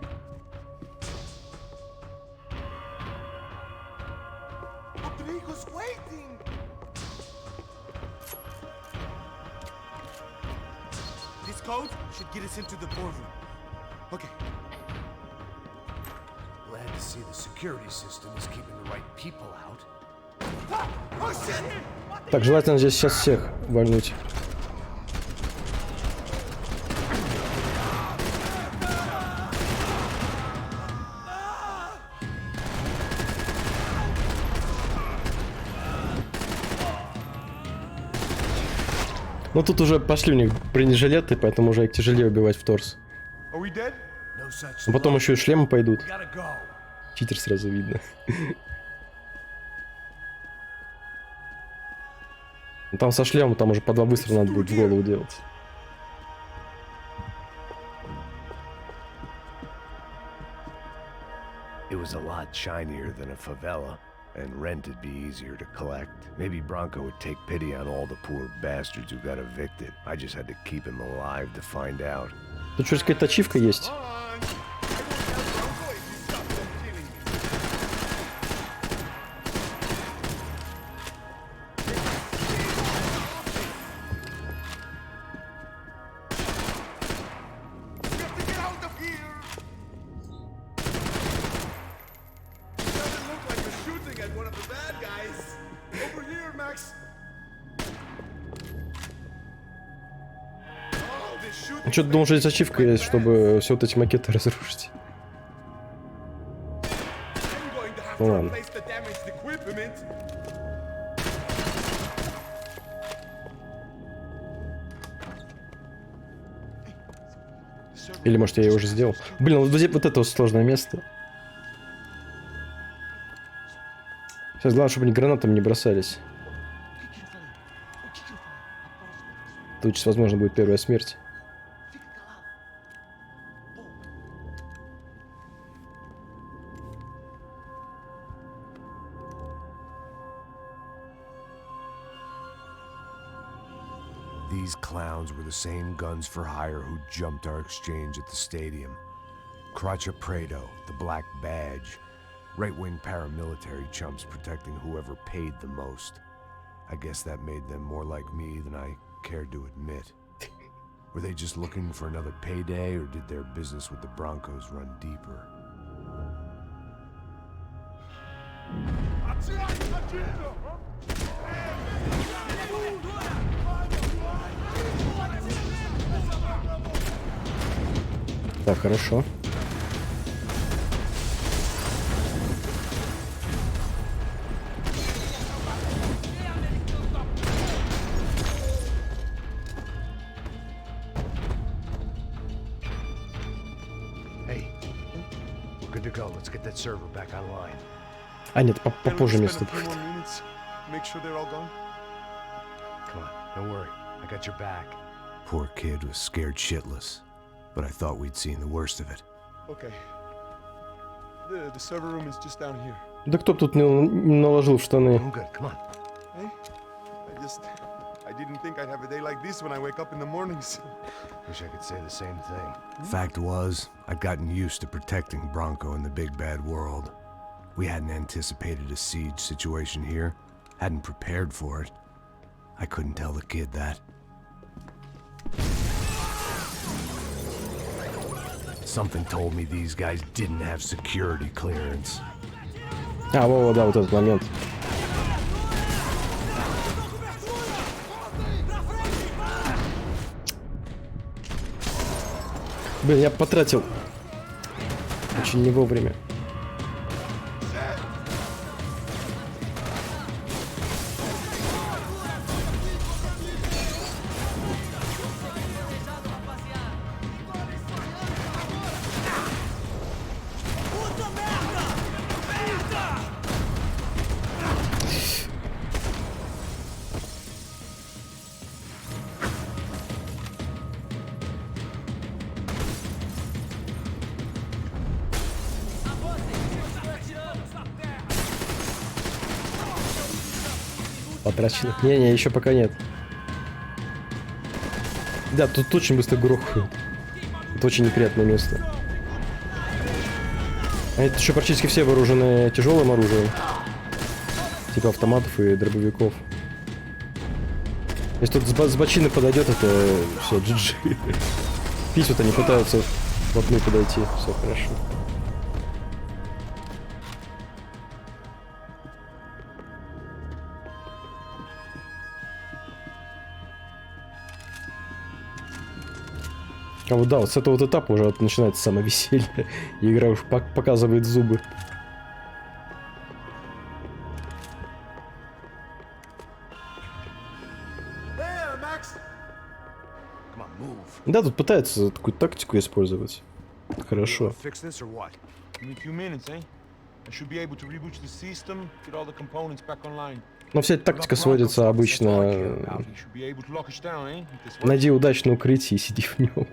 Так, желательно здесь сейчас всех вальнуть. Ну тут уже пошли у них бронежилеты, поэтому уже их тяжелее убивать в торс. А потом еще и шлемы пойдут. Читер сразу видно. Там со шлемом, там уже по 2 выстрела надо будет в голову делать. It was a lot shinier than a favela, and rent would be easier to collect. Maybe Bronco would take pity on all the poor bastards who got evicted. I just had to keep him alive to find out. Тут что-то какая-то ачивка есть. Что-то думал, что здесь ачивка есть, чтобы все вот эти макеты разрушить. Ну ладно. Или может я его уже сделал. Блин, вот это вот сложное место. Сейчас главное, чтобы они гранатами не бросались. Тут сейчас, возможно, будет первая смерть. These clowns were the same guns for hire who jumped our exchange at the stadium. Crotcha Prado, the Black Badge. Right-wing paramilitary chumps protecting whoever paid the most. I guess that made them more like me than I cared to admit. Were they just looking for another payday, or did their business with the Broncos run deeper? Так, хорошо. Hey, we're good to go. Let's get that server back online. А нет, попозже место будет. Come on, don't worry. I got your back. Poor kid was scared shitless. but I thought we'd seen the worst of it. Okay. The server room is just down here. Да кто б тут не наложил в штаны? I'm good, come on. Hey, I didn't think I'd have a day like this when I wake up in the mornings. Wish I could say the same thing. Fact was, I'd gotten used to protecting Bronco in the big bad world. We hadn't anticipated a siege situation here, hadn't prepared for it. I couldn't tell the kid that. Something told me these guys didn't have security clearance. А, во, да, вот этот момент. Блин, я потратил очень не вовремя. Потрачено. Не, еще пока нет. Да, тут очень быстро грохают. Это очень неприятное место. Они еще практически все вооружены тяжелым оружием. Типа автоматов и дробовиков. Если тут с бочины подойдет, это все, GG. Пись вот они пытаются вплотную подойти. Все хорошо. А вот да, вот с этого вот этапа уже вот начинается самое веселье. И игра уж показывает зубы. Да, тут пытаются такую тактику использовать. Хорошо. Но вся эта тактика сводится обычно... Найди удачное укрытие и сиди в нем.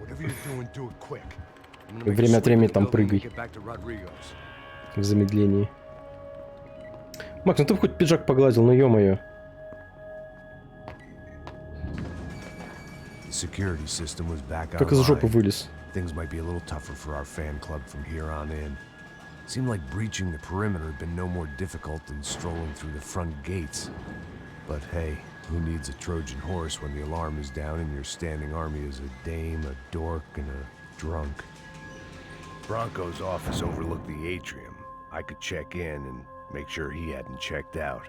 И время от времени там прыгай. В замедлении. Макс, ну ты бы хоть пиджак погладил, ну ё-моё. Как из жопы вылез. Seemed like breaching the perimeter had been no more difficult than strolling through the front gates. But hey, who needs a Trojan horse when the alarm is down and your standing army is a dame, a dork, and a drunk? Bronco's office overlooked the atrium. I could check in and make sure he hadn't checked out.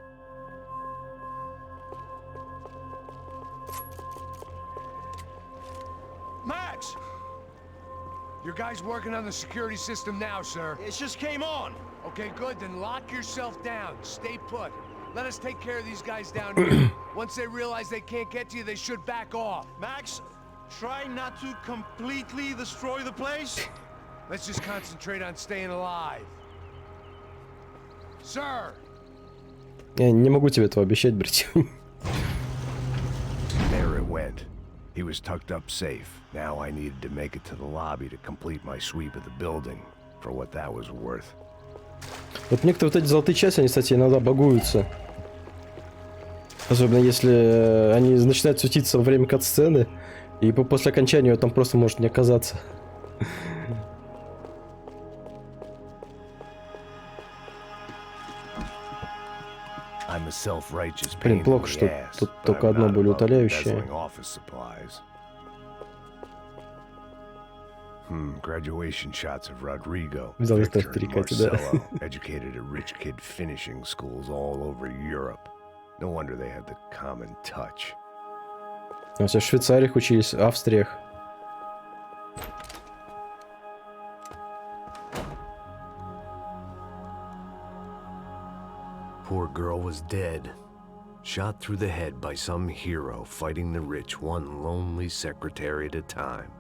Max! Your guy's working on the security system now, sir. It just came on. Okay, good. Then lock yourself down. Stay put. Let us take care of these guys down here. Once they realize they can't get to you, they should back off. Max, try not to completely destroy the place. Let's just concentrate on staying alive. Sir! Я не могу тебе этого обещать, Бритин. There it went. He was tucked up safe. Now I needed to make it to the lobby to complete my sweep of the building, for what that was worth. Вот некоторые вот эти золотые части, они, кстати, иногда багуются. Особенно если они начинают светиться во время кат-сцены, и после окончания там просто может не оказаться. Блин, плохо, что тут только одно болеутоляющее. Graduation shots of Rodrigo, Взял из Victor, and старика, да. Marcelo, educated at rich kid finishing schools all over Europe. No wonder they had the common touch. А все в Швейцариях учились, в Австриях. Poor girl was dead. Shot through the head by some hero fighting the rich one lonely secretary at a time.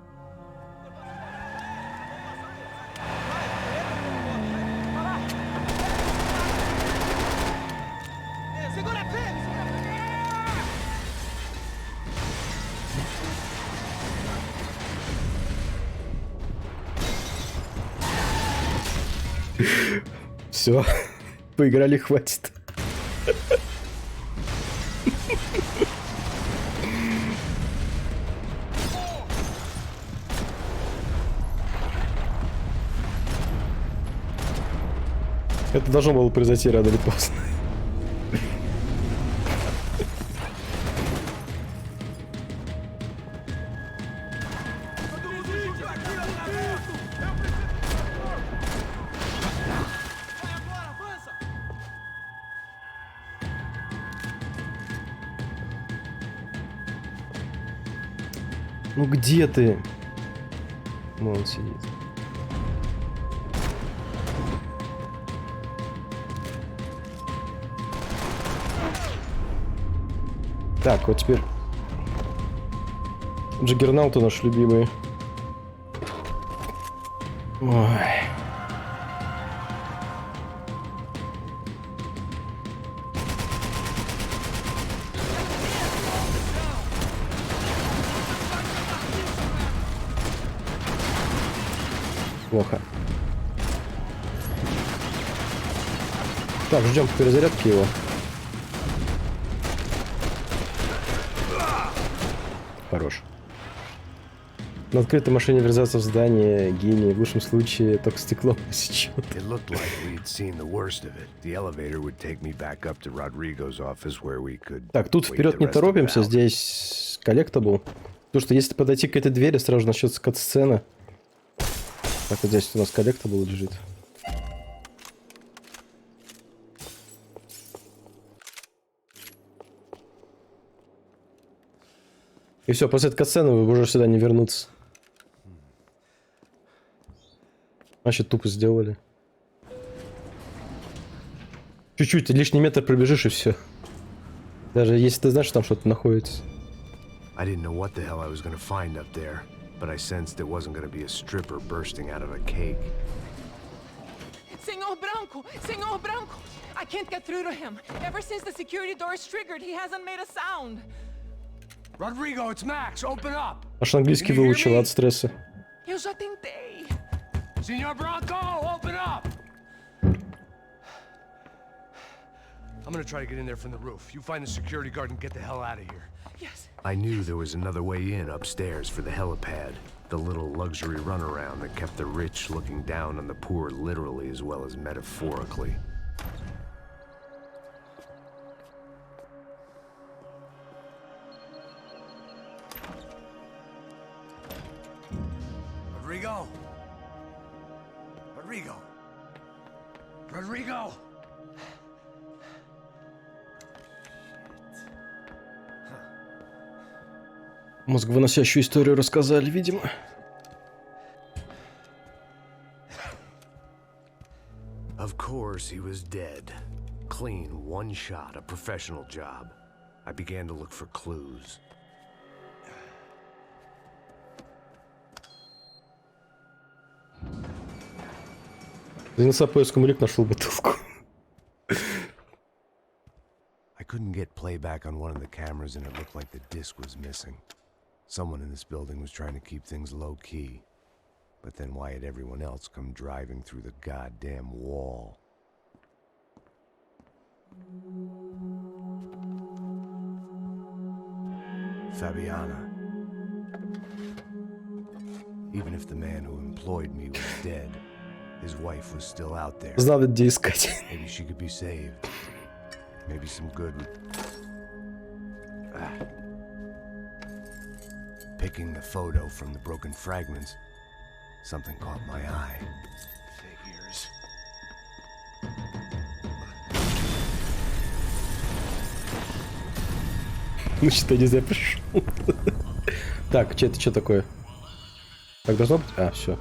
Все, поиграли, хватит. Это должно было произойти рано или поздно. Ну где ты? Вон он сидит. Так, вот теперь Джаггернауты наши любимые. Ой. Плохо. Так, ждем перезарядки его. Хорош. На открытой машине врезаться в здание, гений, в лучшем случае только стекло посечет. Так, тут вперед не торопимся, здесь коллектабл. Потому что если подойти к этой двери, сразу начнется кат-сцена. Так, вот здесь у нас коллектабл лежит. И все, после этой катсцены вы уже сюда не вернуться. Значит, тупо сделали. Чуть-чуть, лишний метр пробежишь и все. Даже если ты знаешь, что там что-то находится. But I sensed it wasn't going to be a stripper bursting out of a cake. Senor Branco, I can't get through to him. Ever since the security door is triggered, he hasn't made a sound. Rodrigo, it's Max. Open up. Аж английский выучил от стресса. Eu já tentei. Senor Branco, open up. I'm gonna try to get in there from the roof. You find the security guard and get the hell out of here. Yes. I knew there was another way in upstairs for the helipad. The little luxury runaround that kept the rich looking down on the poor literally as well as metaphorically. Rodrigo! Rodrigo! Rodrigo! Мозговыносящую историю рассказали, видимо. Of course he was dead. Clean, one shot, a professional job. I began to look for clues. Занялся поиском улик, нашел бутылку. I couldn't get playback on one of the cameras and it looked like the disc was missing. Someone in this building was trying to keep things low-key. But then why had everyone else come driving through the goddamn wall? Fabiana. Even if the man who employed me was dead, his wife was still out there. Знал, где искать. Maybe she could be saved. Maybe some good would... Picking the photo from the broken fragments, something caught my eye. Figures. Ну что, не зря пришел. Так, это что такое? Так должно быть? А, все.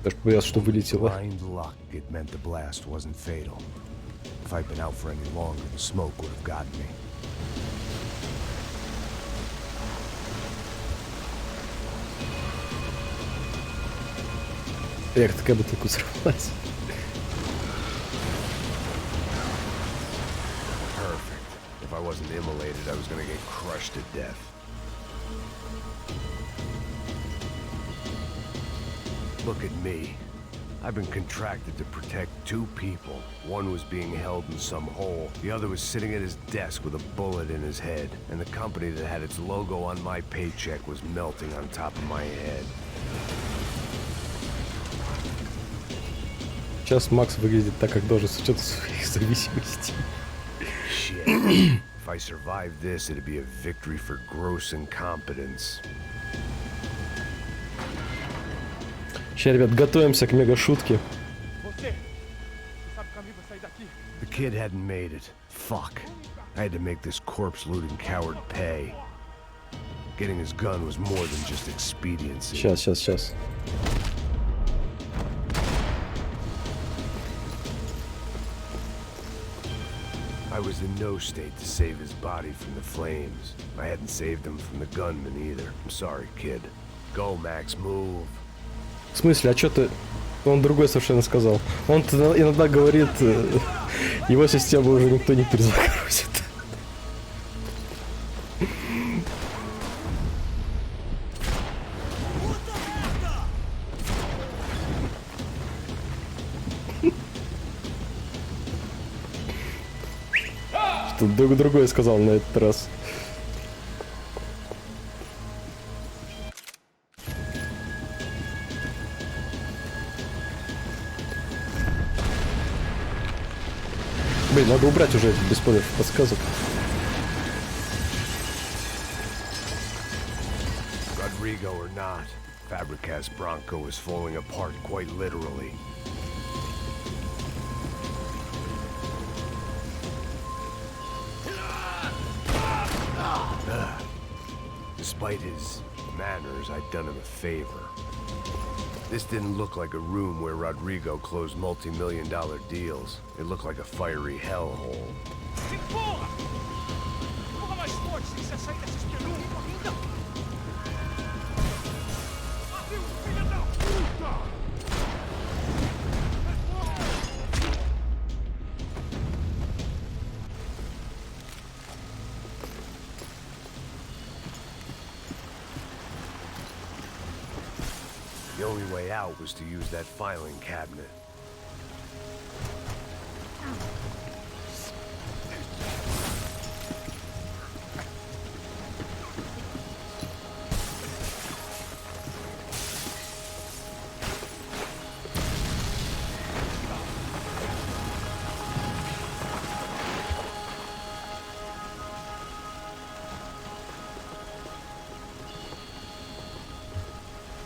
Даже боялся, что вылетело. If I'd been out for any longer, the smoke would have gotten me. Эх, такая бутылка сорвалась. Perfect. If I wasn't immolated, I was gonna get crushed to death. Look at me. I've been contracted to protect two people. One was being held in some hole. The other was sitting at his desk with a bullet in his head. And the company that had its logo on my paycheck was melting on top of my head. Сейчас Макс выглядит так, как должен с учетом своих зависимостей. Shit. If I survived this, it'd be a victory for gross incompetence. Сейчас, ребят, готовимся к мега-шутке. The kid hadn't made it. Fuck. I had to make this corpse-looting coward pay. Getting his gun was more than just expediency. Сейчас. I was in no state to save his body from the flames. I hadn't saved him from the gunman either. I'm sorry, kid. Go, Max, move. В смысле, а что ты... Он другой совершенно сказал. Он иногда говорит, его систему уже никто не перезагрузит. Что другой сказал на этот раз. Блин, надо убрать уже без спойлеров подсказок. Rodrigo or not, Fabricas Bronco is falling apart quite literally. Despite his manners, I'd done him a favor. This didn't look like a room where Rodrigo closed multi-million-dollar deals. It looked like a fiery hellhole. The only way out was to use that filing cabinet.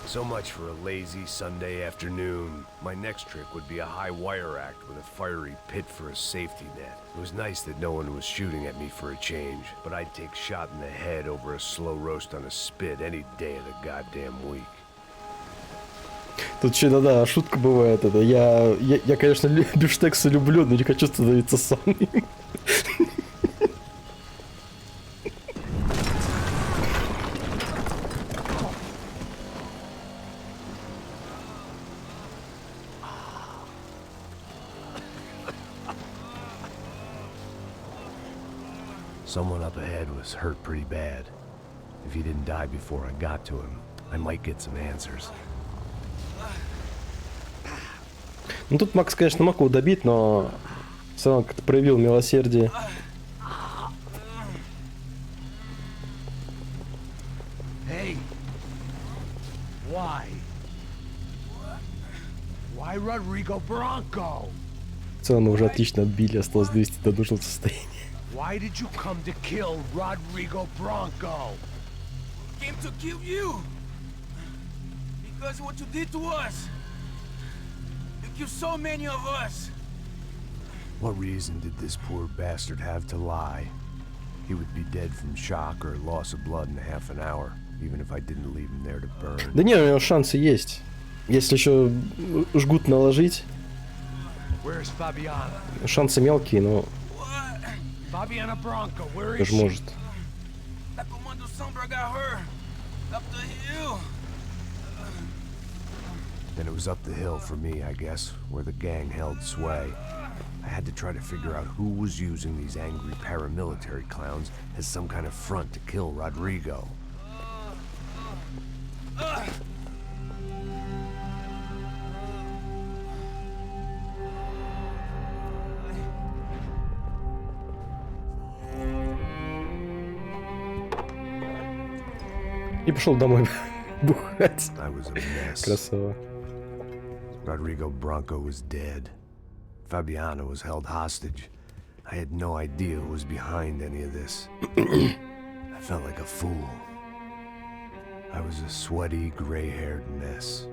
So much for a lazy Sunday afternoon. My next trick would be a high wire act with a fiery pit for a safety net. It was nice that no one was shooting at me for a change, but I'd take shot in the head over a slow roast on a spit any day of the goddamn week. Тут еще иногда шутка бывает. Это я конечно, бифштексы люблю, но не хочу становиться сам им. Someone up ahead was hurt pretty bad. If he didn't die before I got to him, I might get some answers. Ну тут Макс, конечно, мог его добить, но все равно как-то проявил милосердие. Hey, why? Why Rodrigo Bronco? В целом мы уже отлично отбили, осталось довести до нужного состояния. Why did you come to kill Rodrigo Bronco? Came to kill you. Because what you did to us. You killed so many of us. What reason did this poor bastard have to lie? He would be dead from shock or loss of blood in half an hour, even if I didn't leave him there to burn. Да не, у него шансы есть. Если еще жгут наложить. Where's Fabiana? Шансы мелкие, но Fabiana Bronco, where is тоже she? может. La Comando Sombra got her. Up the hill. Then it was up the hill for me, I guess, where the gang held sway. I had to try to figure out who was using these angry paramilitary clowns as some kind of front to kill Rodrigo. И пошел домой бухать. I was a mess. Красава. Rodrigo Bronco was dead. Fabiana was held hostage. I had no idea who was behind any of this. I felt like a fool. I was a sweaty, gray-haired mess.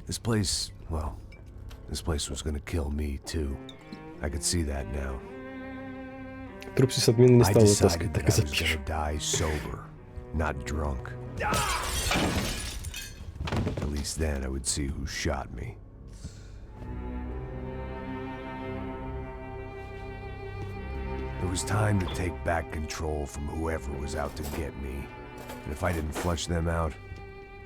This place, well, this place was gonna kill me too. I could see that now. Труп с админа не I стал decided вытаскивать, так that и I was запишу. gonna die sober, not drunk. At least then I would see who shot me. It was time to take back control from whoever was out to get me. And if I didn't flush them out,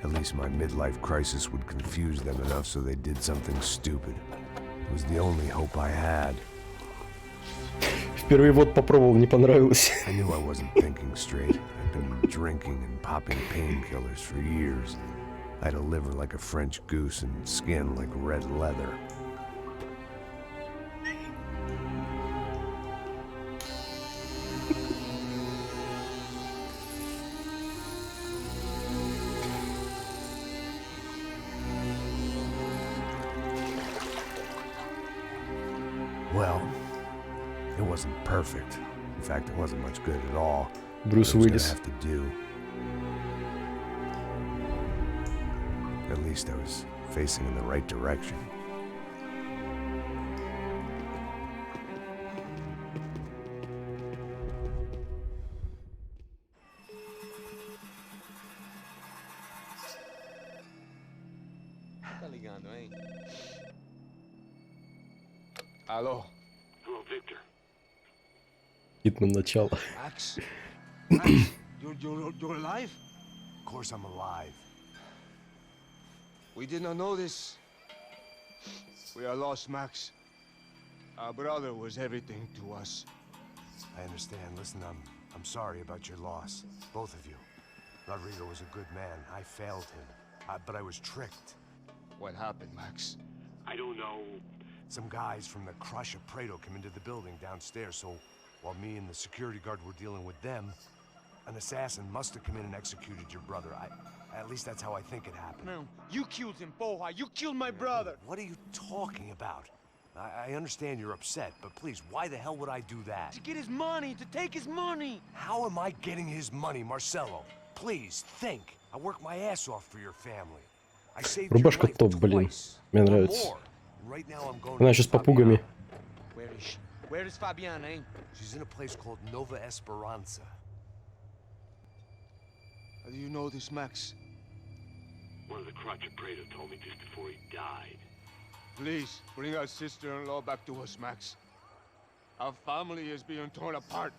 at least my midlife crisis would confuse them enough so they did something stupid. It was the only hope I had. Впервые вот попробовал, не понравилось. I knew I wasn't thinking straight. I'd been drinking and popping painkillers for years. I had a liver like a French goose and skin like red leather. Well, it wasn't perfect. In fact, it wasn't much good at all. Брюс It was gonna Уиллис. have to do. At least I was facing in the right direction. Tá ligando, hein? Alô? Hello, Victor. Хитман начало. Max? Max? You're alive? Of course I'm alive. We did not know this. We are lost, Max. Our brother was everything to us. I understand. Listen, I'm sorry about your loss. Both of you. Rodrigo was a good man. I failed him. But I was tricked. What happened, Max? I don't know. Some guys from the Crush of Prado came into the building downstairs, so while me and the security guard were dealing with them, an assassin must have come in and executed your brother. At least that's how I think it happened. No, you killed him, Poha. You killed my brother. What are you talking about? I understand you're upset, but please, why the hell would I do that? To get his money, to take his money. How am I getting his money, Marcelo? Please, think. I work my ass off for your family. I saved your Рубашка life топ, блин. twice. Мне Or нравится. more. Right now I'm going Она to еще с Fabiana. попугами. Where is she? Where is Fabiana, eh? She's in a place called Nova Esperanza. How do you know this, Max? One of the Crotch of Prado told me just before he died. Please, bring our sister-in-law back to us, Max. Our family is being torn apart.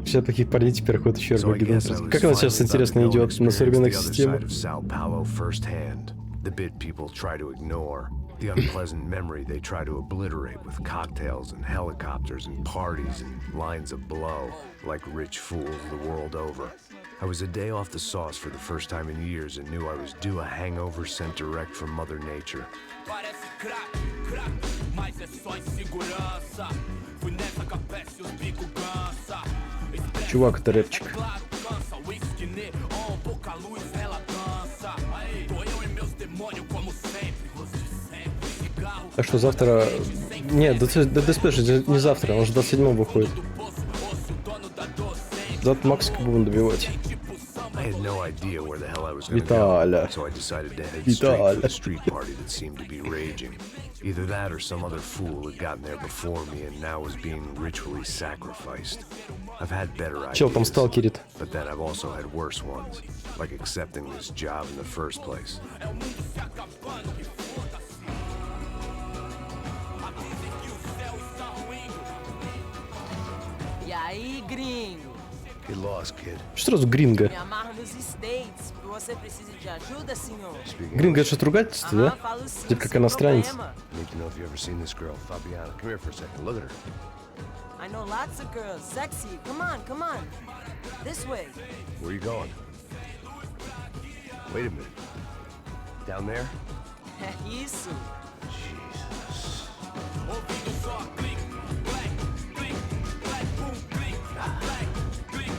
Все таких парней теперь ходят еще So I guess I Армагеддон. was Как она сейчас, finally about интересно, to go and идет на experience современных the other системах? side of Sao Paulo firsthand. The bit people try to ignore. The unpleasant memory they try to obliterate with cocktails and helicopters and parties and lines of blow, like rich fools the world over. I was a day off the sauce for the first time in years and knew I was due a hangover sent direct from Mother Nature. Parece crack, crack, mas é só insegurança. Fui nessa capeste os bico cansa. Чувак, это рэпчик. Claro, cansa, whisky neon, pouca luz, ela dança. Tô eu e meus demônios como sempre, você sempre. Cigarro. Так что завтра... Нет, Dead Space не завтра, он же 27-го выходит. Завтра Макс будем добивать. I had no idea where the hell I was going to Виталя. go, so I decided to head straight for Виталя. the street party that seemed to be raging. Either that or some other fool had gotten there before me and now was being ritually sacrificed. I've had better Чел там ideas, сталкерит. but then I've also had worse ones, like accepting this job in the first place. E aí, gringo? Get lost, kid. Что сразу гринго? Me amarro nos States. Você precisa de ajuda, senhor? Гринго это что-то ругательство, да? Falo sim, Типа как sem иностранец. problema. Need to know if you've ever seen this girl, Fabiana. Come here for a second. Look at her. I know lots of girls. Sexy. Come on, come on. This way. Where are you going? Wait a minute. Down there? É isso. Jesus.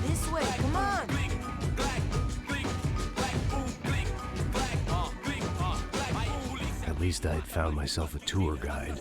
This way, come on. At least I'd found myself a tour guide.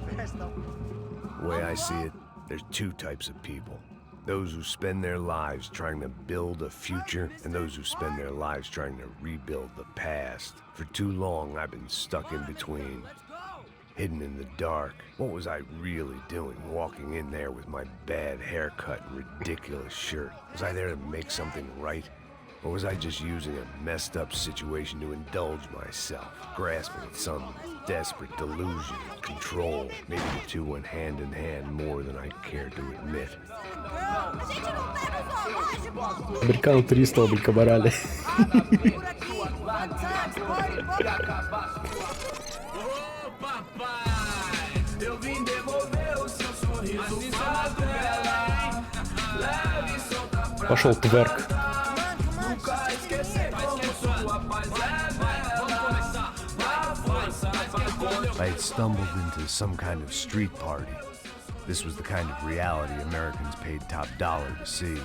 The way I see it, there's two types of people. Those who spend their lives trying to build a future, and those who spend their lives trying to rebuild the past. For too long, I've been stuck in between. Hidden in the dark. What was I really doing walking in there with my bad haircut and ridiculous shirt? Was I there to make something right? Or was I just using a messed up situation to indulge myself, grasping at some desperate delusion of control? Maybe the two went hand in hand more than I care to admit. Americano 300, oba cabaralho. Пошел тверк. I had stumbled into some kind of street party. This was the kind of reality Americans paid top dollar to see.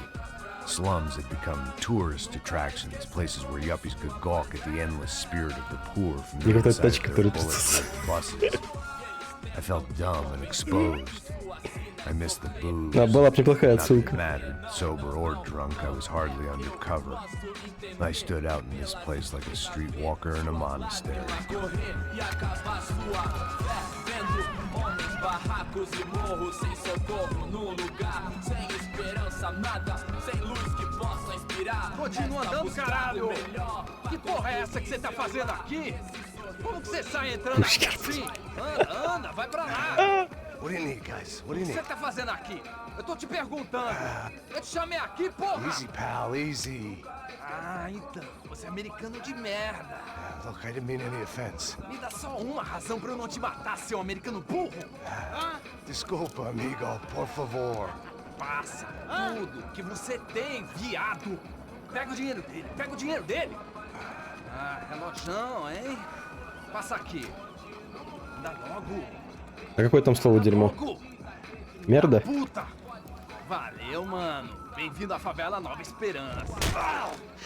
Slums had become tourist attractions, places where yuppies could gawk at the endless spirit of the poor from the inside of their bulletproof buses. I felt dumb and exposed. I missed the booze. Была бы неплохая Not that it отсылка. mattered, sober or drunk, I was hardly undercover. I stood out in this place like a streetwalker in a monastery. Continua andando, caralho! Que porra é essa que você tá fazendo aqui? Como que você sai entrando aqui assim? Anda, anda, vai pra lá! What do you need, guys? What do O you que need? você tá fazendo aqui? Eu tô te perguntando. Eu te chamei aqui, porra! Easy, pal, easy. Ah, então, você é americano de merda. Look, I didn't mean any offense. Me dá só uma razão pra eu não te matar, seu americano burro. Desculpa, amigo, por favor. Passa tudo que você tem, viado. Pega o dinheiro dele, pega o dinheiro dele. Ah, relojão, hein? Passa aqui. Anda logo. А какое там слово дерьмо? Logo. Мерда? Puta. Valeu, mano. Bem-vindo à favela Nova Esperança.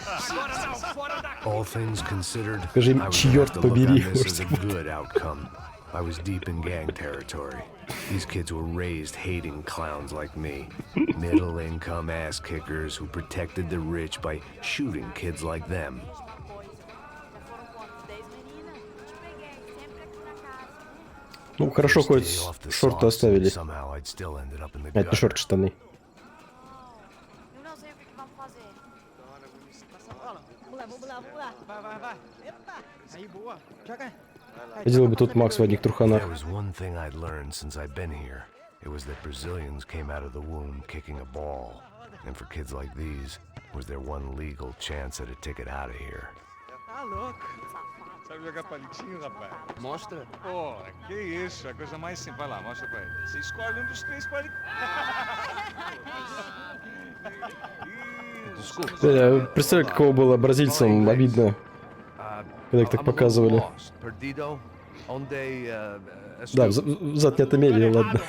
Agora não, fora daqui. All things considered, Скажи, I would чёрт have to look побери, on this as a может быть. good outcome. I was deep in gang territory. These kids were raised hating clowns like me. Middle-income ass-kickers who protected the rich by shooting kids like them. Ну, хорошо, хоть шорты оставили. Somehow I'd still ended up in the А, это не gutter. шорты, штаны. Видел бы тут Макс в одних труханах. There was one thing I'd learned since I'd been here. It was that Brazilians came out of the womb kicking a ball. And for kids like these, was their one legal chance at a ticket out of here. Tá louco. Sabe jogar palitinho, rapaz? Mostra. Pô, que isso, é a coisa mais simples. Vai lá, mostra pra ele. Você escolhe um dos três palitinhos. Представляю, каково было бразильцам обидно, когда их так показывали. Да, взад не отымели, ладно.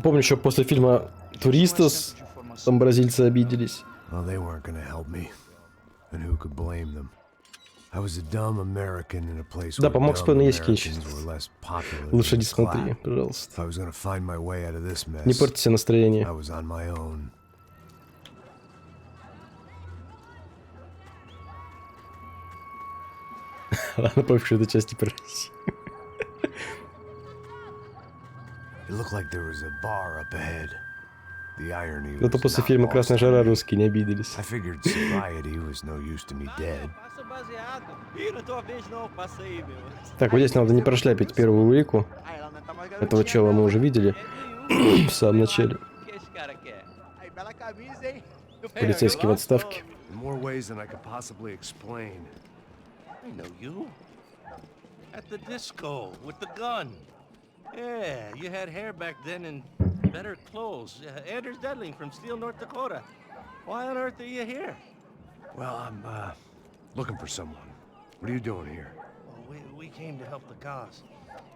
Помню, еще после фильма «Туристас» там бразильцы обиделись. Well, they weren't gonna help me. And who could blame them? I was a dumb American in a place Да, where по-моему, dumb спойно есть кинчик. Americans were less popular Лучше than не смотри, clap. пожалуйста. If I was gonna find my way out of this mess, Не портите настроение. I was on my own. Ладно, пофиг, что это части про Россию. It looked like there was a bar up ahead. The irony Зато was после not фильма lost «Красная on жара» me. русские не обиделись. I figured sobriety was no use to me dead. Так, вот здесь надо не прошляпить первую улику. Этого чела мы уже видели в самом начале. Полицейский в отставке. In more ways than I could possibly explain, I know you. At the disco with the gun. Yeah, you had hair back then and better clothes. Anders Dedling from Steele, North Dakota. Why on earth are you here? Well, I'm looking for someone. What are you doing here? Well, we came to help the cause.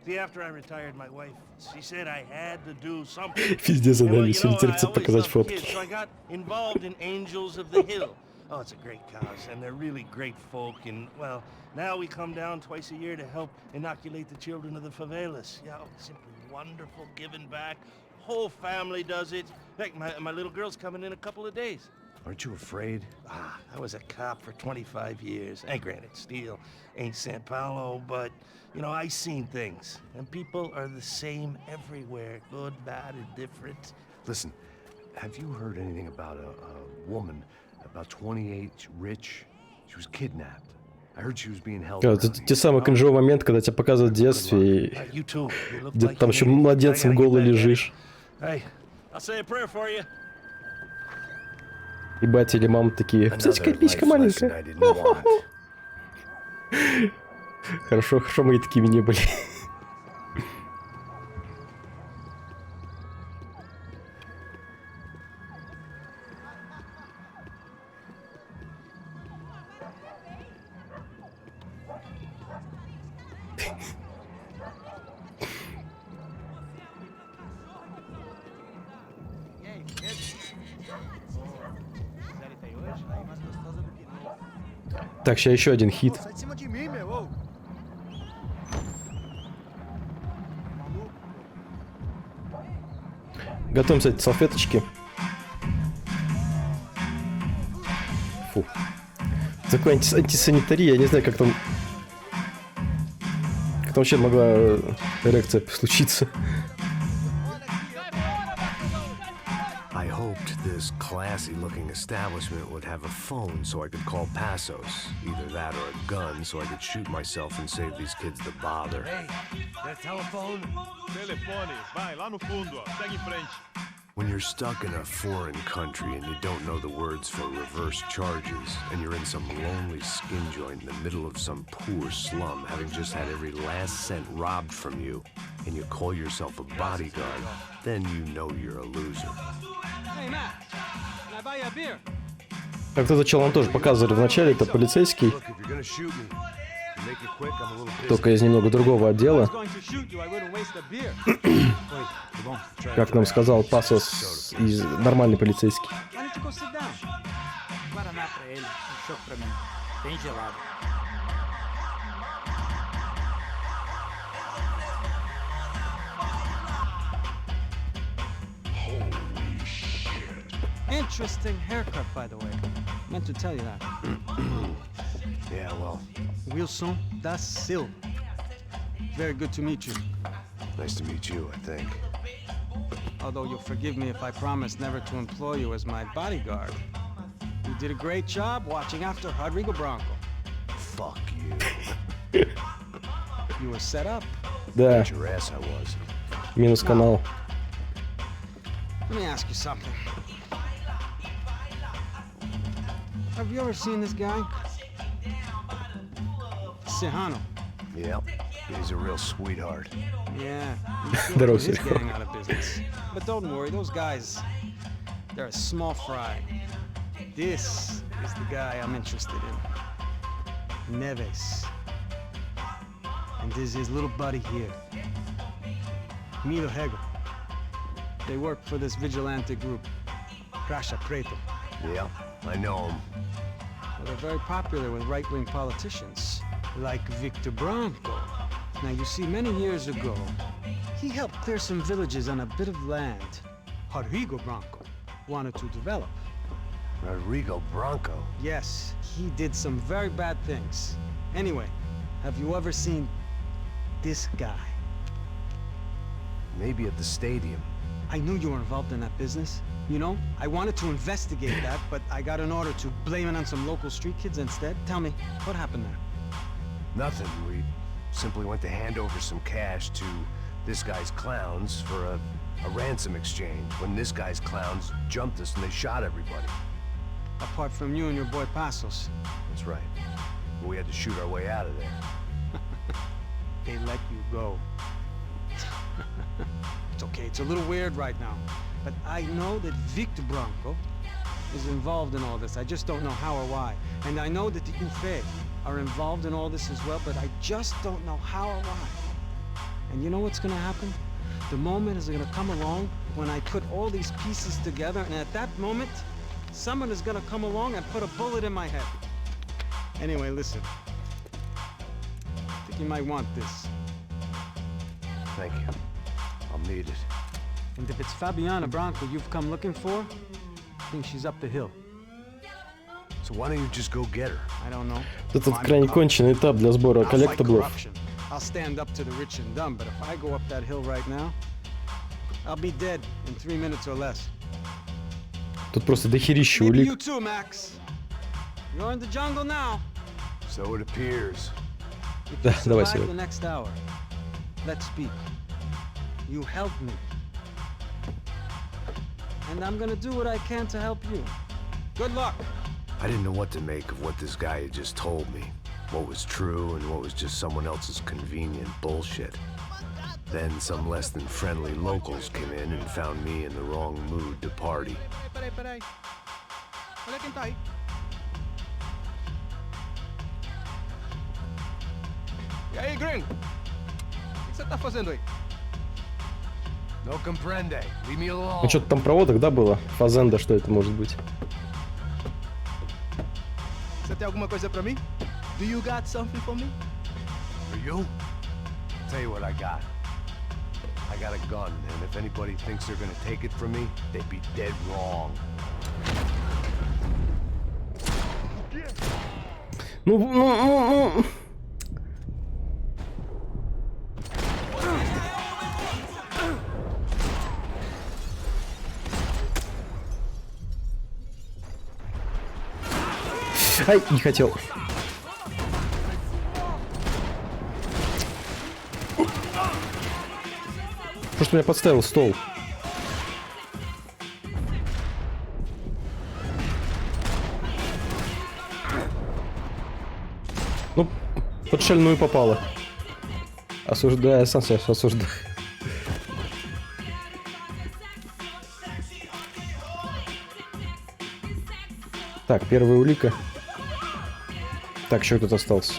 See, after I retired, my wife, she said I had to do something. Пиздец, And, она well, не you know, I терпится always показать loved kids, фотки. so I got involved in Angels of the Hill. Oh, it's a great cause, and they're really great folk. And, well, now we come down twice a year to help inoculate the children of the favelas. Yeah, oh, simply wonderful, giving back. Whole family does it. In fact, my little girl's coming in a couple of days. Aren't you afraid? I was a cop for 25 years. And granted, Steele ain't San Paulo, but, you know, I seen things. And people are the same everywhere. Good, bad, indifferent. Listen, have you heard anything about a woman, about 28, rich? She was kidnapped. I heard she was being held. Это те самые кринжовые моменты, когда тебя показывают в детстве, и где-то там еще младенцем голый лежишь. Hey, I'll say a prayer for you. И батя или мама такие: «Кстати, какая писька маленькая». Хорошо, мы и такими не были. Так, сейчас еще один хит. Готовим, кстати, салфеточки. Фу. Такой антисанитария, я не знаю, как там вообще могла эрекция случиться. I hoped this classy-looking establishment would have a phone so I could call Passos. Either that or a gun so I could shoot myself and save these kids the bother. Hey, that telephone? Telefone, vai lá no fundo, ó. Segue em frente. When you're stuck in a foreign country and you don't know the words for reverse charges, and you're in some lonely skin joint in the middle of some poor slum, having just had every last cent robbed from you, and you call yourself a bodyguard, then you know you're a loser. Hey, Matt, can I buy you a beer? Как кто-то чел нам тоже показывали в начале, это полицейский, только из немного другого отдела. Как нам сказал Пасос, из нормальный полицейский. Interesting haircut, by the way. Meant to tell you that. Yeah, well. Wilson da Silva. Very good to meet you. Nice to meet you, I think. Although you'll forgive me if I promise never to employ you as my bodyguard. You did a great job watching after Rodrigo Bronco. Fuck you. You were set up. Да. Your ass I was. Минус канал. Let me ask you something. Have you ever seen this guy? Sejano. Yep. He's a real sweetheart. Yeah. He's Здорово, his Серега. gang out of business. But don't worry, those guys, they're a small fry. This is the guy I'm interested in. Neves. And this is his little buddy here. Milo Hegel. They work for this vigilante group, Crasha Preto. Yep, I know him. Well, they're very popular with right-wing politicians, like Victor Bronco. Now, you see, many years ago, he helped clear some villages on a bit of land Rodrigo Bronco wanted to develop. Rodrigo Bronco? Yes, he did some very bad things. Anyway, have you ever seen this guy? Maybe at the stadium. I knew you were involved in that business. You know, I wanted to investigate that, but I got an order to blame it on some local street kids instead. Tell me, what happened there? Nothing. We simply went to hand over some cash to this guy's clowns for a ransom exchange when this guy's clowns jumped us and they shot everybody. Apart from you and your boy Passos. That's right. but we had to shoot our way out of there. They let you go. It's okay, it's a little weird right now. But I know that Victor Branco is involved in all this. I just don't know how or why. And I know that the Ufe are involved in all this as well, but I just don't know how or why. And you know what's gonna happen? The moment is gonna come along when I put all these pieces together, and at that moment, someone is gonna come along and put a bullet in my head. Anyway, listen. I think you might want this. Thank you. I'll need it. And if it's Fabiana Branco you've come looking for, I think she's up the hill. So why don't you just go get her? I don't know. Этот крайне конченый этап для сбора коллектаблов. I'll stand up to the rich and dumb, but if I go up that hill right now, I'll be dead in 3 minutes or less. Тут просто дохерища Maybe улик. you too, Max. You're in the jungle now. So it appears. Да, давай, Survive the Серега. next hour. Let's speak. You helped me. And I'm gonna do what I can to help you. Good luck. I didn't know what to make of what this guy had just told me. What was true and what was just someone else's convenient bullshit. Then some less than friendly locals came in and found me in the wrong mood to party. Peraí. Olha quem tá aí. E aí, gringo? O que você tá fazendo aí? No comprende. Leave me alone. Ну что-то там проводок, да, было? Фазенда, что это может быть? Você tem alguma coisa pra mim? Do you got something for me? For you? Tell you what I got. I got a gun, and if anybody thinks they're gonna take it from me, they'd be dead wrong. Ну. Ай, не хотел. Просто меня подставил стол. Ну, под шальную попало. Осуждаю, сам себя осуждаю. Так, первая улика. Так, еще кто-то остался.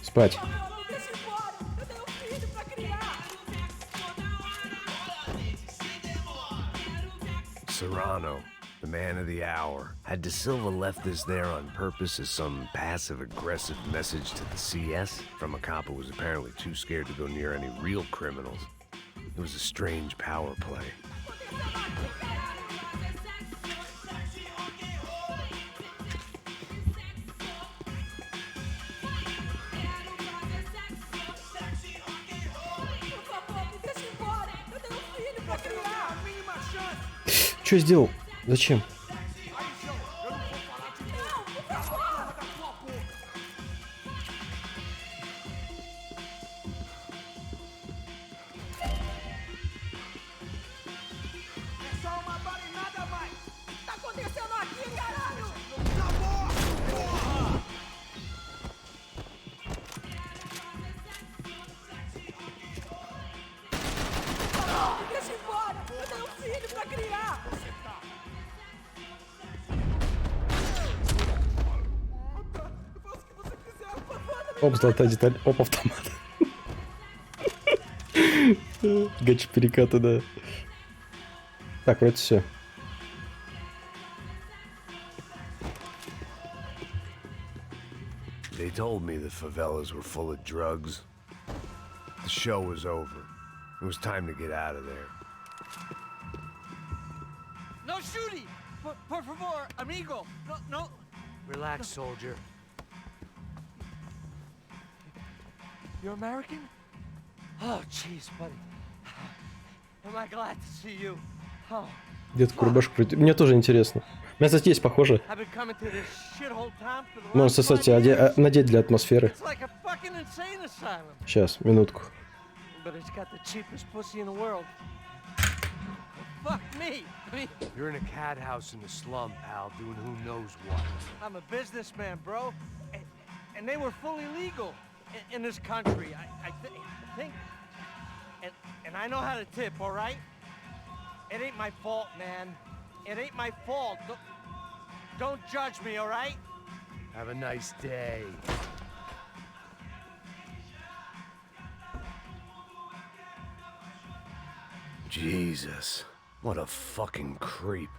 Спать. Serrano, the man of the hour. Had De Silva left this there on purpose as some passive-aggressive message to the CS from a cop who was apparently too scared to go near any real criminals? It was a strange power play. Что сделал? Зачем? Оп, золотая деталь. Оп, автомат. Гачи перекаты, да. Так, вроде все. They told me the favelas were full of drugs. The show was over. It was time to get out of there. No shooting! Por favor, amigo! No. Relax, soldier. You're American? Oh, jeez, buddy. Am I glad to see you? Oh. Где такую рубашку пройти? Мне тоже интересно. меня, кстати, есть похоже. I've been coming to this shithole town for the Можно, last 5 кстати, years. надеть для атмосферы. It's like a fucking insane asylum. Сейчас, минутку. But it's got the cheapest pussy in the world. Fuck me. I mean, You're in a cat house in the slum, pal, doing who knows what. I'm a businessman, bro. And they were fully legal in this country. I think. And I know how to tip, all right? It ain't my fault, man. It ain't my fault. Don't judge me, all right? Have a nice day. Jesus, what a fucking creep.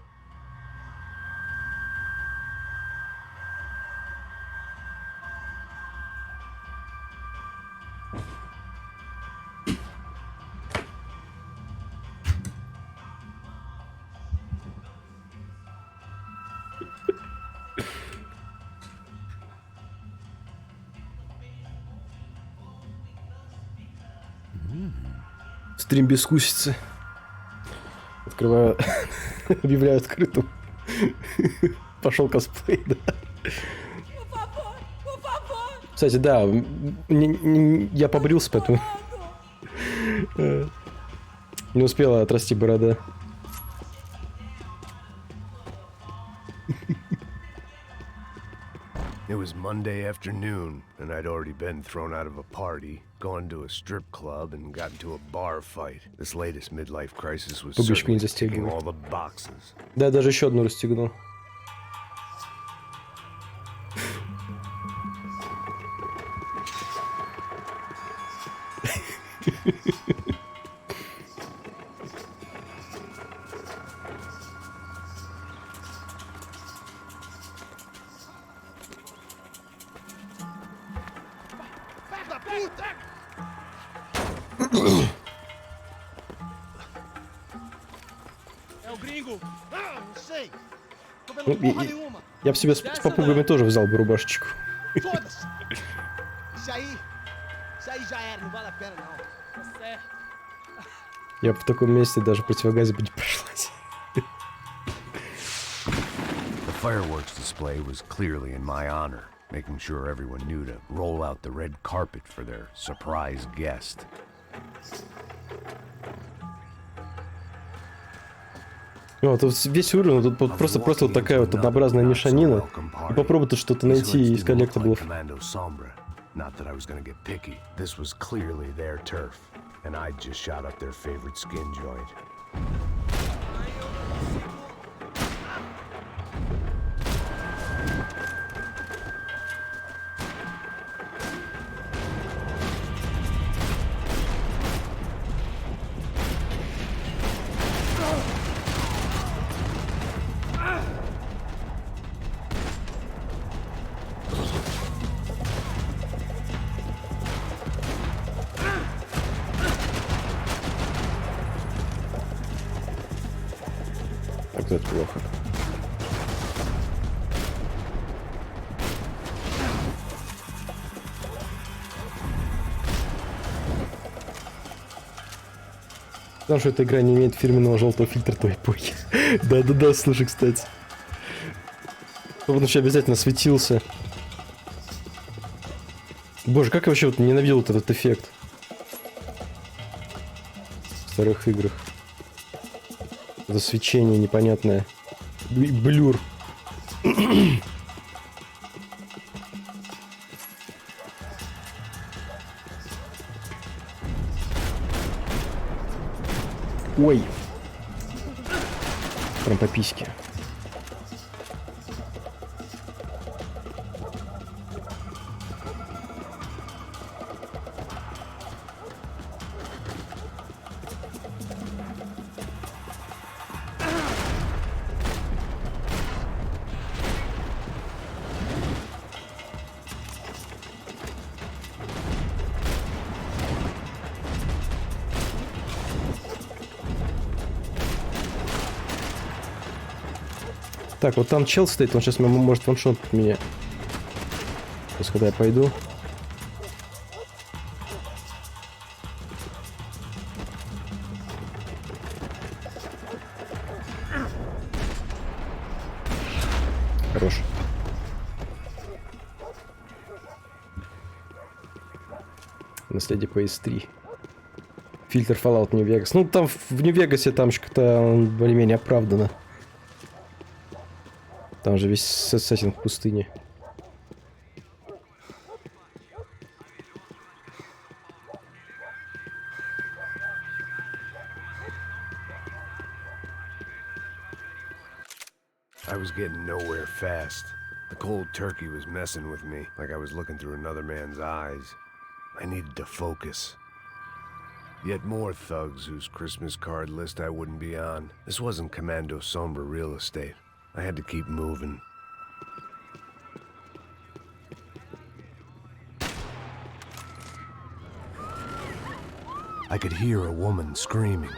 Стрим без кусицы. Открываю, объявляю открытым. Пошел косплей, да. Кстати, да, я побрился, поэтому не успела отрасти борода. It was Monday afternoon, and I'd already been thrown out of a party, gone to a strip club, and got into a bar fight. This latest midlife crisis was certainly ticking all the boxes. Да, даже еще одну расстегнул. Я бы себе с попугами тоже взял бы рубашечку. Я бы в таком месте даже противогазы бы не пришлось. The fireworks display was clearly in my honor, making sure everyone knew to roll out the red carpet for their surprise guest. Вот, весь уровень, тут просто вот такая вот однообразная мешанина. И попробуй тут что-то найти из коллектаблов. Not that I was gonna get picky. This was clearly their turf, and I just shot up their favorite skin joint. Так, это плохо. Потому что эта игра не имеет фирменного желтого фильтра той эпохи. Да-да-да, слушай, кстати. Он еще обязательно светился. Боже, как я вообще вот ненавидел вот этот эффект в старых играх. Это свечение непонятное. Блюр. Ой. Прям по письке. Так, вот там чел стоит, он сейчас может ваншотить меня. Сейчас, когда я пойду. Наследие PS3. Фильтр Fallout Нью-Вегас. Ну, там в Нью-Вегасе там что-то более-менее оправдано. Там же весь сеттинг в пустыне. I was getting nowhere fast. The cold turkey was messing with me, like I was looking through another man's eyes. I needed to focus. Yet more thugs whose Christmas card list I wouldn't be on. This wasn't Commando Sombra real estate. I had to keep moving. I could hear a woman screaming.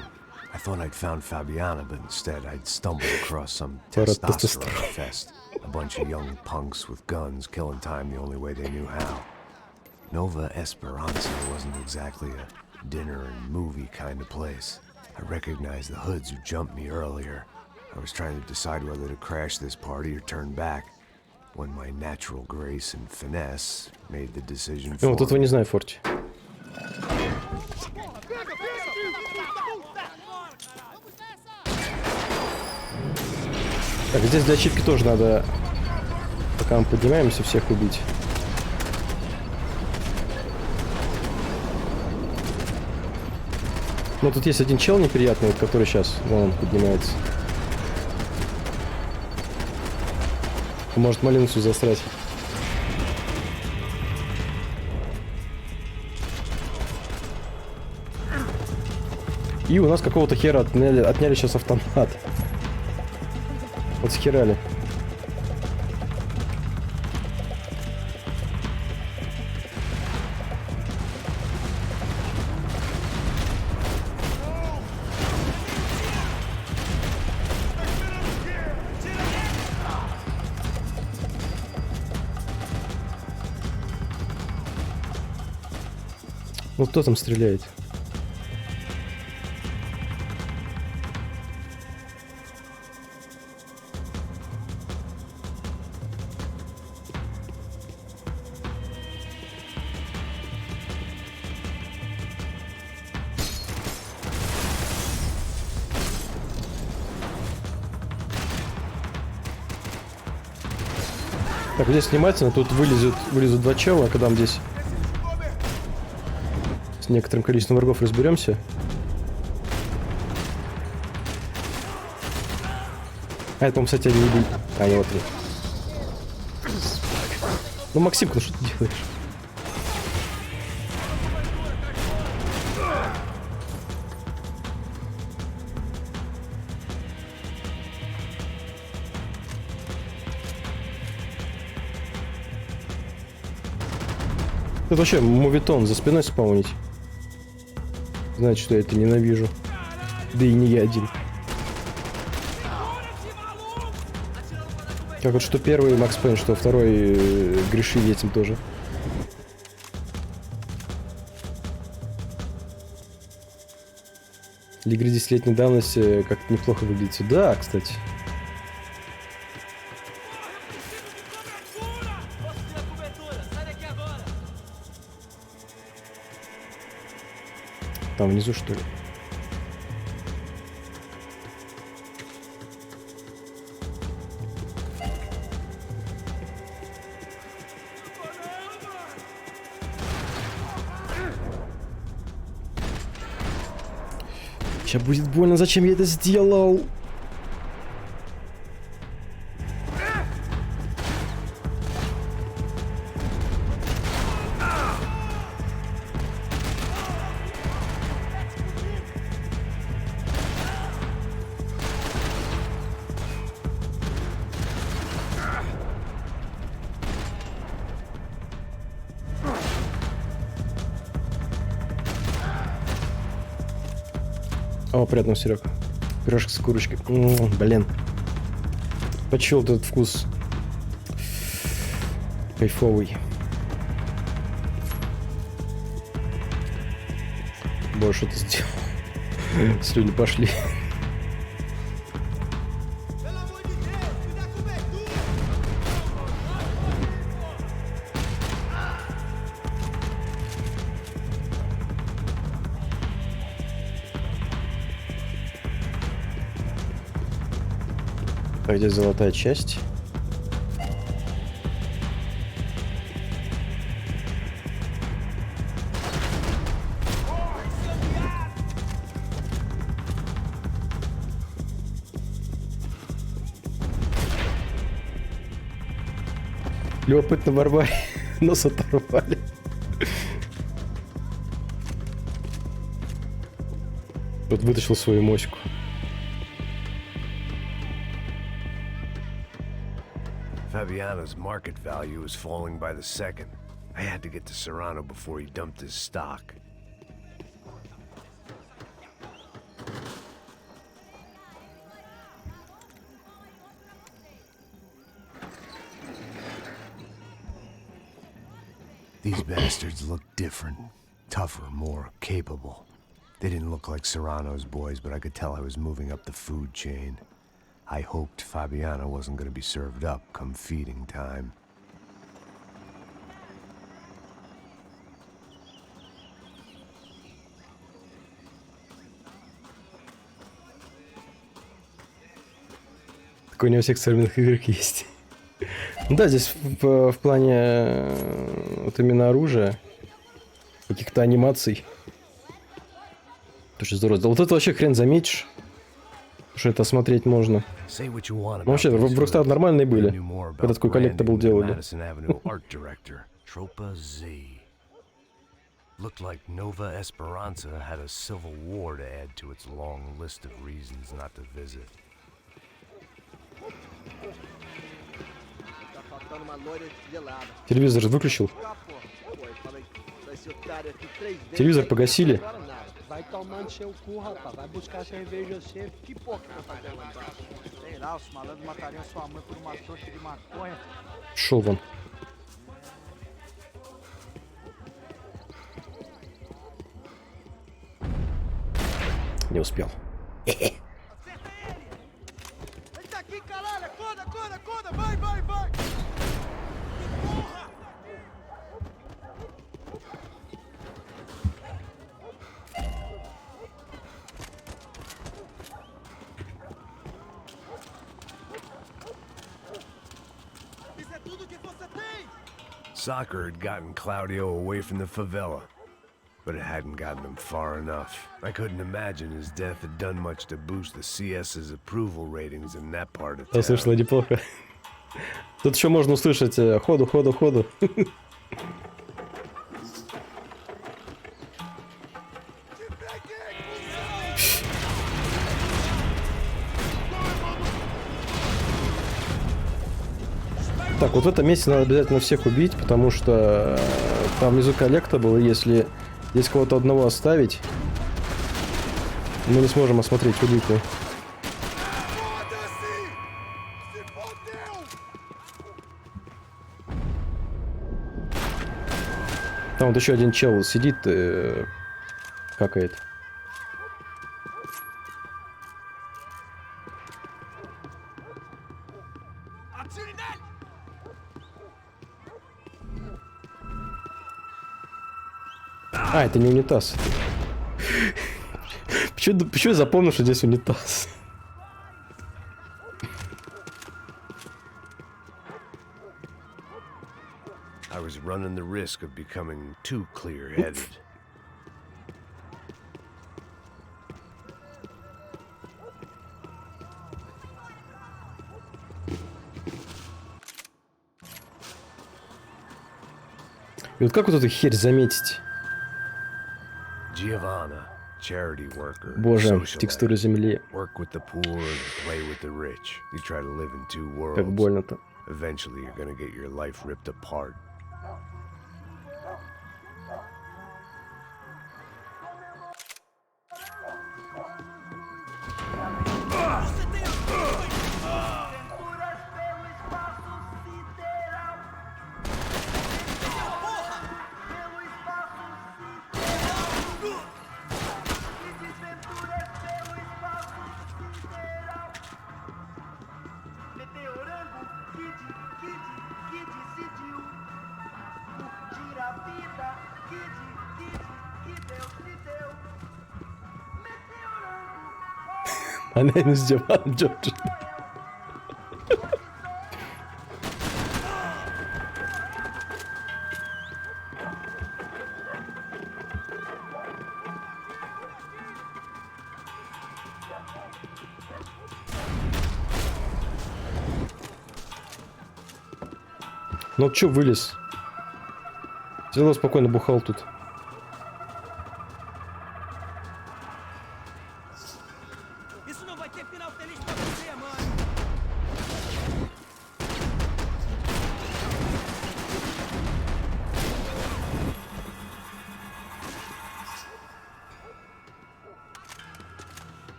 I thought I'd found Fabiana, but instead I'd stumbled across some testosterone fest. A bunch of young punks with guns killing time the only way they knew how. Nova Esperanza wasn't exactly a dinner and movie kind of place. I recognized the hoods who jumped me earlier. I was trying to decide whether to crash this party or turn back, when my natural grace and finesse made the decision for me. Вот этого не знаю, Форти. Так, здесь для ачивки тоже надо, пока мы поднимаемся, всех убить. Ну, тут есть один чел неприятный, вот, который сейчас, вон он поднимается. Может малинцу засрать. И у нас какого-то хера отняли сейчас автомат. Вот схерали. Ну кто там стреляет? Так, здесь внимательно, тут вылезут два чела, когда мы здесь с некоторым количеством врагов разберемся. А это, по-моему, кстати, они не били. А, не, вот они. Ну, Максимка, ну что ты делаешь? Это вообще мувитон за спиной спаунить. Значит, что я это ненавижу. Да и не я один. Как вот что первый Макс Пейн, что второй греши этим тоже. Игры 10-летней давности как-то неплохо выглядит. Да, кстати. Там внизу, что ли? Сейчас будет больно, зачем я это сделал? О, приятного, Серег. Пирожек с курочкой. Блин. Почуял этот вкус. Кайфовый. Больше что-то сделал. Слюни пошли. Так, здесь золотая часть. Любопытно, Барбаре. Нос оторвали. Вот вытащил свою моську. Fabiano's market value is falling by the second. I had to get to Serrano before he dumped his stock. These bastards look different, tougher, more capable. They didn't look like Serrano's boys, but I could tell I was moving up the food chain. I hoped Fabiano wasn't going to be served up come feeding time. Такой у него всех современных игр есть. Ну да, здесь в плане вот именно оружия, каких-то анимаций. Тоже здорово. Да вот это вообще хрен заметишь, что это смотреть можно. Ну, вообще, в Rockstar нормальные были, когда такой коллектабл делали. Looked like Nova Esperanza had a civil war to add to its long list of reasons not to visit. Телевизор выключил. Телевизор погасили. Шел вон. Не успел. Soccer had gotten Claudio away from the favela, but it hadn't gotten him far enough. I couldn't imagine his death had done much to boost the CS's approval ratings in that part of town. Да, слышала неплохо. Тут еще можно услышать ходу, ходу, ходу. Так, вот в этом месте надо обязательно всех убить, потому что там внизу коллектабл, и если здесь кого-то одного оставить, мы не сможем осмотреть улику. Там вот еще один чел сидит, какает. А, это не унитаз. Почему я запомнил, что здесь унитаз? I was running the risk of becoming too clear-headed. И вот как вот эту херь заметить? Giovanna, charity worker, Боже, текстура земли. Work with the poor and play with the rich. You try to live in two worlds. Как больно-то. Eventually you're gonna get your life ripped apart. My name is Giovanna George. Ну чё вылез? Сидел спокойно бухал тут. Isso não vai ter final feliz pra você, mano.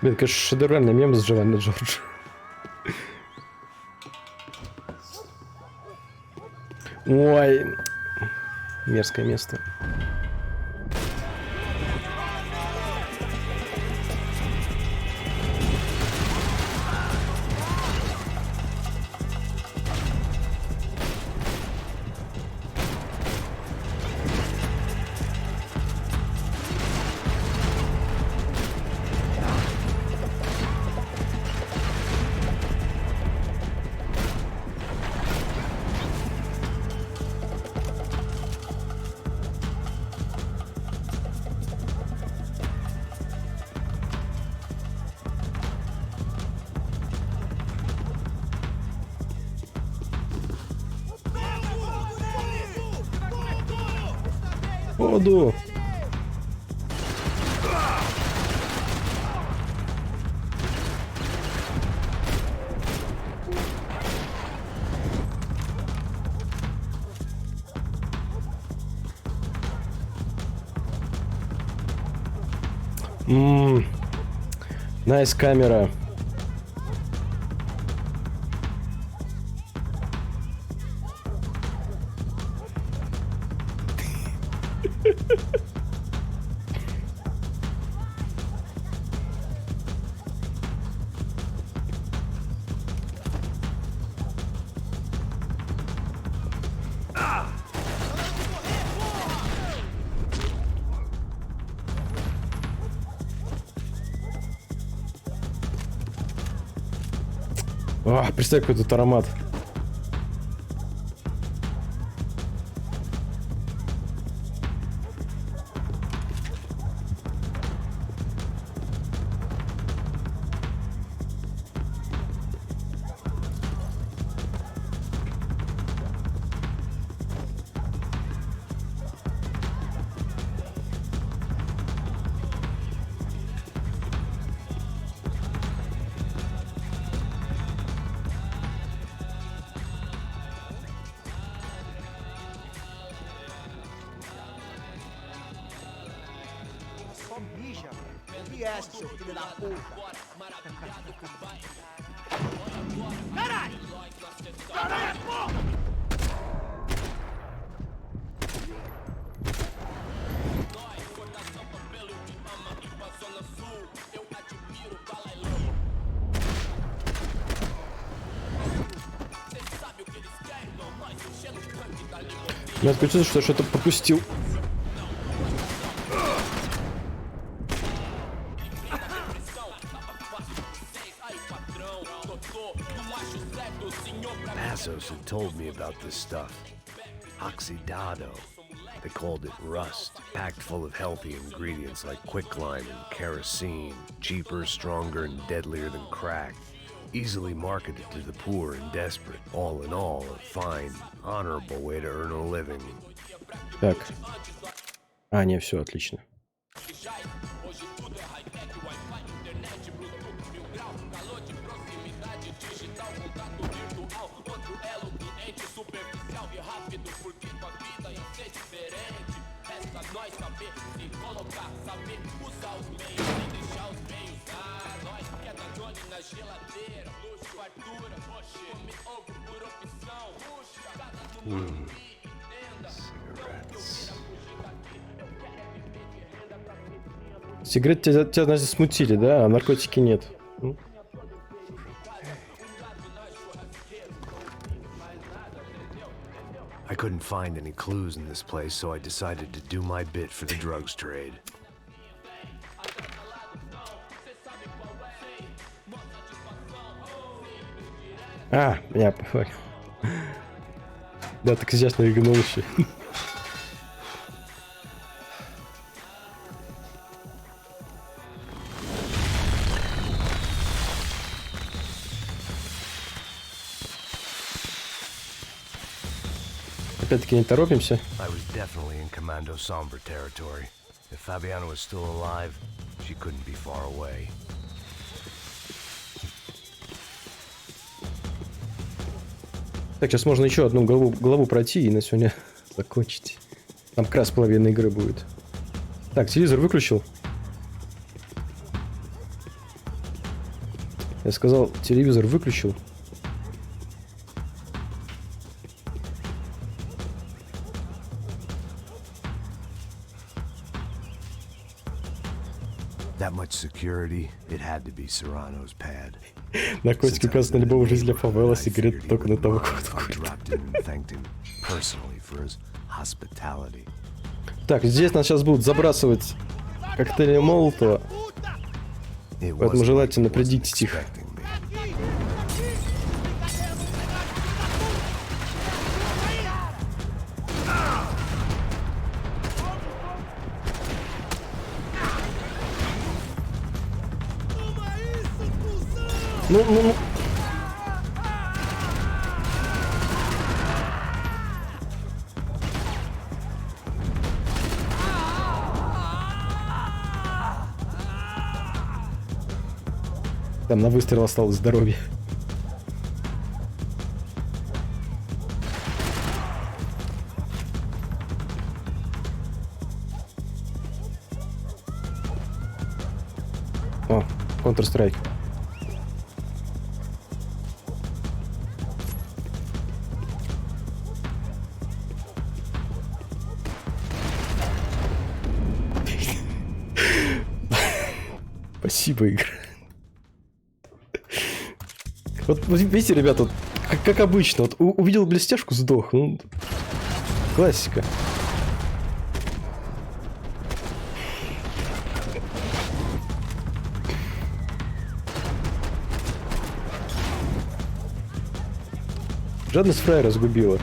Блин, конечно, шедевральный мем с Джованни Джордж. Ой, мерзкое место. Воду. Найс камера. Представь, какой тут аромат. Só mija, mano. Vieste, seu filho da puta. Caralho! Caralho, porra! Я отключился, что что-то пропустил. Passos had told me about this stuff. Oxidado. They called it rust, packed full of healthy ingredients like quicklime and kerosene, cheaper, stronger, and deadlier than crack. Easily marketed to the poor and desperate. All in all, a fine, honorable way to earn a living. Так. А, не, все, отлично. Сигареты тебя, значит, смутили, да? А наркотики нет. I couldn't find any clues in this place, so I decided to do my bit for the drugs trade. А, я понял. Да, так изящно игнул еще. Опять-таки не торопимся. I was definitely in Commando Sombre territory. If Fabiana was still alive, she couldn't be far away. Так, сейчас можно еще одну главу пройти и на сегодня закончить. Там как раз половина игры будет. Так, телевизор выключил. Я сказал, телевизор выключил. That much security, it had to be Serrano's pad. Наркотики, кажется, на любого жителя фавела, сигарет только на того, кто курит. Так, здесь нас сейчас будут забрасывать коктейли Молотова. Поэтому желательно предвидеть их. Ну. Там на выстрел осталось здоровье. О, Counter-Strike. Спасибо, игра. Вот видите, ребята, вот, как обычно, вот увидел блестяшку, сдох. Ну, классика. Жадность фраера сгубила.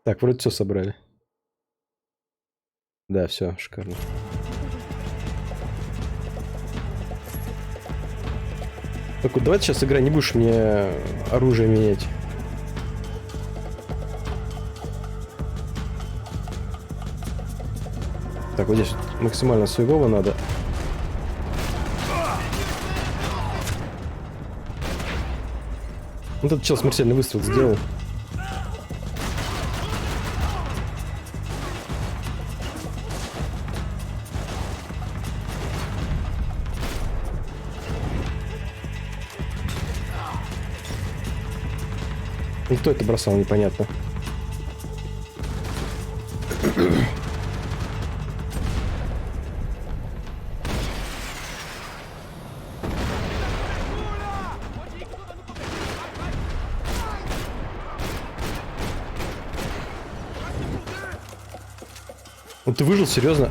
Так, вроде все собрали. Да, все, шикарно. Так вот, давайте сейчас игра, не будешь мне оружие менять. Так, вот здесь вот максимально своего надо. Вот этот чел смертельный выстрел сделал. И кто это бросал, непонятно. Ну ты выжил, серьезно?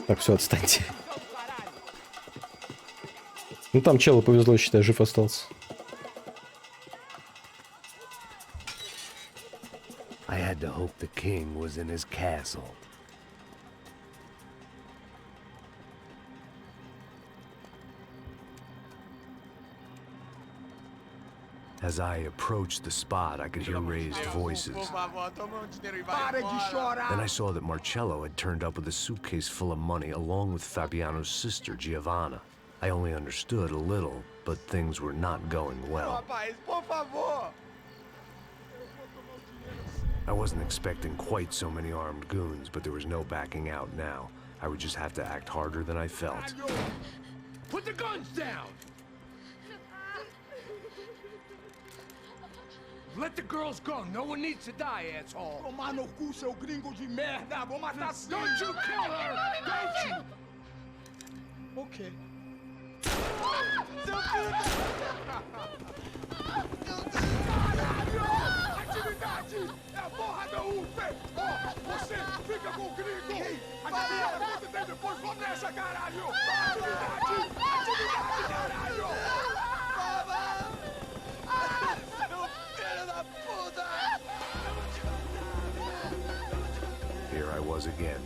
Так, все, отстаньте. Ну там челу повезло, считай, жив остался. I had to hope the king was in his castle. As I approached the spot, I could hear raised voices. Then I saw that Marcello had turned up with a suitcase full of money along with Fabiano's sister, Giovanna. I only understood a little, but things were not going well. I wasn't expecting quite so many armed goons, but there was no backing out now. I would just have to act harder than I felt. Put the guns down! Let the girls go. No one needs to die, asshole. Tomar no cu, seu gringo de merda. Vou matar sim. Don't you kill her! Don't you? Okay. Seu filho! você! Oh, você fica com o gringo! A galera quanto tem depois, vamos nessa, caralho! Atividade! Atividade, caralho! Filho da puta! Here I was again,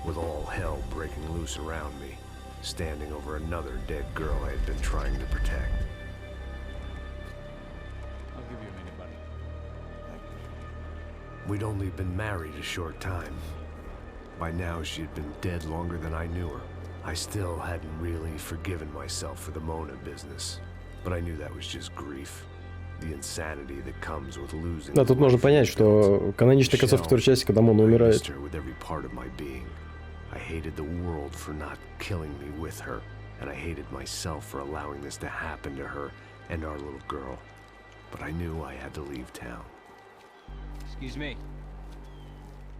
with all hell breaking loose around me, standing over another dead girl I had been trying to protect. I'll give you a minute, buddy. We'd only been married a short time. By now, she had been dead longer than I knew her. I still hadn't really forgiven myself for the Mona business, but I knew that was just grief. The insanity that comes with losing. Да, тут можно понять, что каноничная концовка второй части, когда Мона умирает. With every part of my being. I hated the world for not killing me with her, and I hated myself for allowing this to happen to her and our little girl. But I knew I had to leave town. Excuse me.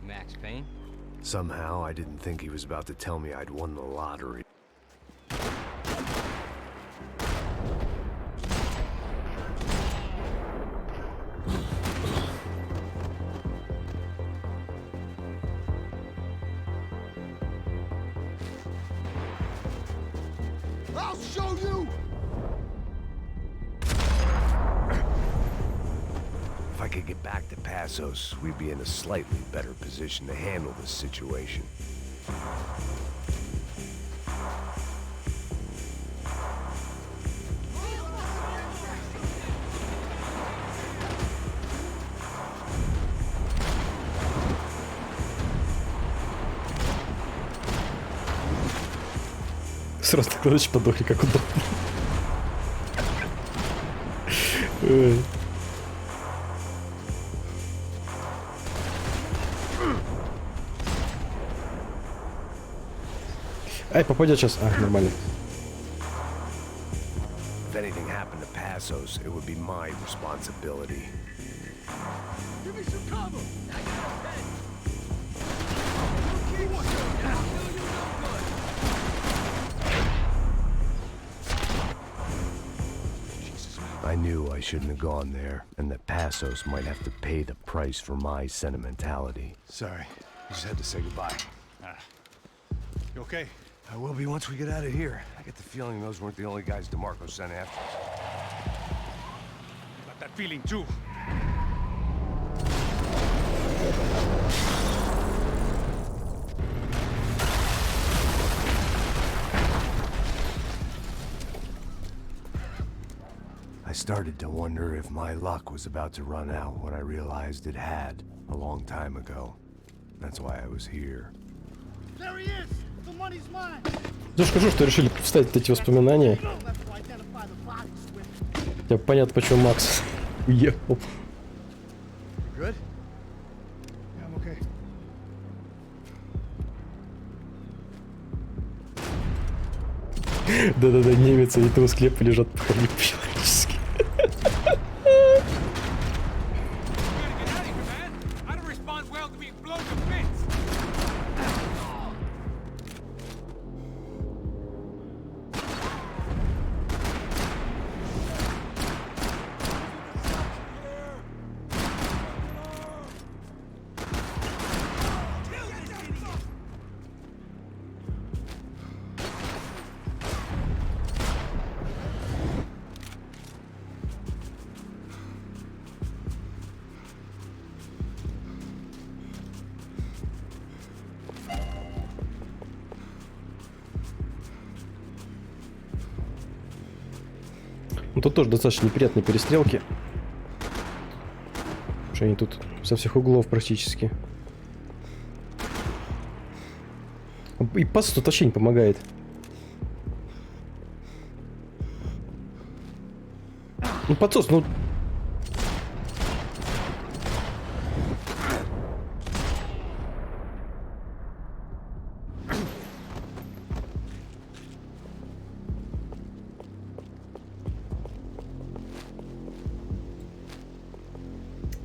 Max Payne? Somehow, I didn't think he was about to tell me I'd won the lottery. I'll show you! If I could get back to Passos, we'd be in a slightly better position to handle this situation. Сразу так ночь подохли, как удобно. Ой. Ай, попадет сейчас. А, нормально. If anything happened to Passos, it would be my responsibility. Give me some cover! I knew I shouldn't have gone there, and that Passos might have to pay the price for my sentimentality. Sorry, I just had to say goodbye. You okay? I will be once we get out of here. I get the feeling those weren't the only guys DeMarco sent after. Got that feeling too. I started to wonder if my luck was about to run out when I realized it had a long time ago. That's why I was here. There he is! The money's mine! Я скажу, что решили вставить эти воспоминания. Хотя понятно, почему Макс уехал. Good? Yeah, I'm okay. Да-да-да, немец, и этого склепа лежат по-человечески. Ну, тут тоже достаточно неприятные перестрелки. Потому что они тут со всех углов практически. И пас тут вообще не помогает. Ну, подсос, ну...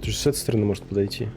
Ты же с этой стороны может подойти.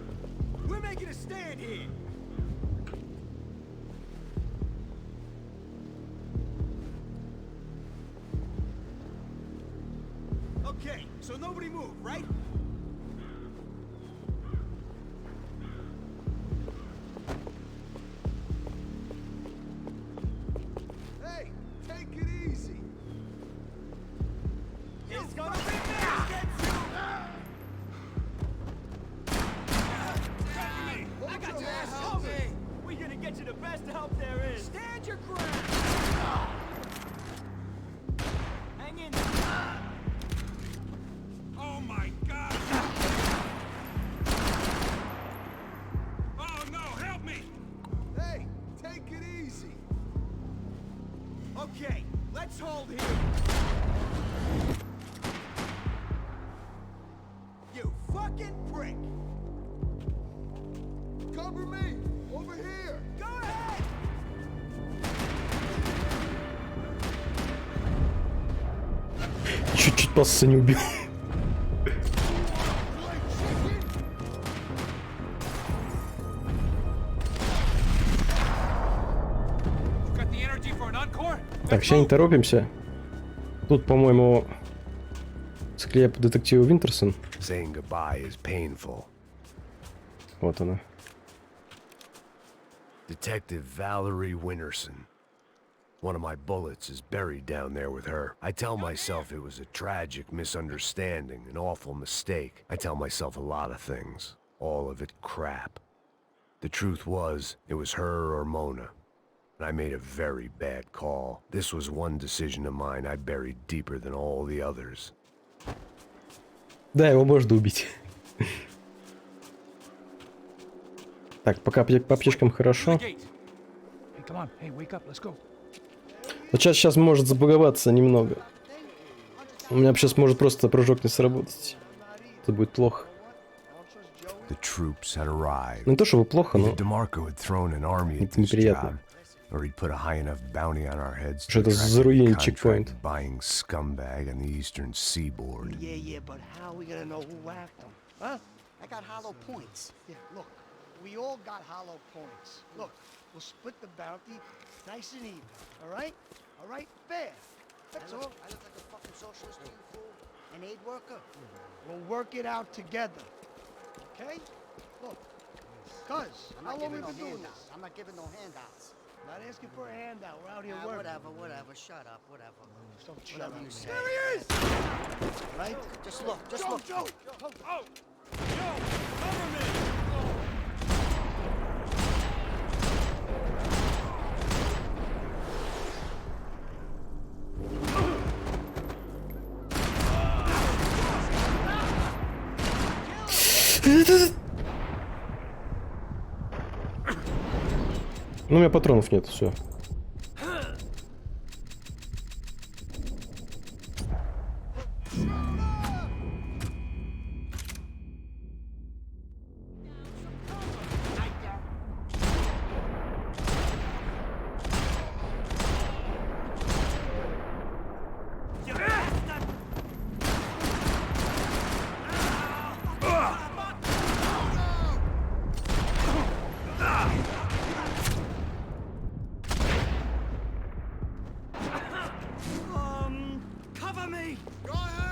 Okay, let's hold here. You fucking prick! Cover me! Over here! Go ahead! Чуть-чуть пасса не убил. Так, сейчас не торопимся. Тут, по-моему, склеп детектива Винтерсон. Saying goodbye is painful. Вот она. Detective Valerie Winterson. One of my bullets is buried down there with her. I tell myself it was a tragic misunderstanding, an awful mistake. I tell myself a lot of things. All of it crap. The truth was, it was her or Mona. And I made a very bad call. This was one decision of mine I buried deeper than all the others. Да, его можно убить. Так, пока по аптечкам хорошо. Вот сейчас может забаговаться немного. У меня сейчас может просто прыжок не сработать. Это будет плохо. The troops had arrived. Ну не то чтобы плохо, но DeMarco had thrown an army at this job, or he'd put a high enough bounty on our heads to заруинить attract a чекпоинт. contract-buying scumbag on the eastern seaboard. Yeah, but how are we gonna know who whacked them? Huh? I got hollow points. Yeah, look, we all got hollow points. Look, we'll split the bounty nice and even, all right? All right? Fair. That's all. I look like a fucking socialist to you, fool? An aid worker? We'll work it out together. Okay? Look, cuz, how long we been doing this? I'm not giving no handouts. Not asking for a handout. We're out here working. Whatever. Shut up. Whatever. Don't shut up. You say. There he is! Right? Just look. Joe! Oh! Joe! Cover me! Ну, у меня патронов нет, все. Cover me! Go ahead!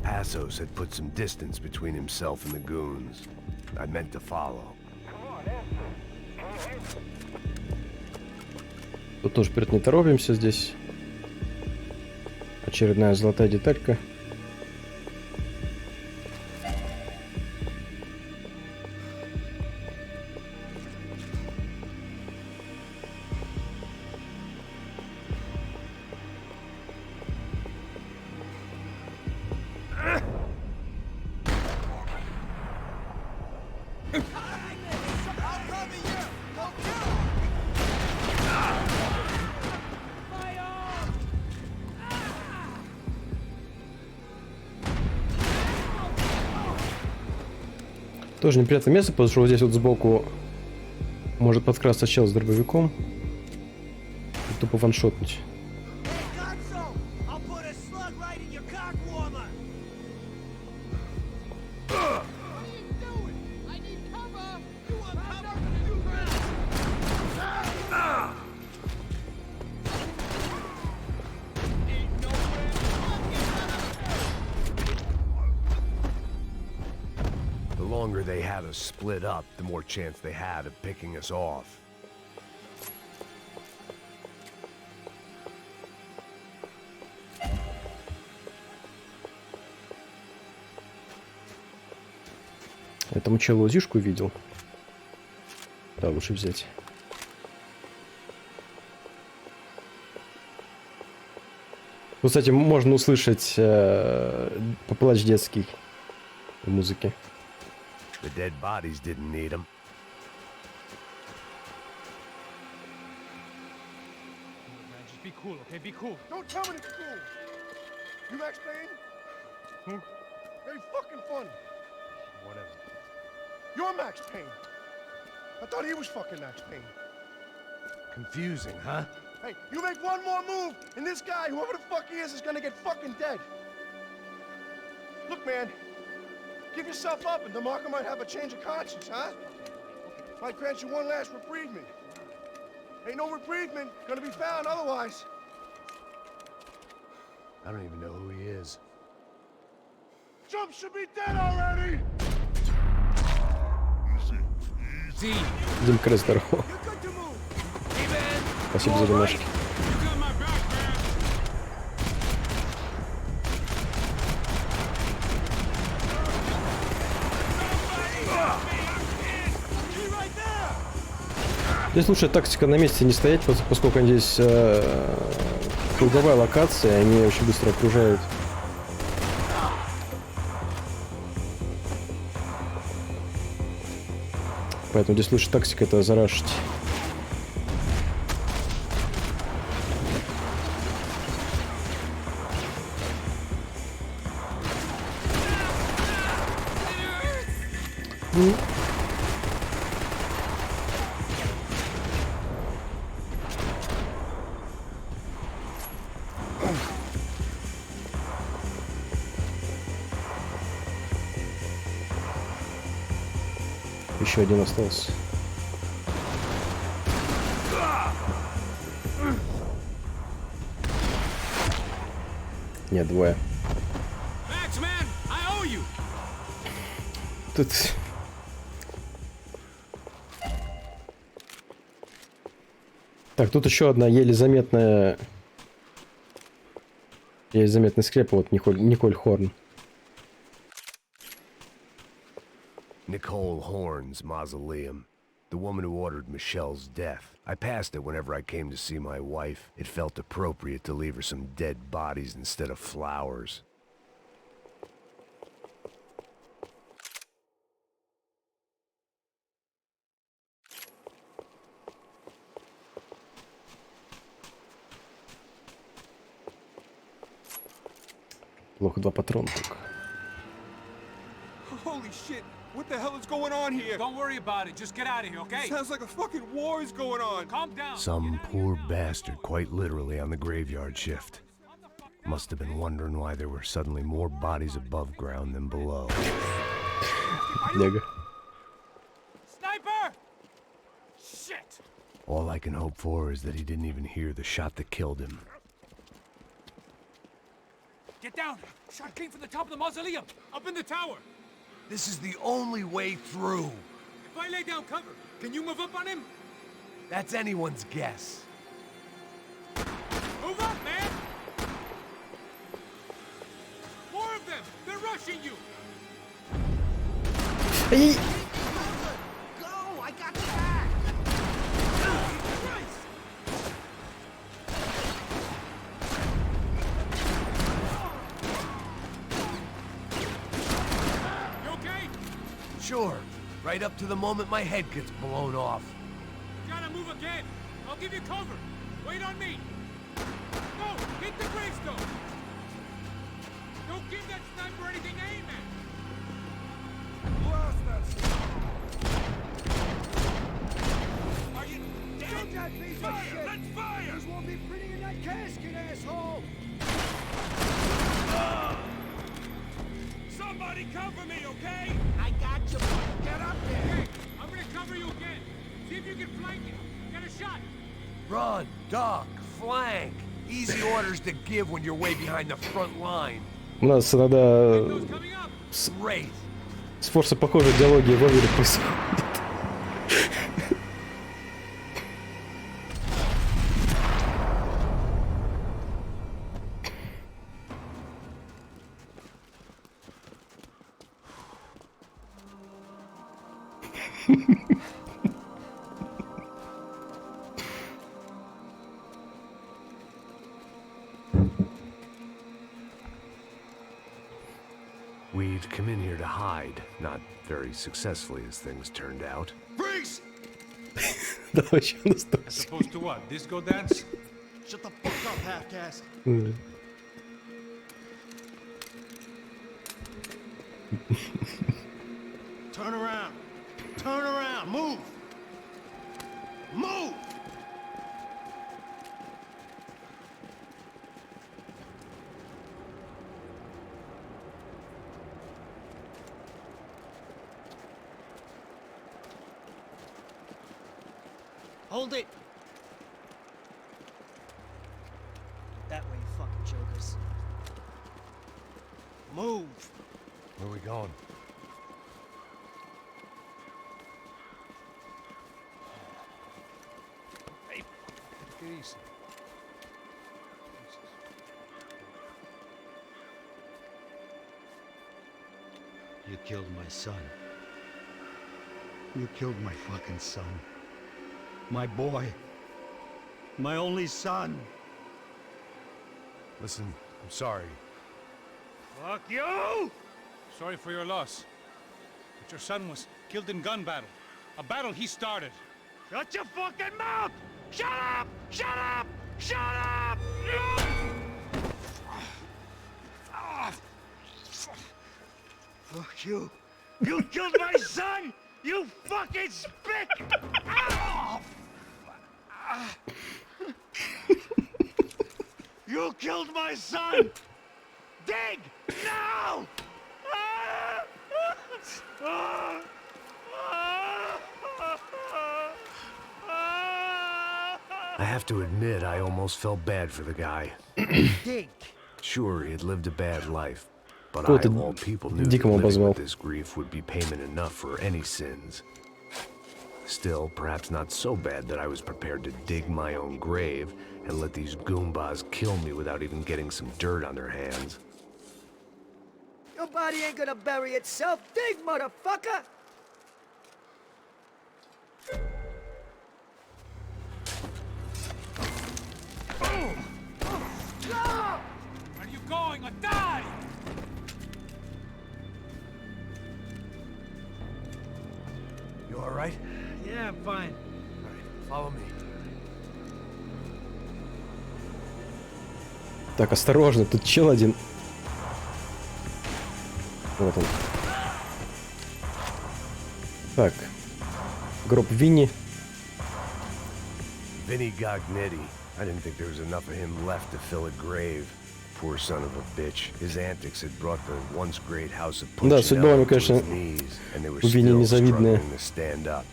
Passos had put some distance between himself and the goons. I meant to follow. Тут тоже вперед не торопимся здесь. Очередная золотая деталька. Тоже неприятное место, потому что вот здесь вот сбоку может подкрасться чел с дробовиком и тупо ваншотнуть. The longer they have us split up, the more chance they have of picking us off. Этому челу узишку видел. Да, лучше взять. Ну, кстати, можно услышать поплач детский в музыке. The dead bodies didn't need them. Man, just be cool, okay? Be cool. Don't tell me to be cool. You Max Payne? Who? Very fucking fun. Whatever. You're Max Payne. I thought he was fucking Max Payne. Confusing, huh? Hey, you make one more move, and this guy, whoever the fuck he is gonna get fucking dead. Look, man, give yourself up, and DeMarco might have a change of conscience, huh? Might grant you one last reprievement. Ain't no reprievement gonna be found otherwise. I don't even know who he is. Jump should be dead already! Дим Крыс, здорово. Спасибо за ремашки. Здесь лучшая тактика на месте не стоять, поскольку здесь круговая локация, они очень быстро окружают. Поэтому здесь лучшая тактика — это зарашить. Еще один остался. Нет, двое. Тут... Так, тут еще одна еле заметный скреп, вот Николь Хорн. Nicole Horn's mausoleum. The woman who ordered Michelle's death. I passed it whenever I came to see my wife. It felt appropriate to leave her some dead bodies instead of flowers. Плохо, 2 патрона только. Holy shit! What the hell is going on here? Don't worry about it. Just get out of here, okay? Sounds like a fucking war is going on. Calm down. Some poor bastard quite literally on the graveyard shift. Must have been wondering why there were suddenly more bodies above ground than below. Nigga. Sniper! Shit! All I can hope for is that he didn't even hear the shot that killed him. Get down! Shot came from the top of the mausoleum! Up in the tower! This is the only way through. If I lay down cover, can you move up on him? That's anyone's guess. Move up, man! More of them! They're rushing you! Go! I got your back! Sure, right up to the moment my head gets blown off. You gotta move again. I'll give you cover. Wait on me. Go, hit the gravestone. Don't give that sniper anything to aim at. Blast that Are you dead? Shoot that piece of shit! Let's fire! These won't be pretty in that casket, asshole! Somebody cover me, okay? I got you. Get up there! Hey, I'm gonna cover you again. See if you can flank it. Get a shot. Run, duck, flank. Easy orders to give when you're way behind the front line. У нас иногда с Форса похожие диалоги в Овере происходят. We'd come in here to hide, not very successfully as things turned out. Freeze! Давай еще у нас там. As opposed to what? Disco dance? Shut the fuck up, half-caste. Turn around. Turn around. Move. Move! Hold it! That way, you fucking jokers. Move! Where are we going? Hey, take it easy. You killed my son. You killed my fucking son. My boy. My only son. Listen, I'm sorry. Fuck you! Sorry for your loss. But your son was killed in gun battle. A battle he started. Shut your fucking mouth! Shut up! Shut up! Shut up! Fuck you. You killed my son! You fucking spick! Ow! You killed my son! Dig! Now! I have to admit, I almost felt bad for the guy. Dig! Sure, he had lived a bad life, but I, Кого-то of all people, knew that дикому living обозвал. with this grief would be payment enough for any sins. Still, perhaps not so bad that I was prepared to dig my own grave and let these goombas kill me without even getting some dirt on their hands. Your body ain't gonna bury itself. Dig, motherfucker! Where are you going or die? You all right? Yeah, I'm fine. All right, follow me. Так, осторожно, тут чел один. Вот он. Так. Гроб Винни. Vinny Gognetti. I didn't think there was enough of him left to fill a grave. Poor son of a bitch. His antics had brought the once great house of Да, судьба у него, Punchinello to конечно, its knees, and they were у Винни still незавидная. struggling to stand up.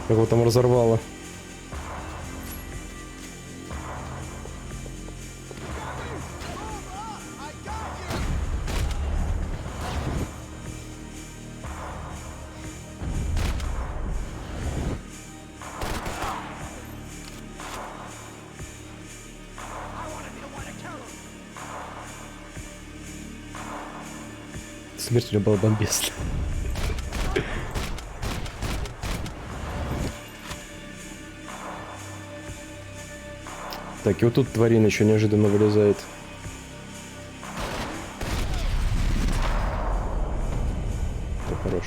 Как его там разорвало. Смерть у него была бомбезная. Так, и вот тут тварина еще неожиданно вылезает. Это хорош.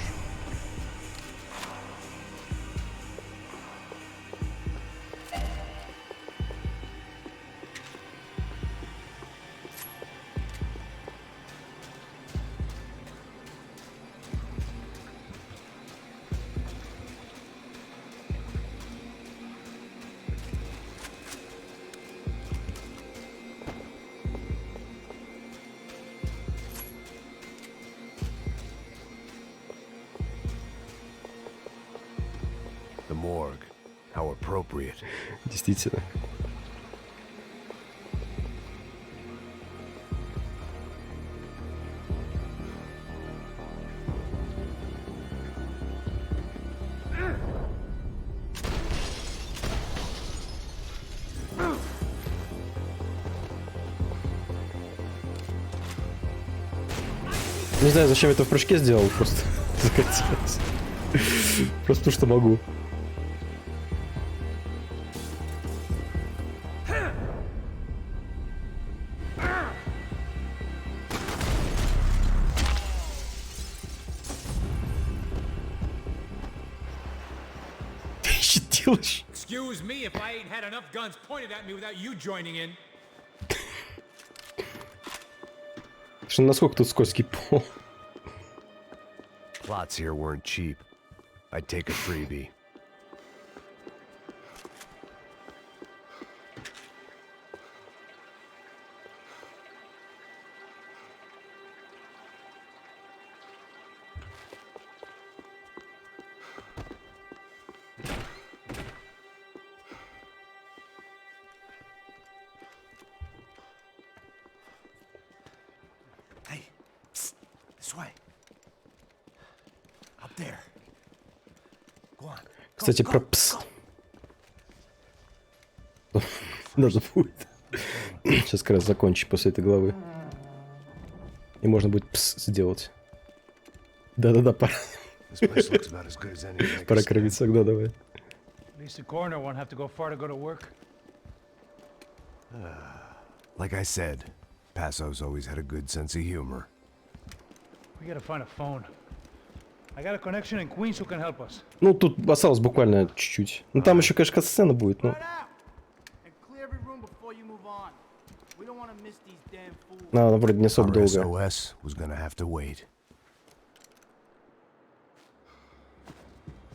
The morgue. How appropriate. Действительно. Не знаю, зачем это в прыжке сделал, просто захотелось. Просто потому что могу. English. Excuse me if I ain't had enough guns pointed at me without you joining in. Что, насколько тут скользкий пол? Plots here weren't cheap. I'd take a freebie. Hey, psst, this way. Up there. Go on. Кстати, про пс. Надо будет. Сейчас как раз закончу после этой главы. И можно будет пс сделать. Да-да-да, пора. Пора кровиться, да, давай. At least the coroner won't have to go far to go to work. Like I said, Passo's always had a good sense of humor. We gotta find a phone. I got a connection in Queens who can help us. Ну, тут осталось буквально чуть-чуть. Ну, там еще, конечно, сцена будет, но... Она вроде не особо долго. SOS was gonna have to wait.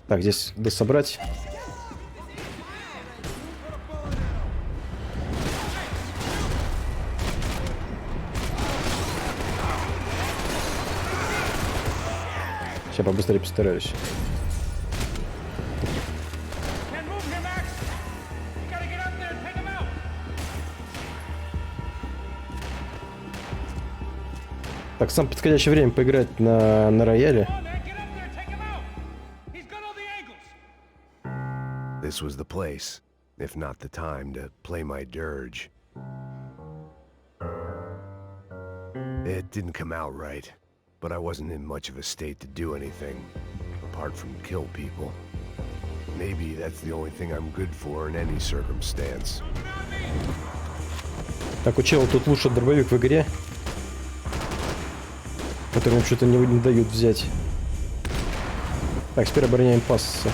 Так, здесь дособрать. Сейчас побыстрее постараюсь. Так, самое подходящее время поиграть на рояле. This was the place, if not the time, to play my dirge. It didn't come out right, but I wasn't in much of a state to do anything, apart from kill people. Maybe that's the only thing I'm good for in any circumstance. Так, у чела тут лучше дробовик в игре, который им что-то не дают взять. Так, теперь обороняем пассы.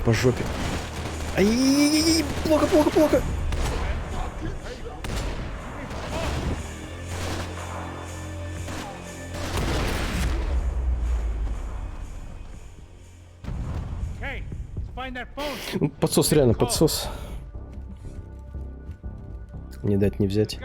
По жопе. Ай, плохо, плохо, плохо. Подсос, реально подсос. Не дать не взять.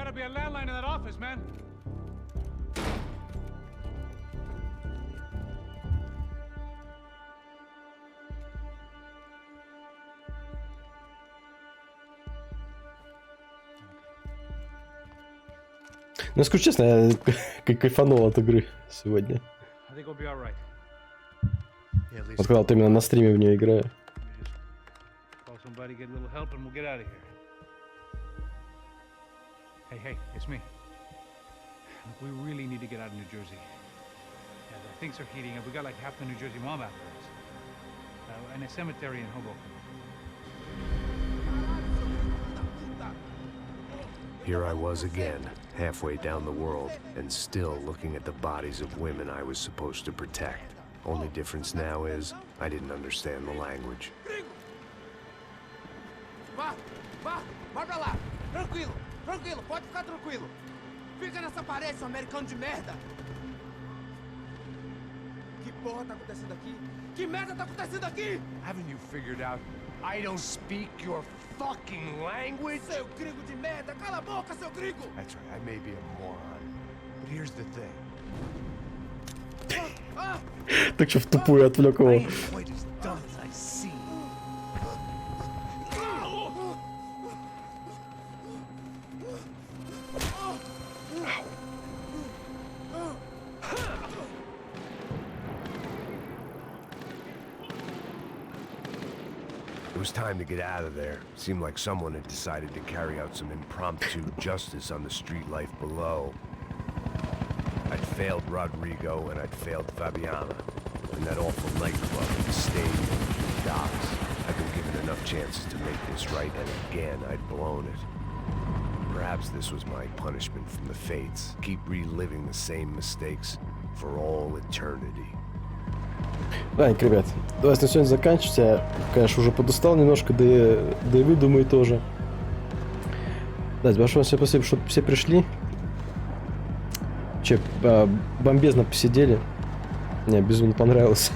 Ну, скажу честно, я кайфанул от игры сегодня. Вот когда вот именно на стриме в нее играю. Somebody get a little help and we'll get out of here. Hey, it's me. Look, we really need to get out of New Jersey. Yeah, things are heating up. We got like half the New Jersey mob after us. And a cemetery in Hoboken. Here I was again, halfway down the world, and still looking at the bodies of women I was supposed to protect. Only difference now is, I didn't understand the language. Vai pra lá! Tranquilo, tranquilo, pode ficar tranquilo! Fica nessa parede, seu americano de merda! Que porra tá acontecendo aqui? Que merda tá acontecendo aqui? Haven't you figured out I don't speak your fucking language? Seu gringo de merda! Cala a boca, seu gringo! That's right, I may be a moron, but here's the thing. Так что в тупую отвлек его. It was time to get out of there. Seemed like someone had decided to carry out some impromptu justice on the street life below. I'd failed Rodrigo and I'd failed Fabiana. And that awful nightclub, the stadium, the docks. I'd been given enough chances to make this right, and again I'd blown it. Perhaps this was my punishment from the fates. Keep reliving the same mistakes for all eternity. Ладненько, ребят, давайте на сегодня заканчивать. Я, конечно, уже подустал немножко, да и вы, думаю, тоже. Да, большое всем спасибо, что все пришли. Бомбезно посидели. Мне безумно понравилось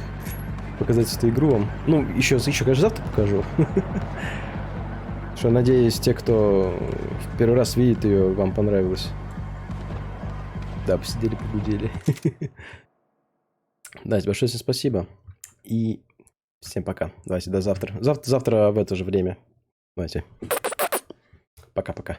показать эту игру вам. Ну, еще, конечно, завтра покажу. Что, надеюсь, те, кто в первый раз видит ее, вам понравилось. Да, посидели, погудели. Да, большое всем спасибо. И всем пока. Давайте до завтра. Завтра в это же время. Давайте. Пока-пока.